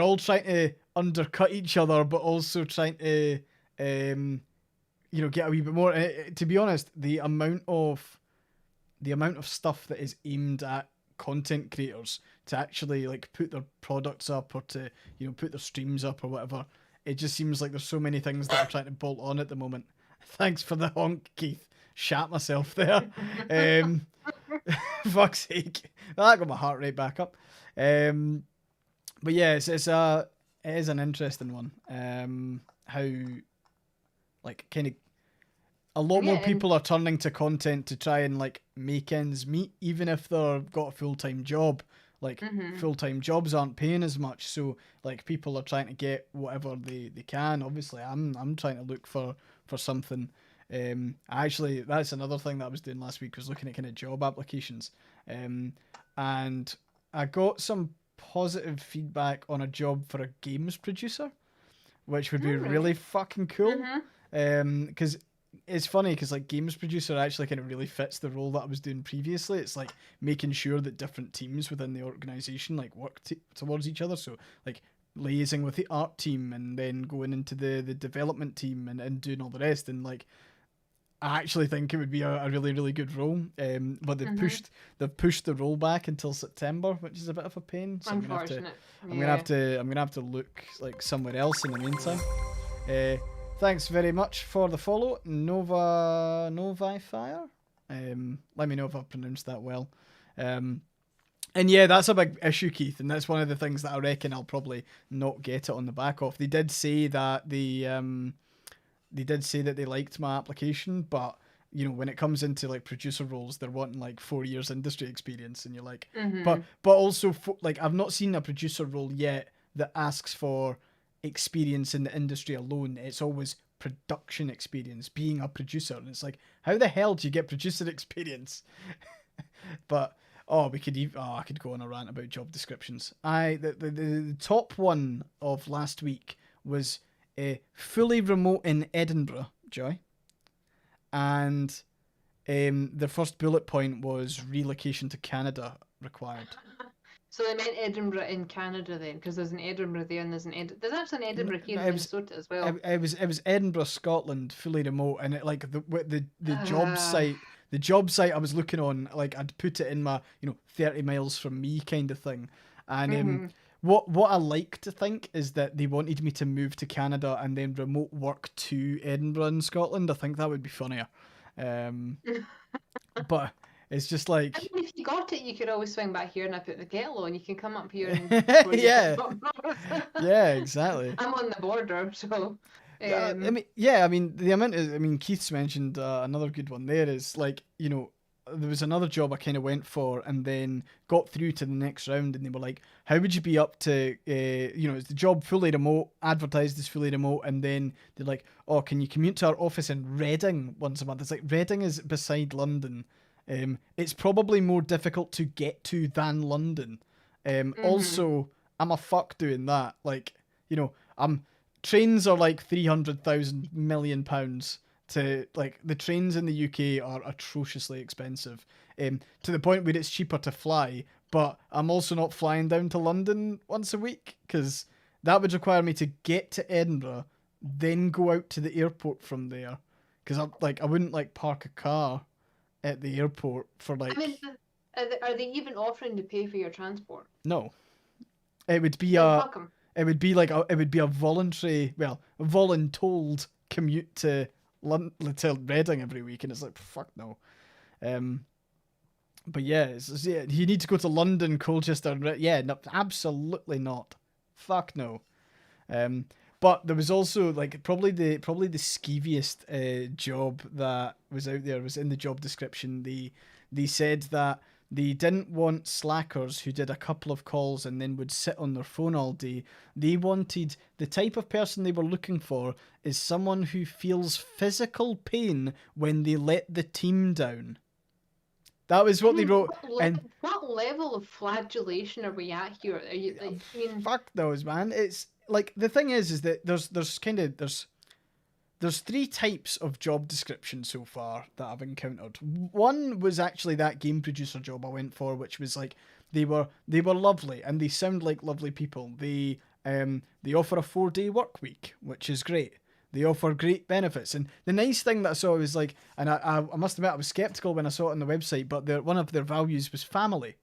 all trying to undercut each other, but also trying to, you know, get a wee bit more. To be honest, the amount of stuff that is aimed at content creators to actually like put their products up, or to, you know, put their streams up or whatever. It just seems like there's so many things that are trying to bolt on at the moment. Thanks for the honk, Keith. Shat myself there. Fuck's sake. That got my heart rate back up. But yeah, it is an interesting one. How like kind of a lot more people are turning to content to try and like make ends meet, even if they've got a full-time job. Like full-time jobs aren't paying as much, so like people are trying to get whatever they can. Obviously, I'm trying to look for something. Actually, that's another thing that I was doing last week, was looking at kind of job applications. And I got some positive feedback on a job for a games producer, which would be Alright. really fucking cool. Mhm. Because it's funny because like games producer actually kind of really fits the role that I was doing previously. It's like making sure that different teams within the organization like work towards each other. So like liaising with the art team and then going into the development team and doing all the rest. And like I actually think it would be a really, really good role. But they've pushed the role back until September, which is a bit of a pain. So Unfortunate. I'm gonna have to look like somewhere else in the meantime. Thanks very much for the follow, Novi Fire. Let me know if I've pronounced that well. And yeah, that's a big issue, Keith, and that's one of the things that I reckon I'll probably not get it on the back of. They did say that they liked my application, but you know, when it comes into like producer roles, they're wanting like 4 years industry experience, and you're like, but also like I've not seen a producer role yet that asks for experience in the industry alone. It's always production experience, being a producer, and it's like, how the hell do you get producer experience? But I could go on a rant about job descriptions. The top one of last week was fully remote in Edinburgh, Joy, and the first bullet point was relocation to Canada required. So they meant Edinburgh in Canada then, because there's an Edinburgh there and there's there's actually an Edinburgh here in Minnesota as well. It was Edinburgh, Scotland, fully remote, and it like the job site. The job site I was looking on, like I'd put it in my 30 miles from me kind of thing, and what I like to think is that they wanted me to move to Canada and then remote work to Edinburgh in Scotland. I think that would be funnier, but it's just like, I mean, if you got it, you could always swing back here and I put the kettle on. You can come up here and yeah, yeah, exactly. I'm on the border, so. I mean, the amount of, Keith's mentioned another good one there is like, there was another job I kind of went for and then got through to the next round and they were like, how would you be up to, is the job fully remote, advertised as fully remote, and then they're like, oh, can you commute to our office in Reading once a month? It's like, Reading is beside London. It's probably more difficult to get to than London. Also, I'm a fuck doing that. Like, trains are like 300,000 million pounds to like the trains in the UK are atrociously expensive. To the point where it's cheaper to fly, but I'm also not flying down to London once a week because that would require me to get to Edinburgh, then go out to the airport from there. Because I wouldn't like park a car at the airport for like. I mean, are they even offering to pay for your transport? No, it would be Fuck 'em. It would be like a voluntary, voluntold commute to Reading every week, and it's like, fuck no. But yeah, you need to go to London, Colchester, no, absolutely not. Fuck no. But there was also like probably the skeeviest job that was out there was in the job description. They said that they didn't want slackers who did a couple of calls and then would sit on their phone all day. They wanted the type of person they were looking for is someone who feels physical pain when they let the team down. That was what they wrote. What level of flagellation are we at here? Are you like? I mean, fuck those, man. It's like the thing is that there's three types of job descriptions so far that I've encountered. One was actually that game producer job I went for, which was like they were lovely and they sound like lovely people. They offer a 4-day work week, which is great. They offer great benefits, and the nice thing that I saw was like, and I must admit I was skeptical when I saw it on the website, but one of their values was family,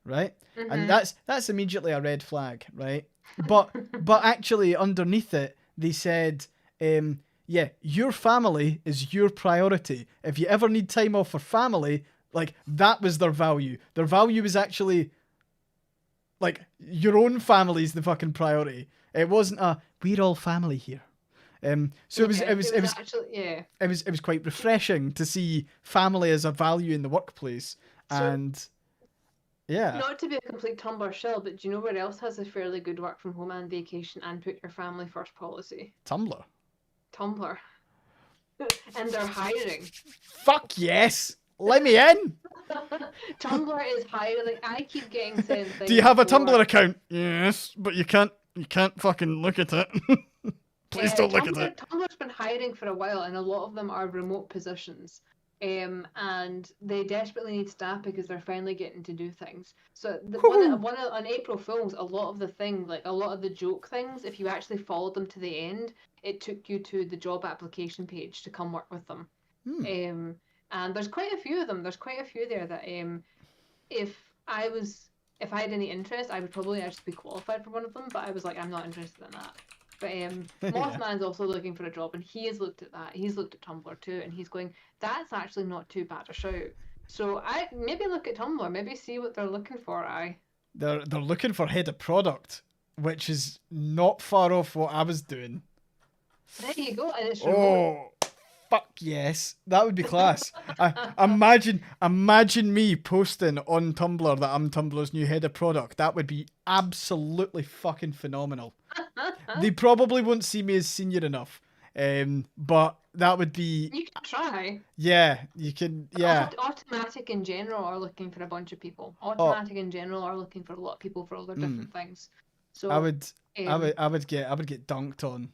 right? And that's immediately a red flag, right? But actually underneath it they said, yeah, your family is your priority. If you ever need time off for family, like that was their value. Their value was actually like your own family's the fucking priority. It wasn't we're all family here. So it was quite refreshing to see family as a value in the workplace. And yeah. Not to be a complete Tumblr shell, but do you know where else has a fairly good work from home and vacation and put your family first policy? Tumblr. And they're hiring. Fuck yes! Let me in! Tumblr is hiring. I keep getting sent things. Do you have a for- Tumblr account? Yes, but you can't fucking look at it. Please don't look at it. Tumblr's been hiring for a while, and a lot of them are remote positions. And they desperately need staff because they're finally getting to do things. So on April Fools, a lot of the thing, like a lot of the joke things, if you actually followed them to the end, it took you to the job application page to come work with them. And there's quite a few of them. There's quite a few there that if I had any interest, I would probably actually be qualified for one of them. But I was like, I'm not interested in that. But Mothman's also looking for a job, and he has looked at that. He's looked at Tumblr too, and he's going, that's actually not too bad a shout. So I maybe look at Tumblr, maybe see what they're looking for. They're looking for head of product, which is not far off what I was doing. There you go, and it's remote. Oh, fuck yes, that would be class. Imagine me posting on Tumblr that I'm Tumblr's new head of product. That would be absolutely fucking phenomenal. They probably won't see me as senior enough, but that would be. You can try. Yeah, you can. Yeah. Automatic in general are looking for a bunch of people. Automatic in general are looking for a lot of people for all their different things. So I would get dunked on.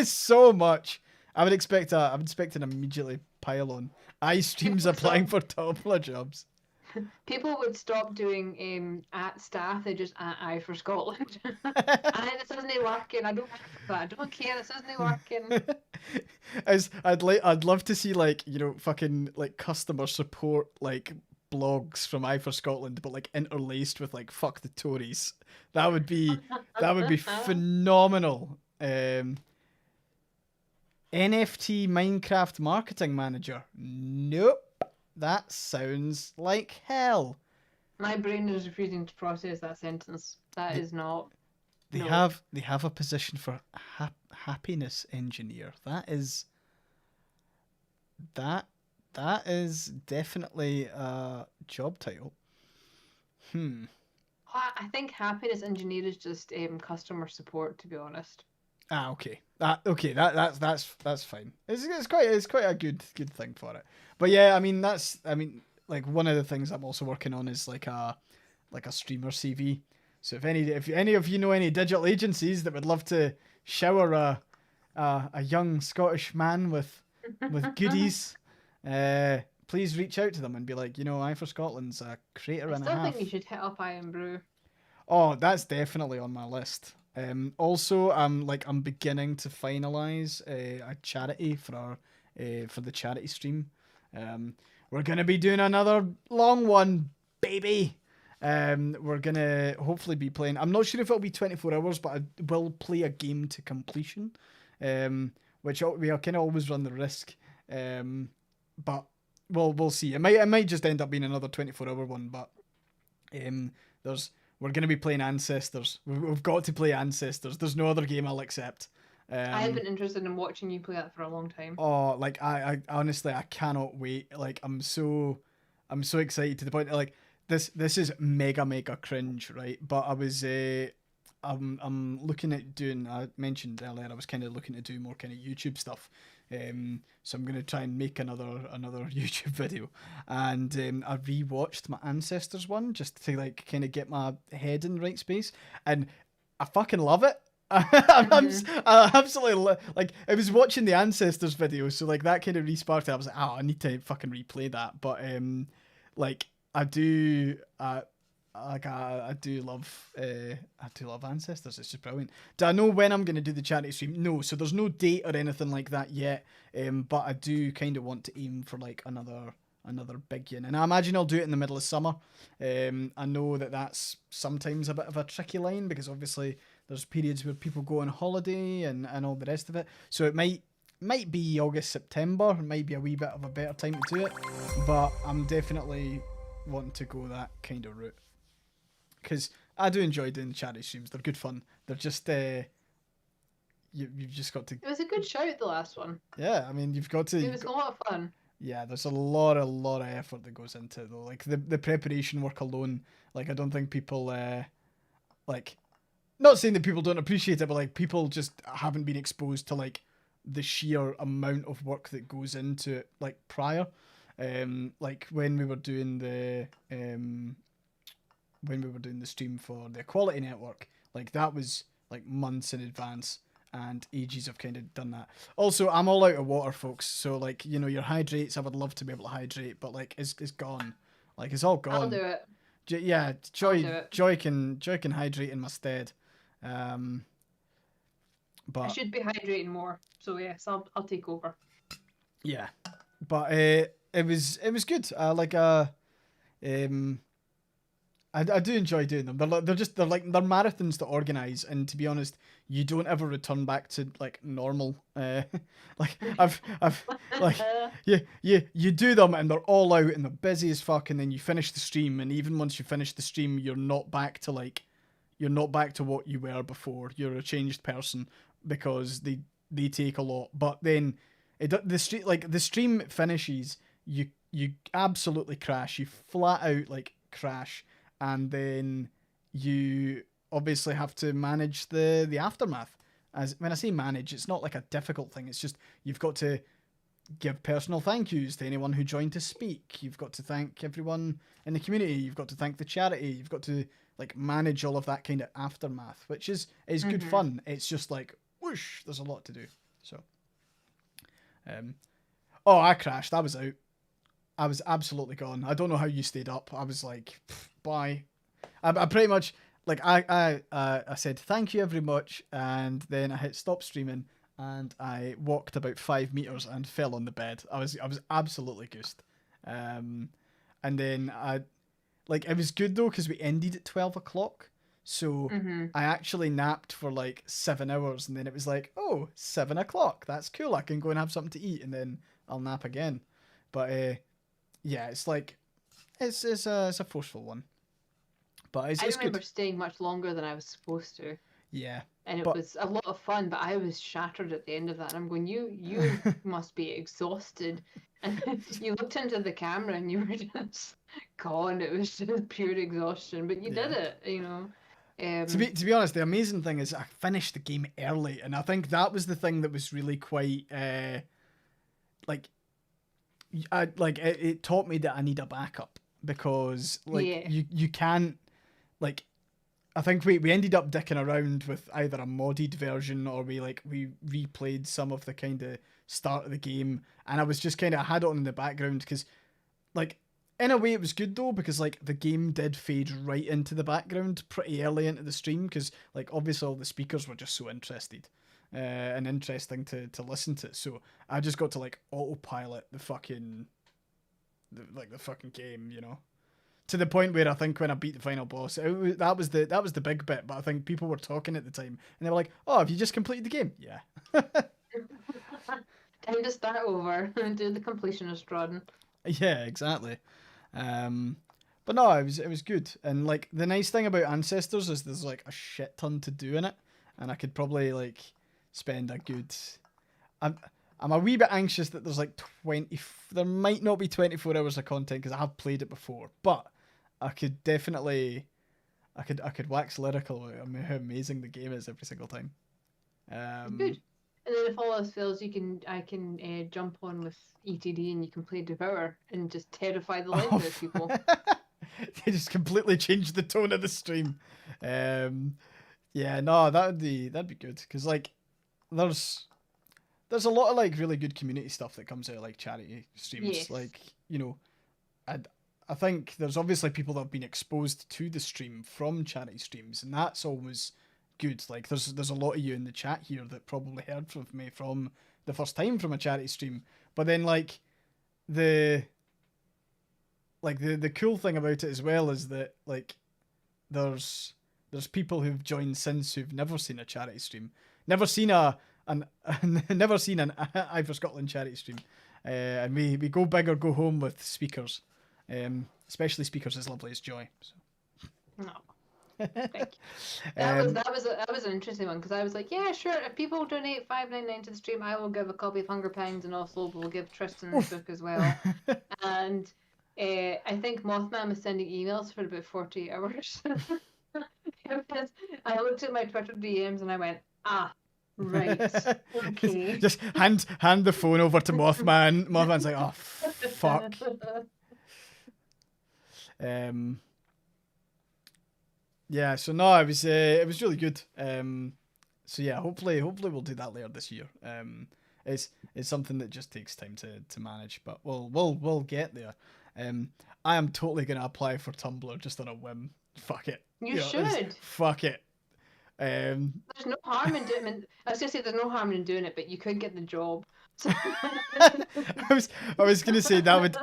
So much. I would expect an immediately pile on. iStream's applying for Tumblr jobs. People would stop doing at staff. They just at I for Scotland. This isn't working. I don't care. This isn't working. I'd love to see fucking customer support blogs from I for Scotland, but interlaced with fuck the Tories. That would be phenomenal. NFT Minecraft marketing manager. Nope. That sounds like hell. My brain is refusing to process that sentence. That is not. They have a position for happiness engineer. That is definitely a job title. I think happiness engineer is just customer support, to be honest. Okay. That's fine. It's quite a good thing for it. But yeah, one of the things I'm also working on is a streamer CV. So if any of you know any digital agencies that would love to shower a young Scottish man with goodies, please reach out to them and be like, I for Scotland's a creator and a half. I still think you should hit up Iron Brew. Oh, that's definitely on my list. Also, I'm beginning to finalize a charity for the charity stream. We're gonna be doing another long one, baby. We're gonna hopefully be playing. I'm not sure if it'll be 24 hours, but I will play a game to completion. Which we can always run the risk. But we'll see. It might just end up being another 24-hour one. But we're going to be playing Ancestors. We've got to play Ancestors. There's no other game I'll accept. I've been interested in watching you play that for a long time. Oh, I honestly, I cannot wait. I'm so excited to the point this is mega cringe, right? But I was I'm looking at doing. I mentioned earlier I was kind of looking to do more kind of YouTube stuff. So I'm gonna try and make another YouTube video, and I rewatched my Ancestors one just to kind of get my head in the right space, and I fucking love it. I absolutely I was watching the Ancestors video, so that kind of resparked it. I was like, I need to fucking replay that. But I do love Ancestors. It's just brilliant. Do I know when I'm going to do the charity stream? No, so there's no date or anything like that yet. But I do kind of want to aim for another big one, and I imagine I'll do it in the middle of summer. I know that's sometimes a bit of a tricky line because obviously there's periods where people go on holiday and all the rest of it. So it might be August, September. It might be a wee bit of a better time to do it, but I'm definitely wanting to go that kind of route. Because I do enjoy doing the charity streams. They're good fun. They're just you've just got to. It was a good shout, the last one. Yeah, you've got to. It was a lot of fun. Yeah, there's a lot of effort that goes into it though. The preparation work alone. I don't think people not saying that people don't appreciate it, but people just haven't been exposed to the sheer amount of work that goes into it prior. Like when we were doing the stream for the Equality Network, like that was like months in advance, and ages have kind of done that. Also, I'm all out of water, folks. So like, you know, your hydrates, I would love to be able to hydrate, but like it's gone. Like it's all gone. I'll do it. Yeah, I'll Joy do it. Joy can hydrate in my stead. I But should be hydrating more. So yes, I'll take over. yeah, but it was good. I do enjoy doing them. They're marathons to organize, and to be honest, you don't ever return back to like normal. Like I've like you do them and they're all out and they're busy as fuck, and then you finish the stream, and even once you finish the stream, you're not back to what you were before. You're a changed person because they take a lot. But then the stream finishes, you absolutely crash. You flat out like crash. And then you obviously have to manage the aftermath. As when I say manage, it's not like a difficult thing. It's just you've got to give personal thank yous to anyone who joined to speak. You've got to thank everyone in the community. You've got to thank the charity. You've got to like manage all of that kind of aftermath, which is good fun. It's just like whoosh, there's a lot to do. So, oh, I crashed. I was out. I was absolutely gone. I don't know how you stayed up. I was like, bye. I pretty much like I said thank you very much, and then I hit stop streaming, and I walked about 5 meters and fell on the bed. I was absolutely goosed. And then it was good though because we ended at 12 o'clock. So I actually napped for like 7 hours, and then it was like, oh, 7 o'clock. That's cool. I can go and have something to eat, and then I'll nap again. But yeah, it's like it's a forceful one, but it's I remember good. staying much longer than I was supposed to, Yeah, and it but was a lot of fun. But I was shattered at the end of that, and I'm going, you must be exhausted. And you looked into the camera, and you were just gone. It was just pure exhaustion, but you did it, you know. to be honest, the amazing thing is I finished the game early, and I think that was the thing that was really quite it taught me that I need a backup, because you can't like. I think we ended up dicking around with either a modded version, or we replayed some of the kind of start of the game, and I was just kind of, I had it on in the background because like in a way it was good though, because like the game did fade right into the background pretty early into the stream, because like obviously all the speakers were just so interested and interesting to listen to, so I just got to like autopilot the fucking game, you know, to the point where I think when I beat the final boss, that was the big bit. But I think people were talking at the time, and they were like, "Oh, have you just completed the game?" Yeah. Time to start over and do the completionist run. Yeah, exactly. But no, it was good, and like the nice thing about Ancestors is there's like a shit ton to do in it, and I could probably like spend a good. I'm a wee bit anxious that there's like 20. There might not be 24 hours of content because I have played it before, but I could definitely, I could wax lyrical about how amazing the game is every single time. Good. And then if all else fails, I can jump on with ETD, and you can play Devour and just terrify the life out of people. They just completely changed the tone of the stream. Yeah, no, that'd be good, because like there's a lot of like really good community stuff that comes out of like charity streams. Yes. Like, you know, I think there's obviously people that have been exposed to the stream from charity streams, and that's always good. Like there's a lot of you in the chat here that probably heard from me from the first time from a charity stream. But then like the cool thing about it as well is that like there's people who've joined since who've never seen a charity stream, never seen never seen an I for Scotland charity stream, and we go big or go home with speakers, especially speakers as lovely as Joy. So. No. Thank you. That was an interesting one, because I was like, yeah, sure. If people donate $5.99 to the stream, I will give a copy of Hunger Pangs, and also we'll give Tristan's book as well. And I think Mothman was sending emails for about 48 hours. I looked at my Twitter DMs and I went, right, okay. Just hand the phone over to Mothman. Mothman's like, oh fuck. Yeah, so no, it was really good. So yeah, hopefully we'll do that later this year. It's something that just takes time to manage, but we'll get there. I am totally gonna apply for Tumblr just on a whim. Fuck it. You It's- should. Fuck it. There's no harm in doing it. I was gonna say there's no harm in doing it, but you could get the job. So... I was gonna say that would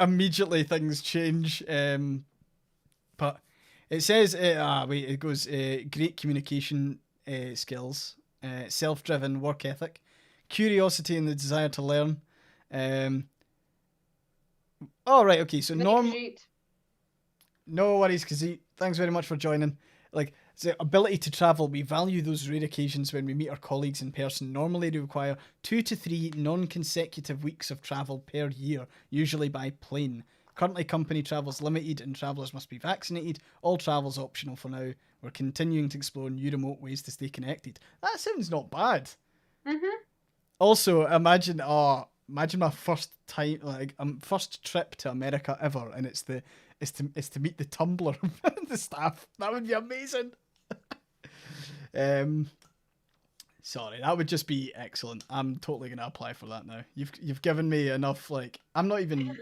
immediately things change. But it says it goes great communication skills, self-driven work ethic, curiosity and the desire to learn. All right, okay, so no worries, Kazee. Thanks very much for joining. Like, the ability to travel, we value those rare occasions when we meet our colleagues in person. Normally require 2 to 3 non-consecutive weeks of travel per year, usually by plane. Currently, company travel's limited and travellers must be vaccinated. All travel's optional for now. We're continuing to explore new remote ways to stay connected. That sounds not bad. Mm-hmm. Also, imagine my first time, like first trip to America ever, and it's to meet the Tumblr the staff. That would be amazing. Sorry, that would just be excellent. I'm totally gonna apply for that now. You've given me enough. Like, I've not even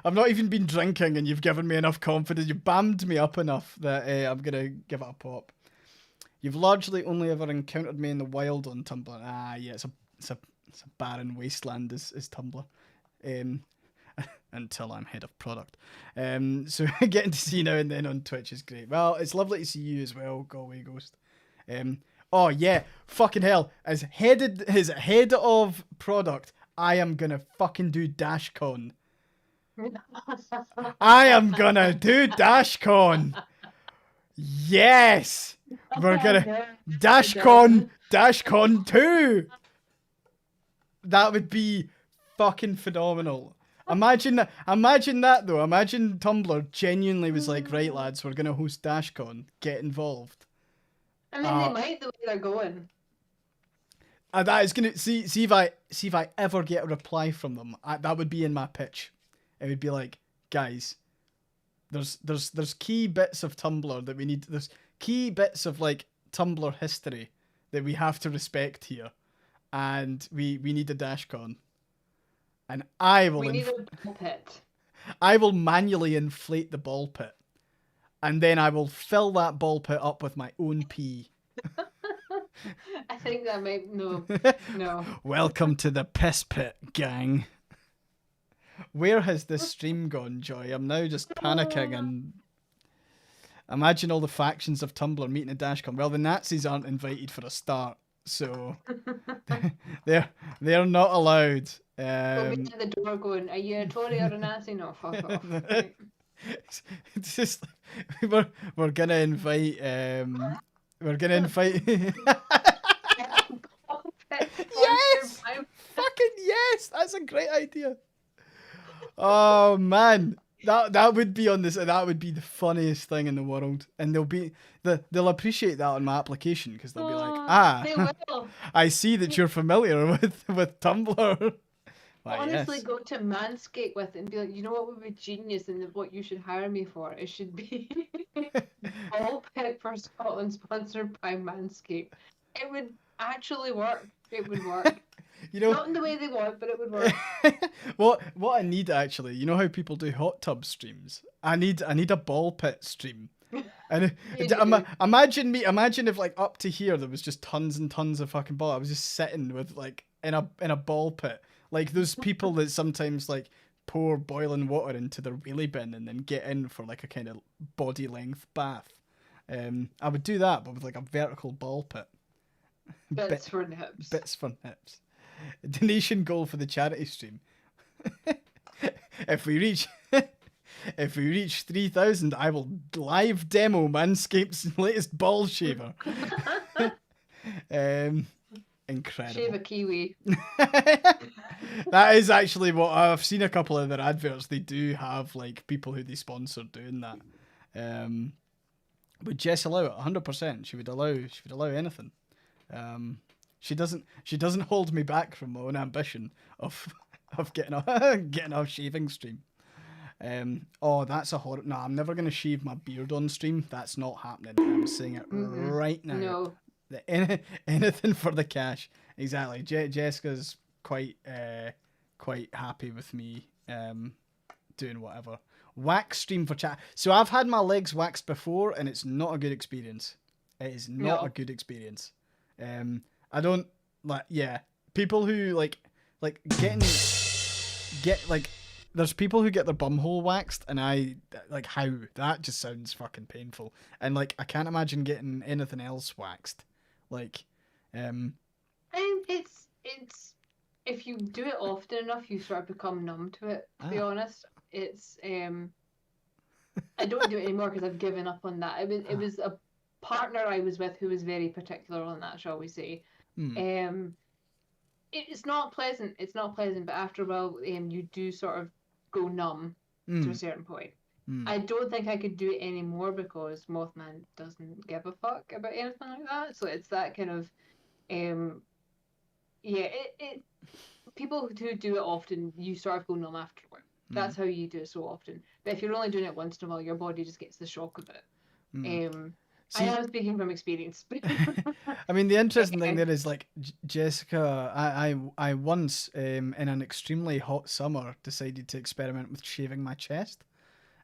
been drinking, and you've given me enough confidence. You bammed me up enough that I'm gonna give it a pop. You've largely only ever encountered me in the wild on Tumblr. Yeah, it's a barren wasteland is Tumblr. Until I'm head of product. So getting to see you now and then on Twitch is great. Well, it's lovely to see you as well, Galway Ghost. Oh yeah, fucking hell. As head of product, I am gonna fucking do DashCon. I am gonna do DashCon. Yes, we're gonna DashCon 2. That would be fucking phenomenal. Imagine that though. Imagine Tumblr genuinely was like, right lads, we're gonna host DashCon. Get involved. I mean, they might the way they're going. That is gonna see if I ever get a reply from them. That would be in my pitch. It would be like, guys, there's key bits of Tumblr that we need. There's key bits of like Tumblr history that we have to respect here, and we need a DashCon. And I will. We need a ball pit. I will manually inflate the ball pit, and then I will fill that ball pit up with my own pee. I think that might no. Welcome to the piss pit, gang. Where has this stream gone, Joy? I'm now just panicking and imagine all the factions of Tumblr meeting at DashCon. Well, the Nazis aren't invited for a start, so they're not allowed. We'll be at the door going, are you a Tory or a Nazi? No, fuck off. Right. It's just like, we're gonna invite Yes! Fucking yes! That's a great idea. Oh man. That would be on this. That would be the funniest thing in the world, and they'll appreciate that on my application because they'll be like, They will. I see that you're familiar with Tumblr. Why, Honestly, yes. go to Manscaped with it and be like, you know what would be genius and what you should hire me for? It should be All Pet for Scotland sponsored by Manscaped. It would actually work. It would work. You know, not in the way they want, but it would work. what I need actually, you know how people do hot tub streams? I need a ball pit stream. And imagine if like up to here there was just tons and tons of fucking ball. I was just sitting with like in a ball pit. Like those people that sometimes like pour boiling water into their wheelie bin and then get in for like a kind of body length bath. I would do that, but with like a vertical ball pit. Bits for nips. Bits for nips. Donation goal for the charity stream. If we reach 3,000, I will live demo Manscaped's latest ball shaver. Incredible. Shave a kiwi. That is actually what I've seen. A couple of their adverts. They do have like people who they sponsor doing that. Would Jess allow it? 100%. She would allow anything. She doesn't hold me back from my own ambition of of getting off getting off shaving stream. Oh, that's a horror. No, I'm never gonna shave my beard on stream. That's not happening. I'm saying it Mm-mm. right now. No. Anything for the cash. Exactly. Jessica's quite happy with me doing whatever. Wax stream for chat. So I've had my legs waxed before, and it's not a good experience. It is not No. a good experience. I don't like. Yeah, people who like there's people who get their bumhole waxed, and I like how that just sounds fucking painful. And like I can't imagine getting anything else waxed. Like, And it's if you do it often enough, you sort of become numb to it. To be honest, it's I don't do it anymore because I've given up on that. It was a partner I was with who was very particular on that, shall we say. It's not pleasant. It's not pleasant, but after a while, you do sort of go numb to a certain point. I don't think I could do it anymore because Mothman doesn't give a fuck about anything like that. So it's that kind of, people who do it often, you sort of go numb afterward. That's how you do it so often. But if you're only doing it once in a while, your body just gets the shock of it. I am speaking from experience. I mean, the interesting thing there is like Jessica. I once in an extremely hot summer decided to experiment with shaving my chest,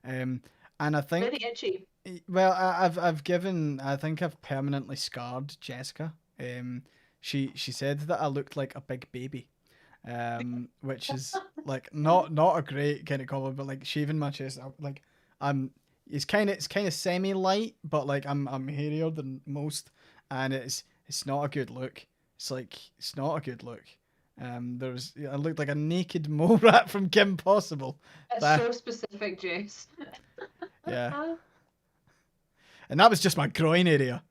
and I think Very itchy. well, I've given. I think I've permanently scarred Jessica. She said that I looked like a big baby, which is like not a great kind of comment, but like shaving my chest, like it's kind of semi light, but like I'm hairier than most, and it's not a good look. It's not a good look. I looked like a naked mole rat from Kim Possible. That's so specific, Jess. Yeah. And that was just my groin area.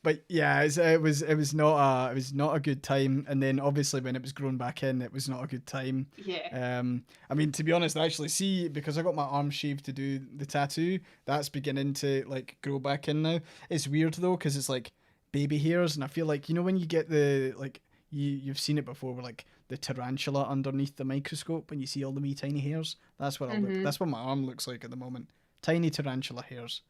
But yeah, it was not a good time. And then obviously when it was grown back in, it was not a good time. Yeah. I mean, to be honest, actually, see, because I got my arm shaved to do the tattoo, that's beginning to like grow back in now. It's weird though, because it's like baby hairs, and I feel like, you know, when you get the like you've seen it before, where like the tarantula underneath the microscope, and you see all the wee tiny hairs. That's what I look. That's what my arm looks like at the moment. Tiny tarantula hairs.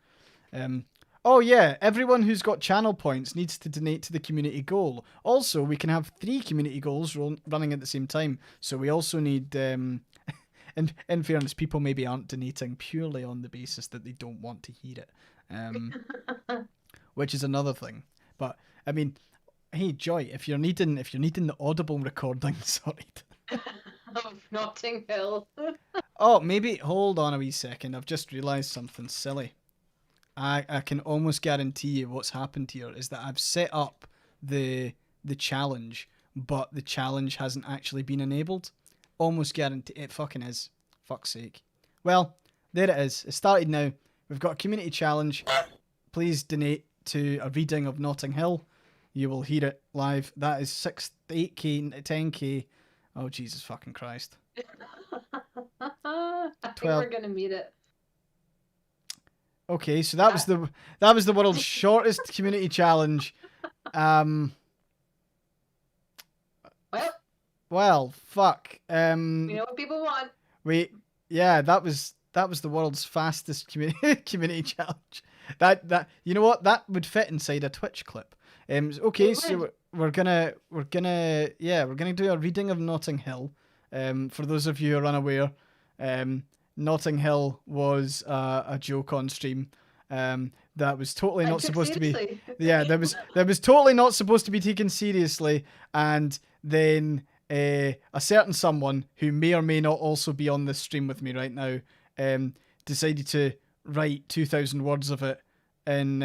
Oh yeah, everyone who's got channel points needs to donate to the community goal. Also, we can have 3 community goals running at the same time. So we also need, in fairness, people maybe aren't donating purely on the basis that they don't want to hear it, which is another thing. But I mean, hey Joy, if you're needing the audible recording, sorry. Of Notting Hill. Oh, maybe hold on a wee second. I've just realised something silly. I can almost guarantee you what's happened here is that I've set up the challenge, but the challenge hasn't actually been enabled. Almost guarantee it fucking is. Fuck's sake. Well, there it is. It started now. We've got a community challenge. Please donate to a reading of Notting Hill. You will hear it live. That is 8k, 10k. Oh Jesus fucking Christ. I think we're gonna meet it. Okay, so that was the world's shortest community challenge. Well, fuck. We know what people want. That was the world's fastest community challenge. That you know what, that would fit inside a Twitch clip. Okay, so we're gonna do a reading of Notting Hill. For those of you who are unaware, Notting Hill was a joke on stream. That was totally not supposed to be. Yeah, that was totally not supposed to be taken seriously. And then a certain someone who may or may not also be on this stream with me right now, decided to write 2,000 words of it, and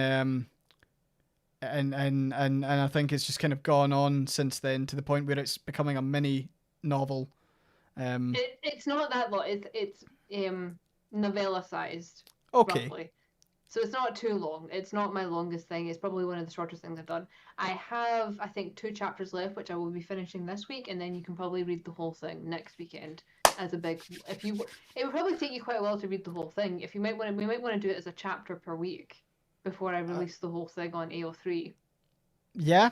I think it's just kind of gone on since then to the point where it's becoming a mini novel. It's not that long. It's novella sized. Okay. Roughly. So it's not too long. It's not my longest thing. It's probably one of the shortest things I've done. I have, I think, 2 chapters left, which I will be finishing this week, and then you can probably read the whole thing next weekend as a big. It would probably take you quite a while to read the whole thing. We might want to do it as a chapter per week before I release the whole thing on AO3. Yeah,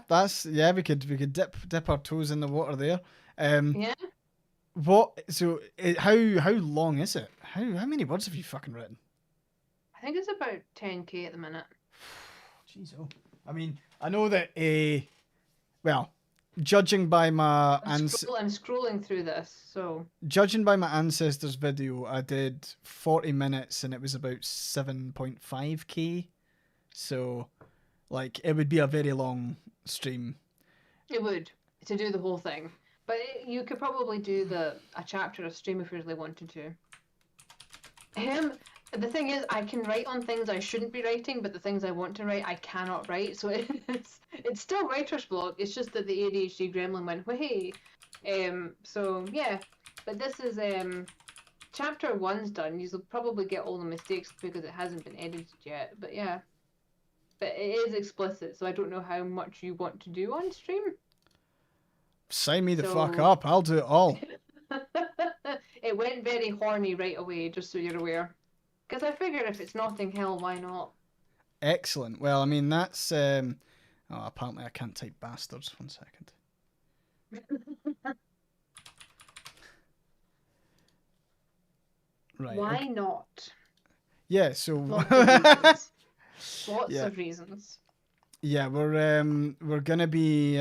we could dip our toes in the water there. Yeah. What? So how long is it? How many words have you fucking written? I think it's about 10k at the minute. Jeez, oh. I mean, I know that well, judging by my I'm scrolling through this, so judging by my ancestors video, I did 40 minutes and it was about 7.5k. So, like, it would be a very long stream. it would to do the whole thing. But you could probably do a chapter of stream if you really wanted to. The thing is, I can write on things I shouldn't be writing, but the things I want to write, I cannot write. So it's still writer's block. It's just that the ADHD gremlin went, hey. So yeah, but this is chapter 1's done. You'll probably get all the mistakes because it hasn't been edited yet. But yeah, but it is explicit, so I don't know how much you want to do on stream. Sign me the fuck up. I'll do it all. It went very horny right away, just so you're aware. Because I figured if it's Notting Hill, why not? Excellent. Well, I mean, that's... apparently I can't type bastards. 1 second. Right. Why okay. not? Yeah, so... Lots of reasons. Yeah, we're gonna be...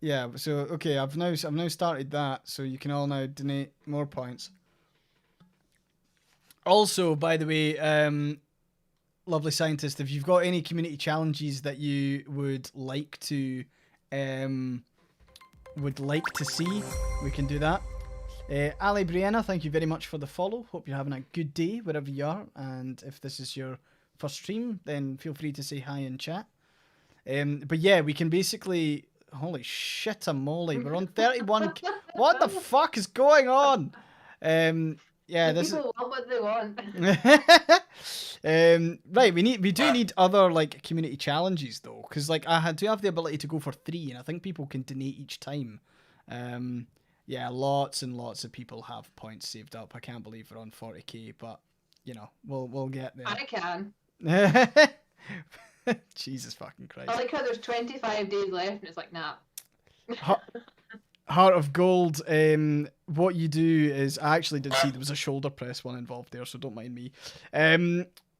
Yeah, so, okay, I've now started that, so you can all now donate more points. Also, by the way, lovely scientist, if you've got any community challenges that you would like to see, we can do that. Ali Brianna, thank you very much for the follow. Hope you're having a good day wherever you are, and if this is your first stream, then feel free to say hi in chat. But yeah, we can basically... Holy shit, moly, we're on 31. What the fuck is going on? Yeah, this people want what they want. Right, we do need other like community challenges though, because like I do have the ability to go for 3, and I think people can donate each time. Yeah, lots and lots of people have points saved up. I can't believe we're on 40k, but you know we'll get there. I can. Jesus fucking Christ! I like how there's 25 days left, and it's like nah. Heart of Gold, what you do is, I actually did see there was a shoulder press one involved there, so don't mind me.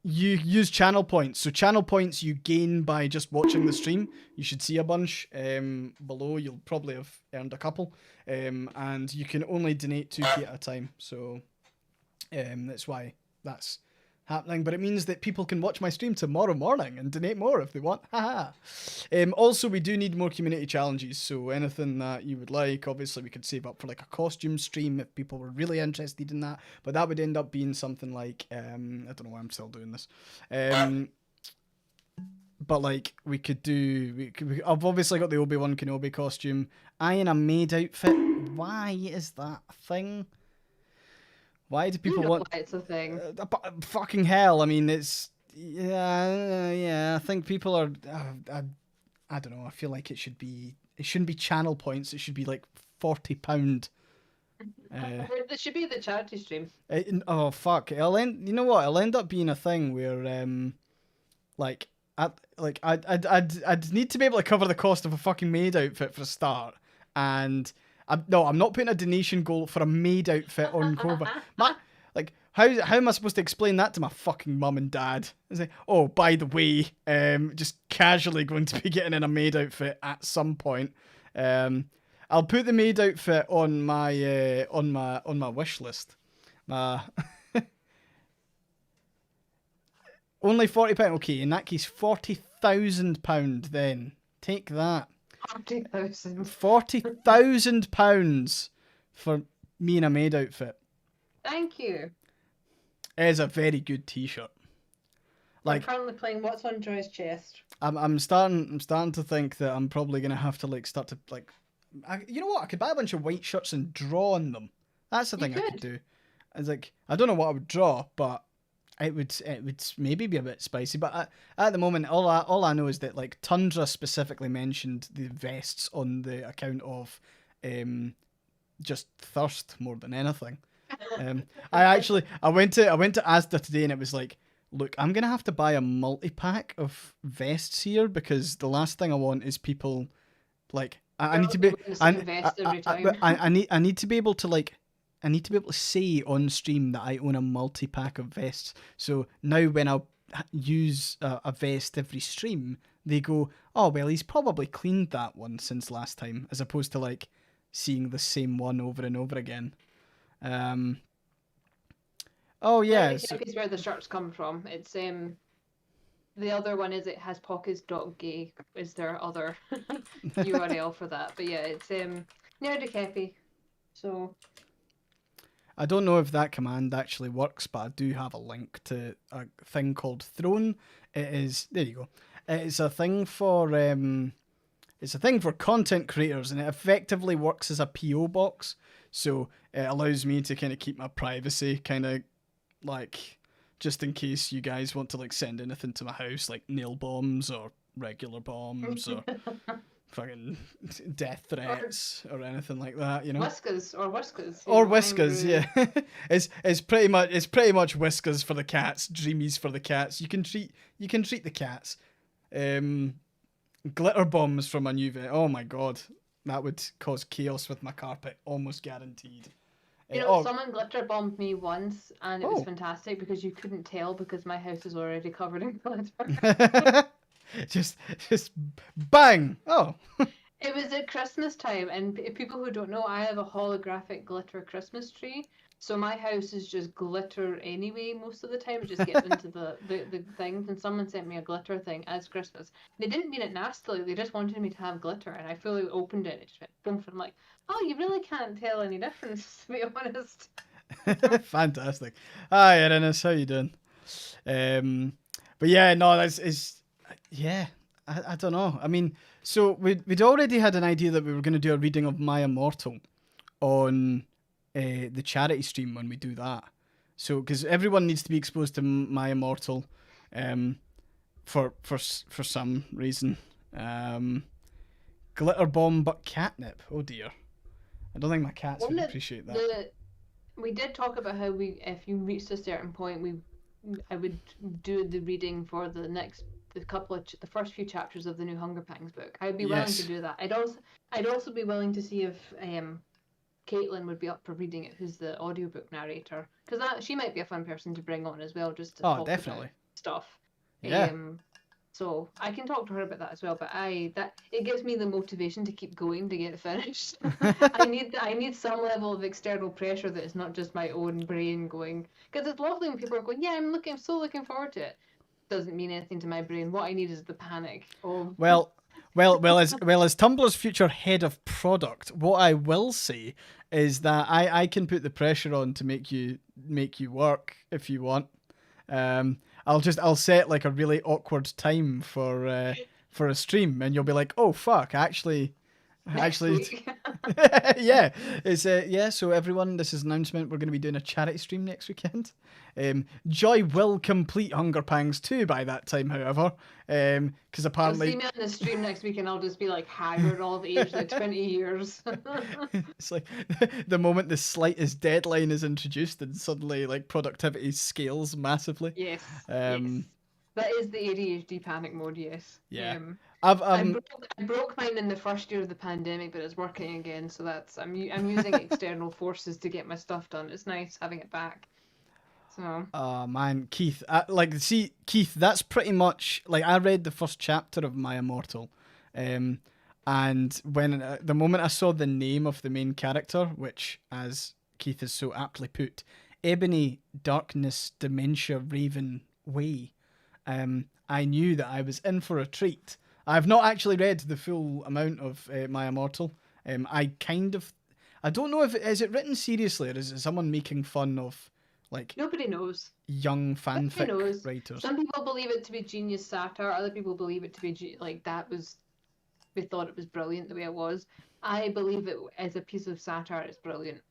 You use channel points. So channel points you gain by just watching the stream. You should see a bunch below. You'll probably have earned a couple. And you can only donate 2k at a time. So that's why that's happening, but it means that people can watch my stream tomorrow morning and donate more if they want. Haha. Also, we do need more community challenges, so anything that you would like, obviously we could save up for like a costume stream if people were really interested in that, but that would end up being something like, I don't know why I'm still doing this, but like we could do, I've obviously got the Obi-Wan Kenobi costume. I in a maid outfit, why is that a thing? Why do people want? It's a thing. Fucking hell! I mean, it's yeah. I think people are. I don't know. I feel like it shouldn't be channel points. It should be like £40. It should be the charity stream. Oh fuck! You know what? It'll end up being a thing where I'd need to be able to cover the cost of a fucking maid outfit for a start, and. I'm not putting a donation goal for a maid outfit on Cova. How am I supposed to explain that to my fucking mum and dad? It's like, oh, by the way, just casually going to be getting in a maid outfit at some point. I'll put the maid outfit on my wish list. Only £40. Okay, in that case, £40,000 then. Take that. £40,000 for me in a maid outfit. Thank you. It is a very good T-shirt. Like, I'm currently playing What's on Joy's Chest. I'm starting to think that I'm probably gonna have to start to you know what? I could buy a bunch of white shirts and draw on them. That's the thing I could do. It's like I don't know what I would draw, but it would maybe be a bit spicy, but at the moment, all I know is that like Tundra specifically mentioned the vests on the account of just thirst more than anything. I went to Asda today and it was like look, I'm gonna have to buy a multi-pack of vests here because the last thing I want is people like I need to be Wearing the same vest every time. I need to be able to like I need to be able to say on stream that I own a multi-pack of vests. So now when I use a vest every stream, they go, oh well, he's probably cleaned that one since last time, as opposed to like seeing the same one over and over again. Oh yeah, so, Is where the shirts come from. It's the other one is it has pockets.gay is their other URL for that. But yeah, it's Nerdy. So I don't know if that command actually works, but I do have a link to a thing called Throne. It is there you go. It's a thing for content creators, and it effectively works as a PO box. So it allows me to kind of keep my privacy, kind of like just in case you guys want to like send anything to my house, like nail bombs or regular bombs or fucking death threats or anything like that, you know. Whiskers. Or whiskers, yeah. it's pretty much whiskers for the cats, dreamies for the cats. You can treat the cats. Glitter bombs from a new vet. Oh my god, that would cause chaos with my carpet, almost guaranteed. You know, someone glitter bombed me once, and it was fantastic because you couldn't tell because my house is already covered in glitter. just bang. Oh. It was at Christmas time, and people who don't know, I have a holographic glitter Christmas tree. So my house is just glitter anyway most of the time. It just gets into the things, and someone sent me a glitter thing as Christmas. They didn't mean it nastily. They just wanted me to have glitter, and I fully opened it. It just went boom. I'm like, oh, you really can't tell any difference, to be honest. Fantastic. Hi, Erenus. How you doing? But yeah, no, yeah. I don't know. I mean, so we'd already had an idea that we were going to do a reading of My Immortal on the charity stream when we do that. So because everyone needs to be exposed to My Immortal, for some reason. Glitter bomb, but catnip. Oh dear. I don't think my cats would appreciate that. We did talk about how if you reached a certain point, I would do the reading for the first few chapters of the new Hunger Pangs book. I'd be willing to do that. I'd also be willing to see if Caitlin would be up for reading it, who's the audiobook narrator, because she might be a fun person to bring on as well, just to talk definitely about stuff. Yeah. So I can talk to her about that as well. But it gives me the motivation to keep going to get it finished. I need some level of external pressure that is not just my own brain going. Because it's lovely when people are going, yeah, I'm so looking forward to it. Doesn't mean anything to my brain. What I need is the panic. Oh. Well, as Tumblr's future head of product, what I will say is that I can put the pressure on to make you work if you want. I'll set like a really awkward time for a stream, and you'll be like, oh fuck, actually, yeah, it's so everyone, this is an announcement. We're going to be doing a charity stream next weekend. Joy will complete Hunger Pangs 2 by that time, however, because apparently you'll see me on the stream next week and I'll just be like haggard all of age, like 20 years. It's like the moment the slightest deadline is introduced and suddenly like productivity scales massively. Yes. That is the ADHD panic mode, yes. Yeah. I broke mine in the first year of the pandemic, but it's working again. So I'm using external forces to get my stuff done. It's nice having it back. So. Oh man, Keith, Keith, that's pretty much like I read the first chapter of My Immortal, and when the moment I saw the name of the main character, which, as Keith has so aptly put, Ebony Darkness Dementia Raven Way, I knew that I was in for a treat. I've not actually read the full amount of My Immortal. I don't know if is it written seriously or is it someone making fun of like nobody knows young fanfic writers. Some people believe it to be genius satire. Other people believe it to be they thought it was brilliant the way it was. I believe it as a piece of satire. It's brilliant.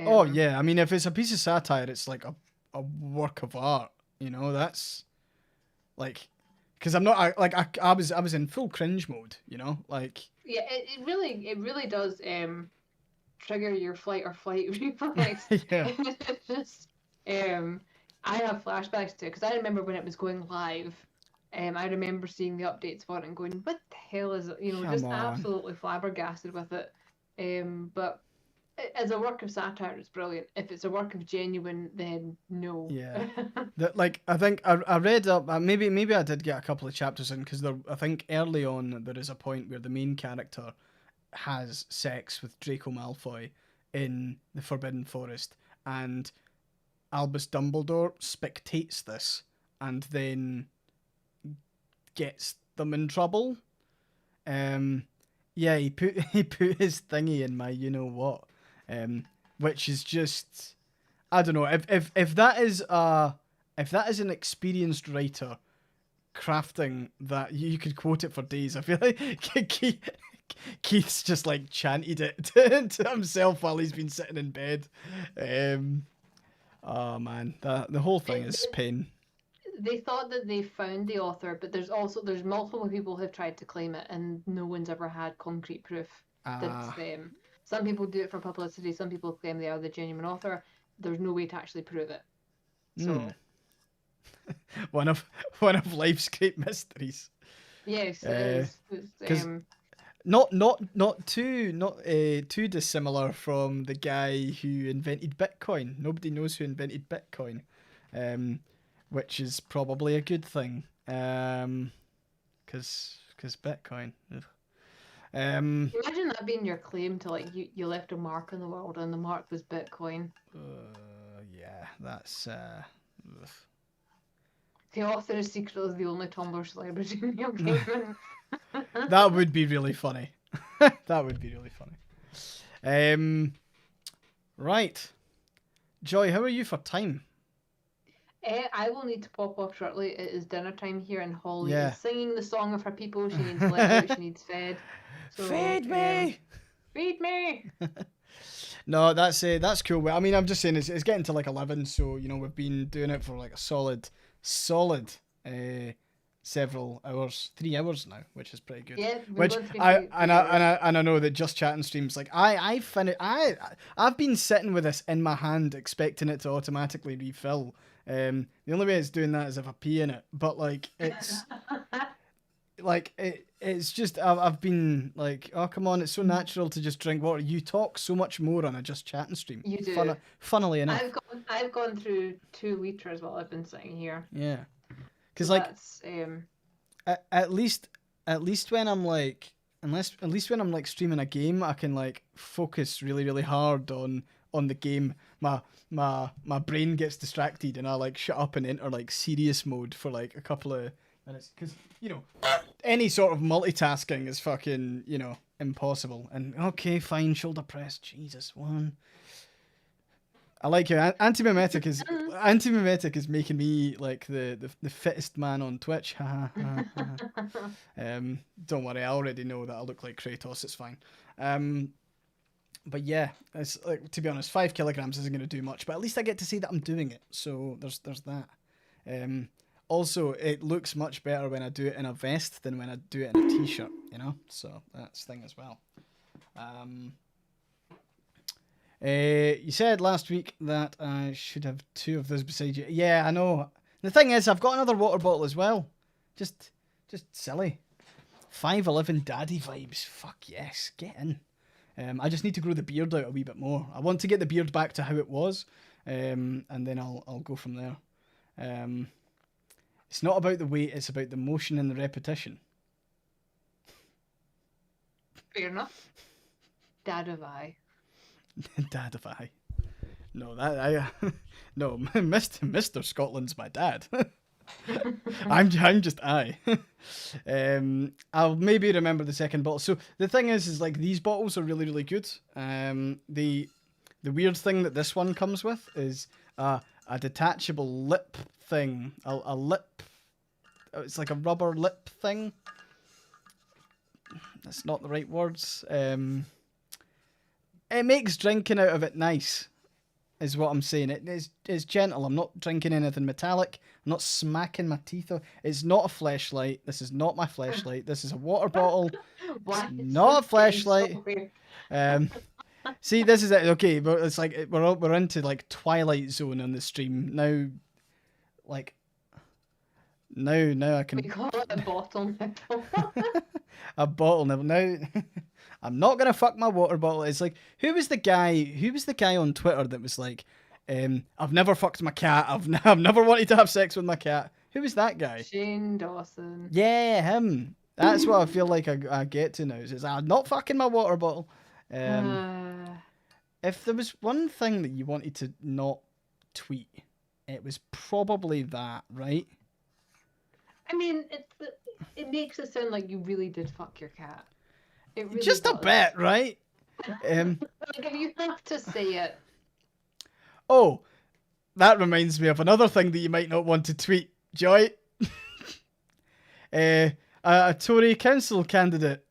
Oh yeah, I mean if it's a piece of satire, it's like a work of art. You know, that's like. Because I was in full cringe mode, you know, like. Yeah, it really does trigger your flight or flight reflex. Yeah. Just I have flashbacks to it because I remember when it was going live. I remember seeing the updates for it and going, "What the hell is it?" You know, Come just on. absolutely flabbergasted with it. But as a work of satire, it's brilliant. If it's a work of genuine, then no. Yeah. That, like, I think I read up, maybe I did get a couple of chapters in, because I think early on there is a point where the main character has sex with Draco Malfoy in the Forbidden Forest, and Albus Dumbledore spectates this and then gets them in trouble. Yeah, he put his thingy in my you know what, which is just, I don't know, if that is an experienced writer crafting that, you could quote it for days. I feel like Keith's just like chanted it to himself while he's been sitting in bed. Oh man, the whole thing is pain. They thought that they found the author, but there's multiple people who have tried to claim it, and no one's ever had concrete proof that it's them. Some people do it for publicity. Some people claim they are the genuine author. There's no way to actually prove it. So one of life's great mysteries. yes, it is. Not too dissimilar from the guy who invented Bitcoin. Nobody knows who invented Bitcoin, which is probably a good thing, because Bitcoin. Imagine that being your claim to, like, you left a mark on the world, and the mark was Bitcoin. Yeah, that's. The author is secretly the only Tumblr celebrity in Neil Gaiman. That would be really funny. That would be really funny. Right. Joy, how are you for time? I will need to pop off shortly. It is dinner time here, and Holly Yeah. is singing the song of her people. She needs let out, she needs fed. So, Feed me! Feed me! No, that's cool. I mean, I'm just saying it's getting to like 11, so you know we've been doing it for like a solid several hours, 3 hours now, which is pretty good. Yeah, Which I know that Just Chatting streams, like I've been sitting with this in my hand expecting it to automatically refill. The only way it's doing that is if I pee in it, but like it's like it's just I've been like, oh come on, it's so natural to just drink water. You talk so much more on a Just Chatting stream. You do. Funnily enough. I've gone through 2 liters while I've been sitting here. Yeah. Because So like that's, at least when I'm like when I'm like streaming a game, I can like focus really really hard on the game. My brain gets distracted and I like shut up and enter like serious mode for like a couple of minutes, because you know any sort of multitasking is fucking, you know, impossible. And okay, fine, shoulder press, Jesus, one. I like you. Anti-mimetic is making me like the fittest man on Twitch. Don't worry, I already know that I look like Kratos. It's fine. But yeah, it's like, to be honest, 5 kilograms isn't going to do much, but at least I get to see that I'm doing it. So there's that. Also, it looks much better when I do it in a vest than when I do it in a t-shirt. You know, so that's the thing as well. You said last week that I should have 2 of those beside you. Yeah, I know. The thing is, I've got another water bottle as well. Just silly. 5'11" daddy vibes. Fuck yes, get in. I just need to grow the beard out a wee bit more. I want to get the beard back to how it was, and then I'll go from there. It's not about the weight; it's about the motion and the repetition. fair enough. Dad of I. Dad of I. No, no, Mr. Scotland's my dad. I'm just I. I'll maybe remember the second bottle. So the thing is like these bottles are really really good. The weird thing that this one comes with is a detachable lip thing. A lip. It's like a rubber lip thing. That's not the right words. It makes drinking out of it nice, is what I'm saying. It's gentle. I'm not drinking anything metallic. I'm not smacking my teeth off. It's not a fleshlight. This is not my fleshlight. This is a water bottle. It's not a fleshlight. See, this is it. Okay, but it's like we're into like Twilight Zone on the stream now. Like, now I We can call it a bottle nipple. a bottle nibble. Now I'm not gonna fuck my water bottle. It's like who was the guy on Twitter that was like, I've never fucked my cat. I've never wanted to have sex with my cat. Who was that guy? Shane Dawson. Yeah, him. That's what I feel like I get to now. Is I'm not fucking my water bottle. If there was one thing that you wanted to not tweet, it was probably that, right? I mean, it makes it sound like you really did fuck your cat. It really Just a does. bit, right? Like, if you have to say it. Oh, that reminds me of another thing that you might not want to tweet, Joy. A Tory council candidate.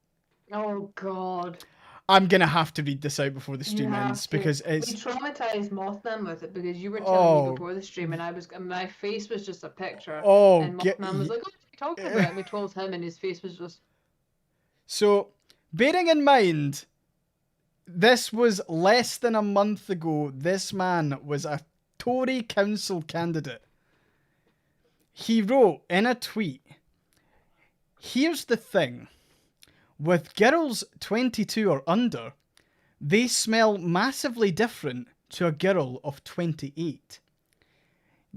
Oh God. I'm gonna have to read this out before the You stream have ends to. because We it's traumatized Mothman with it because you were telling me oh before the stream, and my face was just a picture, oh and Mothman was like, "Oh, what are you talking about?" And we told him, and his face was just. So, bearing in mind, this was less than a month ago. This man was a Tory council candidate. He wrote in a tweet, "Here's the thing. With girls 22 or under, they smell massively different to a girl of 28.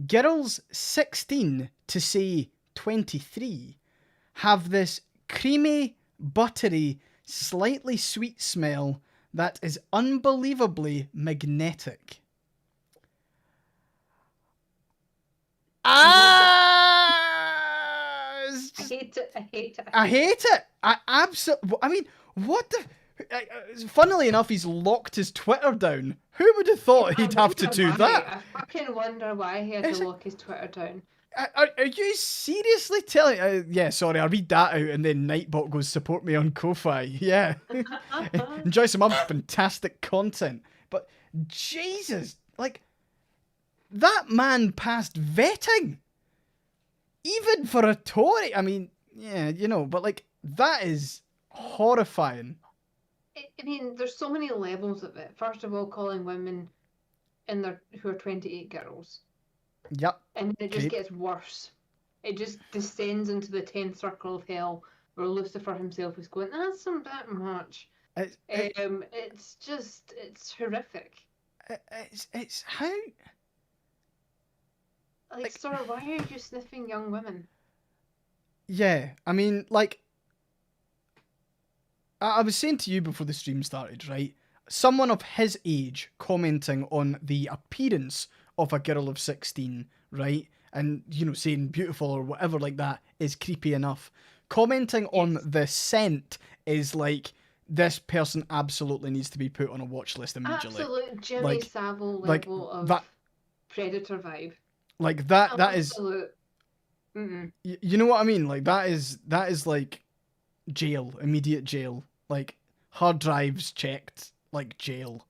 Girls 16 to say 23 have this creamy, buttery, slightly sweet smell that is unbelievably magnetic." I hate it. I hate it. I hate it. I absolutely. I mean, what the? Funnily enough, he's locked his Twitter down. Who would have thought he'd have to do why. that? I fucking wonder why he had It's to like- lock his Twitter down. Are you seriously telling? Yeah, sorry, I'll read that out, and then Nightbot goes support me on Ko-fi. Yeah, enjoy some other fantastic content. But Jesus, like that man passed vetting, even for a Tory. I mean, yeah, you know, but like that is horrifying. I mean, there's so many levels of it. First of all, calling women who are 28 girls. Yep. And it just Okay. gets worse. It just descends into the 10th circle of hell where Lucifer himself is going, that's a bit much. It's horrific. It's how. Like, sir, why are you sniffing young women? Yeah, I mean, like, I was saying to you before the stream started, right? Someone of his age commenting on the appearance of a girl of 16, right? And, you know, saying beautiful or whatever like that is creepy enough. Commenting on the scent is like, this person absolutely needs to be put on a watch list immediately. Absolute Jimmy Like- Savile like level of that- predator vibe. Like, that is... Absolute. Mm-mm. You know what I mean? Like, that is like jail, immediate jail. Like, hard drives checked, like jail.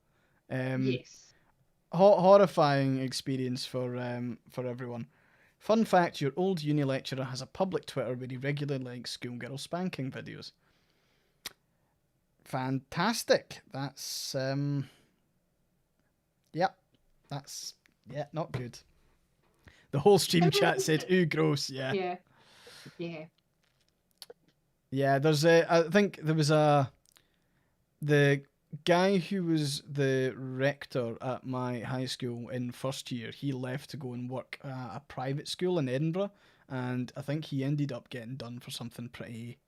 Yes. Horrifying experience for everyone. Fun fact, your old uni lecturer has a public Twitter where he regularly likes schoolgirl spanking videos. Fantastic. That's yep. That's not good. The whole stream chat said, ooh, gross, yeah. Yeah. Yeah. Yeah, there's I think there was the guy who was the rector at my high school in first year, he left to go and work at a private school in Edinburgh, and I think he ended up getting done for something pretty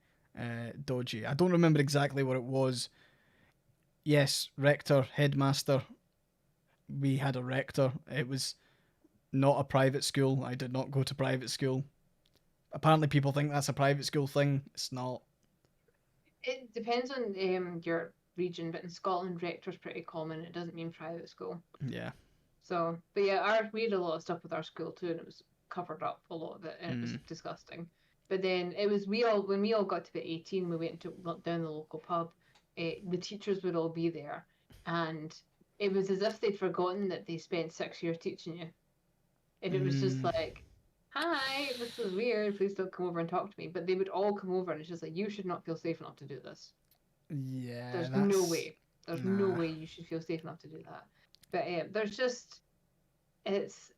dodgy. I don't remember exactly what it was. Yes, rector, headmaster. We had a rector. It was not a private school. I did not go to private school. Apparently people think that's a private school thing. It's not. It depends on your region, but in Scotland, rector's pretty common. It doesn't mean private school. Yeah. So, but yeah, we had a lot of stuff with our school too, and it was covered up a lot of it, and it was disgusting. But then it was when we all got to be 18, we went to down the local pub. The teachers would all be there, and it was as if they'd forgotten that they spent 6 years teaching you, and it was just like, hi, this is weird, please don't come over and talk to me. But they would all come over, and it's just like, you should not feel safe enough to do this. Yeah. There's that's... no way. There's no nah. way you should feel safe enough to do that. But there's just, it's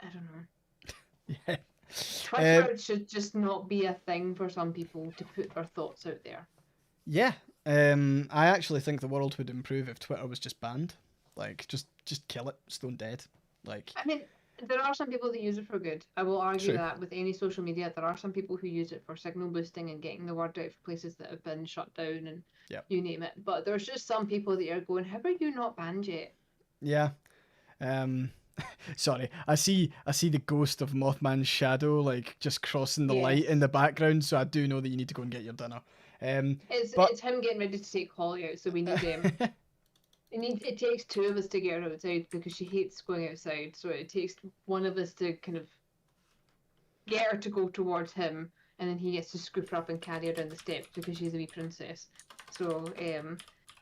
I don't know. Yeah. Twitter should just not be a thing for some people to put their thoughts out there. Yeah. I actually think the world would improve if Twitter was just banned. Like, just kill it, stone dead. Like, I mean, there are some people that use it for good. I will argue True. that with any social media, there are some people who use it for signal boosting and getting the word out for places that have been shut down and Yep. you name it. But there's just some people that are going, how are you not banned yet? yeah. Sorry, I see the ghost of Mothman's shadow like just crossing the light in Yes. the background, so I do know that you need to go and get your dinner. But It's him getting ready to take Holly out, so we need it takes two of us to get her outside because she hates going outside. So it takes one of us to kind of get her to go towards him, and then he gets to scoop her up and carry her down the steps because she's a wee princess. So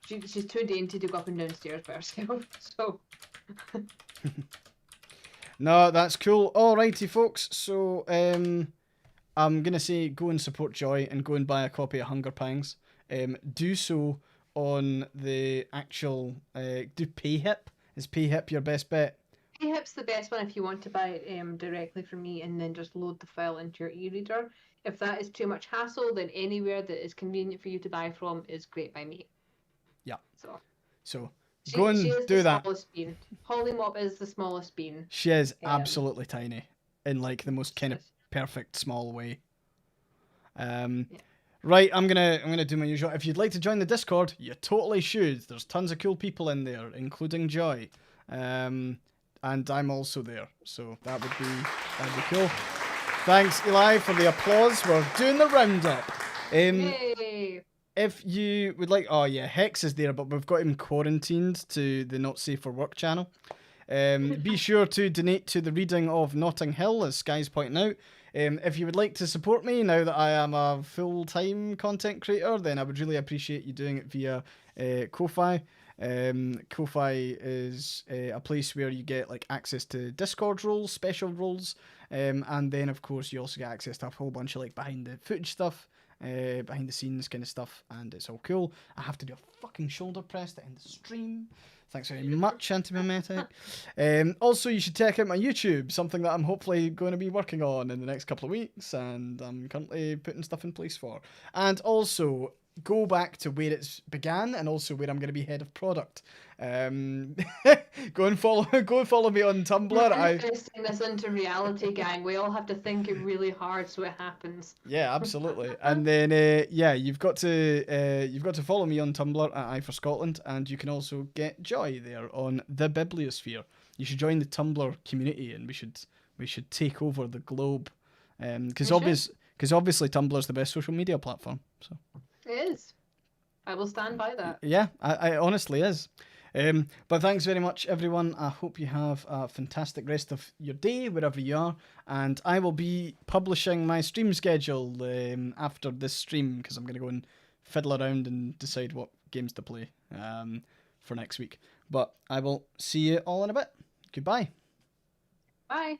she's too dainty to go up and down stairs by herself. So no, that's cool. Alrighty, folks. So I'm gonna say go and support Joy and go and buy a copy of Hunger Pangs. Do so on the actual do PayHip. Is PayHip your best bet? PayHip's the best one if you want to buy it directly from me and then just load the file into your e-reader. If that is too much hassle, then anywhere that is convenient for you to buy from is great by me. Yeah. So go and she is do the that. smallest bean. Hollymop is the smallest bean. She is absolutely tiny in like the most kind of Yes. perfect small way. Right, I'm gonna do my usual. If you'd like to join the Discord, you totally should. There's tons of cool people in there, including Joy. And I'm also there, so that'd be cool. Thanks, Eli, for the applause. We're doing the roundup. Yay! If you would like, oh yeah, Hex is there, but we've got him quarantined to the Not Safe for Work channel. Be sure to donate to the reading of Notting Hill, as Sky's pointing out. If you would like to support me now that I am a full-time content creator, then I would really appreciate you doing it via Ko-Fi. Ko-Fi is a place where you get like access to Discord roles, special roles, and then of course you also get access to a whole bunch of like behind the footage stuff, behind the scenes kind of stuff, and it's all cool. I have to do a fucking shoulder press to end the stream. Thanks very much, Antimemetic. Also, you should check out my YouTube, something that I'm hopefully going to be working on in the next couple of weeks, and I'm currently putting stuff in place for. And also, go back to where it's began, and also where I'm going to be head of product. Go and follow me on Tumblr. We're manifesting this into reality, gang. We all have to think it really hard so it happens. Yeah, absolutely. And then you've got to follow me on Tumblr at @IForScotland, and you can also get Joy there on the Bibliosphere. You should join the Tumblr community, and we should take over the globe. Because obviously Tumblr's the best social media platform. So It is. I will stand by that. yeah, I honestly is. But thanks very much, everyone. I hope you have a fantastic rest of your day, wherever you are. And I will be publishing my stream schedule after this stream, because I'm going to go and fiddle around and decide what games to play for next week. But I will see you all in a bit. Goodbye. Bye.